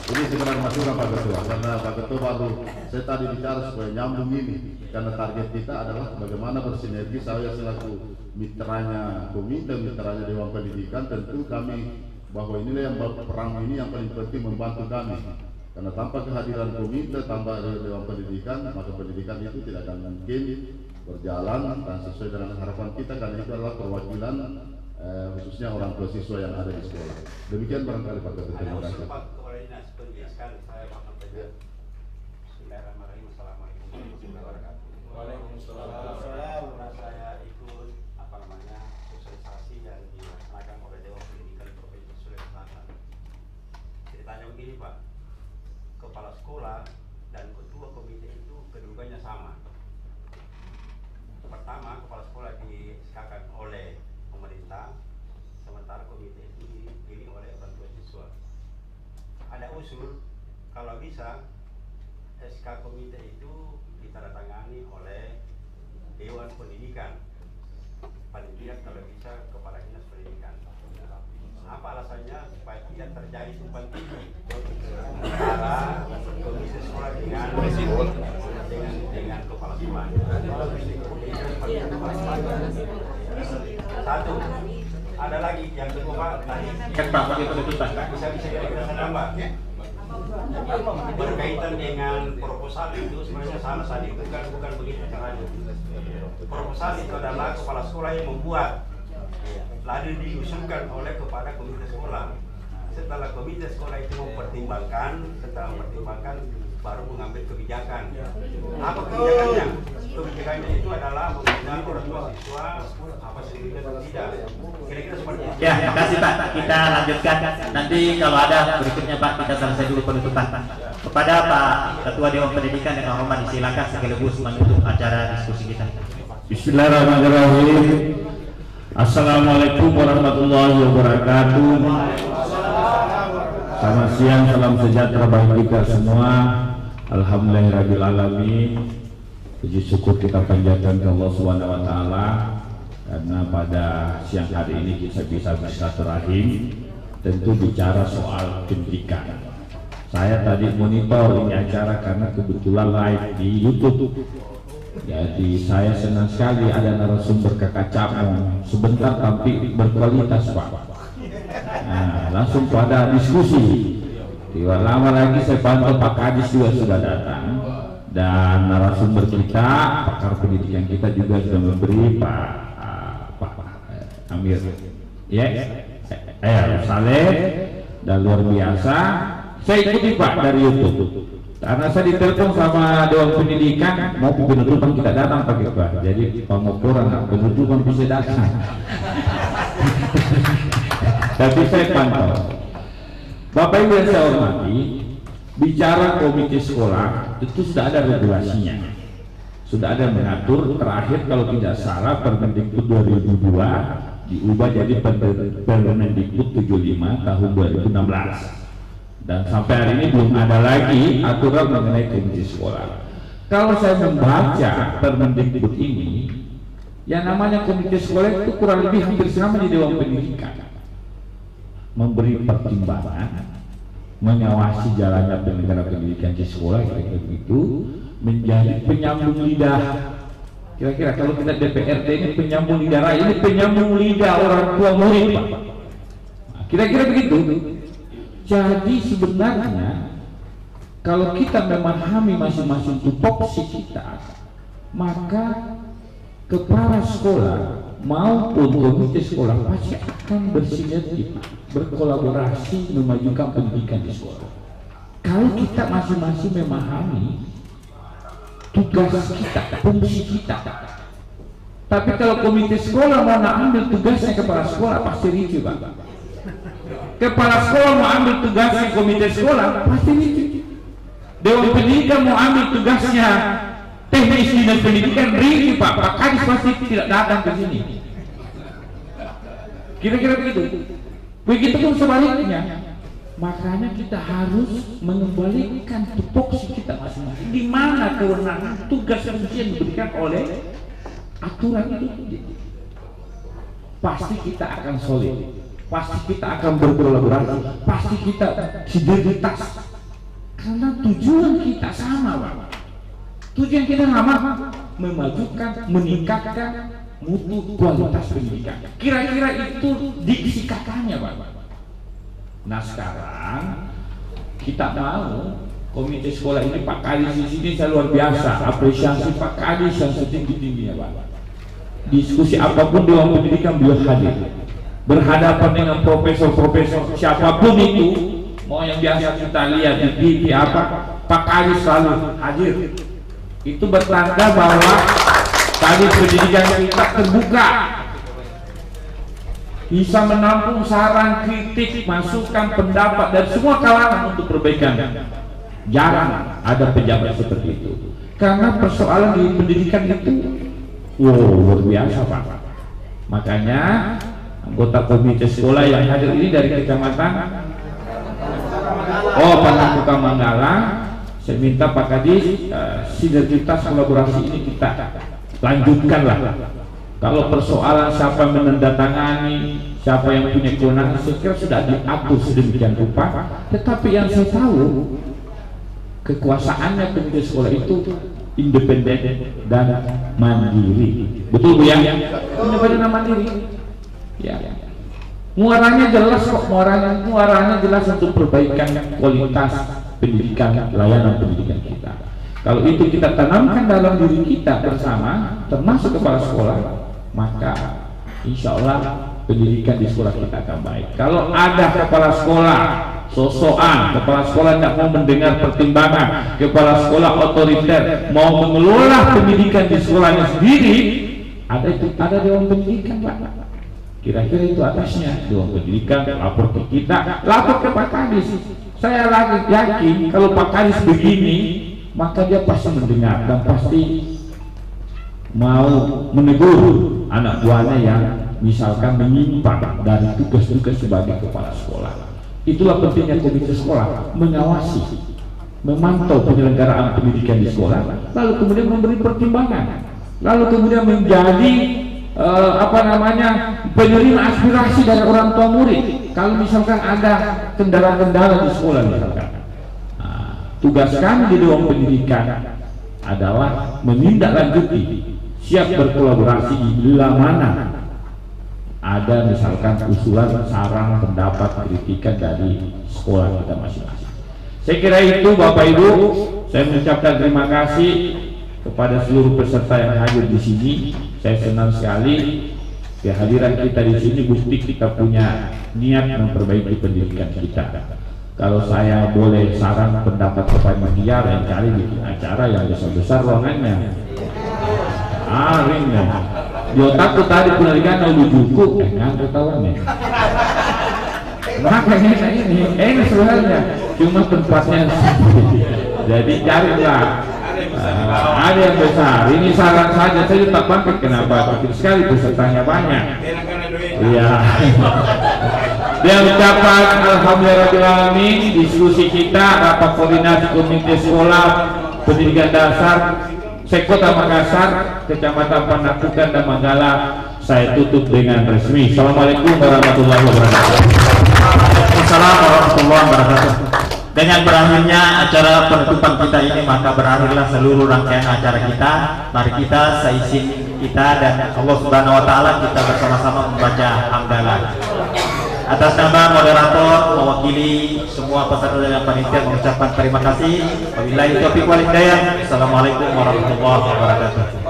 Speaker 11: Ini sekedar masukan Pak Ketua, karena Pak Ketua baru saya tadi bicara supaya nyambung ini, karena target kita adalah bagaimana bersinergi. Saya selaku mitranya komite, mitranya Dewan Pendidikan, tentu kami bahwa inilah yang perang ini yang paling penting membantu kami, karena tanpa kehadiran komite, tanpa Dewan Pendidikan, maka pendidikan itu tidak akan mungkin berjalan dan sesuai dengan harapan kita, karena itu adalah perwakilan khususnya orang tua siswa yang ada di sekolah. Demikian barangkali Pak Ketua. Terima kasih.
Speaker 14: Kepala Dinas Pendidikan, saya Pak Menteri. Bismillahirrahmanirrahim. Assalamualaikum warahmatullahi wabarakatuh. Waalaikumsalam. Saya ikut sosialisasi yang dilaksanakan oleh Dewan Pendidikan Provinsi Sulawesi Selatan. Ceritanya begini Pak, kepala sekolah dan ketua komite itu kedudukannya sama. Pertama, kepala sekolah disahkan oleh pemerintah, sementara komite itu dipilih oleh orang tua siswa. Ada usul kalau bisa SK komite itu ditandatangani oleh Dewan Pendidikan, paling tidak kalau bisa Kepala Dinas Pendidikan. Apa alasannya? Supaya tidak terjadi tumpang tindih antara komisi sekolah dengan kepala sekolah. Satu, ada lagi yang kedua tadi bisa kita nambah berkaitan dengan proposal itu sebenarnya sama saja, bukan begitu caranya. Proposal itu adalah kepala sekolah yang membuat, lalu diusulkan oleh kepada komite sekolah. Setelah komite sekolah itu mempertimbangkan, baru mengambil kebijakan. Apa kebijakannya? Kebijakannya itu adalah mengundang orang tua siswa, apa sendiri atau tidak. Kira-kira seperti itu.
Speaker 12: Ya, terima kasih Pak. Kita lanjutkan. Nanti kalau ada berikutnya Pak, kita selesai dulu penutupan. Kepada Pak Ketua Dewan Pendidikan yang hormat, disilakan sekaligus menutup acara diskusi kita.
Speaker 8: Bismillahirrahmanirrahim. Assalamualaikum warahmatullahi wabarakatuh. Selamat siang, salam sejahtera bagi kita semua. Alhamdulillahirrahmanirrahim. Puji syukur kita panjatkan ke Allah Subhanahu wa Ta'ala, karena pada siang hari ini kita bisa bersilaturahim, tentu bicara soal pendidikan. Saya tadi monitor ini acara karena kebetulan live di YouTube. Jadi saya senang sekali ada narasumber Kakak Capmo, sebentar tapi berkualitas Pak. Nah, langsung pada diskusi. Tidak lama lagi saya pantau Pak Kadis juga sudah datang, dan narasumber kita, pakar pendidikan kita juga sudah memberi Pak Amir, ya, Saleh, dan luar biasa. Saya ikuti Pak dari YouTube, karena saya ditelepon sama Dewan Pendidikan mau penutupan kita datang Pak Pak. Jadi pemukuran penutupan bisa datang. Tapi saya pantau. Bapak Ibu yang saya hormati, bicara komite sekolah itu sudah ada regulasinya, sudah ada mengatur. Terakhir kalau tidak salah Permendikbud 2002 diubah jadi Permendikbud 75 tahun 2016, dan sampai hari ini belum ada lagi aturan mengenai komite sekolah. Kalau saya membaca Permendikbud ini, yang namanya komite sekolah itu kurang lebih hampir sama di Dewan Pendidikan, memberi pertimbangan, mengawasi jalannya penyelenggaraan pendidikan di sekolah, kira-kira begitu, menjadi penyambung lidah. Kira-kira kalau kita DPRD ini penyambung lidah, ini penyambung lidah orang tua murid Pak. Nah, kira-kira begitu. Jadi sebenarnya kalau kita memahami masing-masing tupoksi kita, maka kepala sekolah maupun komite sekolah pasti akan bersinergi, berkolaborasi memajukan pendidikan di sekolah. Kalau kita masing-masing memahami tugas kita, fungsi kita. Tapi kalau komite sekolah mau ambil tugasnya kepala sekolah, pasti ricu Pak. Kepala sekolah mau ambil tugasnya komite sekolah, pasti ricu. Dewan Pendidikan mau ambil tugasnya teknis dinas pendidikan, ricu Pak. Pak Kadis pasti tidak datang ke sini. Kira-kira begitu. Begitupun sebaliknya. Makanya kita harus mengembalikan tupoksi kita masing-masing. Di mana kewenangan tugas fungsi yang diberikan oleh aturan itu. pasti kita akan solid, pasti kita akan berkolaborasi, pasti kita sinergitas, karena tujuan kita sama, Pak. Tujuan kita sama, memajukan, meningkatkan mutu kualitas pendidikan. Kira-kira itu diksi katanya, Pak. Nah sekarang kita mau komite sekolah ini, Pak Kadis di sini saya luar biasa apresiasi Pak Kadis yang setinggi-tingginya, Pak. Diskusi apapun Dewan Pendidikan beliau hadir, berhadapan dengan profesor-profesor siapapun itu, mau yang biasa kita lihat di TV apa, Pak Kadis selalu hadir. Itu bertanda bahwa tadi pendidikan kita terbuka, bisa menampung saran, kritik, masukan, pendapat dari semua kalangan untuk perbaikan. Jarang ada pejabat seperti itu, karena persoalan di pendidikan itu luar biasa, Pak. Makanya anggota komite sekolah yang hadir ini dari kecamatan Panakukang Manggala, saya minta Pak Kadis sinergitas kolaborasi ini kita lanjutkanlah. Kalau persoalan siapa menandatangani, siapa yang punya kewenangan, saya kira sudah diatur sedemikian rupa. Tetapi yang saya tahu, kekuasaannya komite sekolah itu independen dan mandiri. Betul Bu ya? Independen dan mandiri. Ya. Muaranya jelas kok, muaranya jelas untuk perbaikan kualitas pendidikan, layanan pendidikan kita. Kalau itu kita tanamkan dalam diri kita bersama, termasuk kepala sekolah, maka insya Allah pendidikan di sekolah kita akan baik. Kalau ada kepala sekolah sosokan, kepala sekolah tidak mau mendengar pertimbangan, kepala sekolah otoriter, mau mengelola pendidikan di sekolahnya sendiri, ada Dewan Pendidikan, Pak. Kira-kira itu atasnya Dewan Pendidikan, lapor ke kita, lapor ke Pak Kadis. Saya lagi yakin kalau Pak Kadis begini, maka dia pasti mendengar dan pasti mau menegur anak buahnya yang misalkan menyimpang dari tugas-tugas sebagai kepala sekolah. Itulah pentingnya komite sekolah, mengawasi, memantau penyelenggaraan pendidikan di sekolah, lalu kemudian memberi pertimbangan, lalu kemudian menjadi penerima aspirasi dari orang tua murid. Kalau misalkan ada kendala-kendala di sekolah misalkan, tugas kami di Dewan Pendidikan adalah menindaklanjuti, siap berkolaborasi bila mana ada misalkan usulan, saran, pendapat, kritikan dari sekolah kita masing-masing. Saya kira itu Bapak Ibu, saya mengucapkan terima kasih kepada seluruh peserta yang hadir di sini. Saya senang sekali kehadiran kita di sini, bukti kita punya niat memperbaiki pendidikan kita. Kalau saya boleh saran pendapat kepada dia, lain kali bikin acara yang besar-besar ruangannya. Ringnya. Di otakku tadi penarikan udah cukup, ngangkat tawannya. Makanya ini sebenarnya cuma tempatnya. Jadi carilah. Ada yang besar. Ini saran saja, saya tak bangkit. Kenapa? Kecil sekali pesertanya banyak. Iya. Dia ucapan alhamdulillahirobbilalamin, diskusi kita rapat koordinasi komite sekolah pendidikan dasar Sekota Makassar, Kecamatan Panakukang dan Manggala, saya tutup dengan resmi. Assalamualaikum warahmatullahi wabarakatuh.
Speaker 12: Assalamualaikum warahmatullahi wabarakatuh. Dengan berakhirnya acara penutupan kita ini, maka berakhirlah seluruh rangkaian acara kita. Mari kita seizin kita dan Allah Subhanahu wa taala kita bersama-sama membaca hamdalah. Atas nama moderator mewakili semua peserta dan panitia mengucapkan terima kasih. Wabillahi taufiq wal hidayah. Assalamualaikum warahmatullahi wabarakatuh.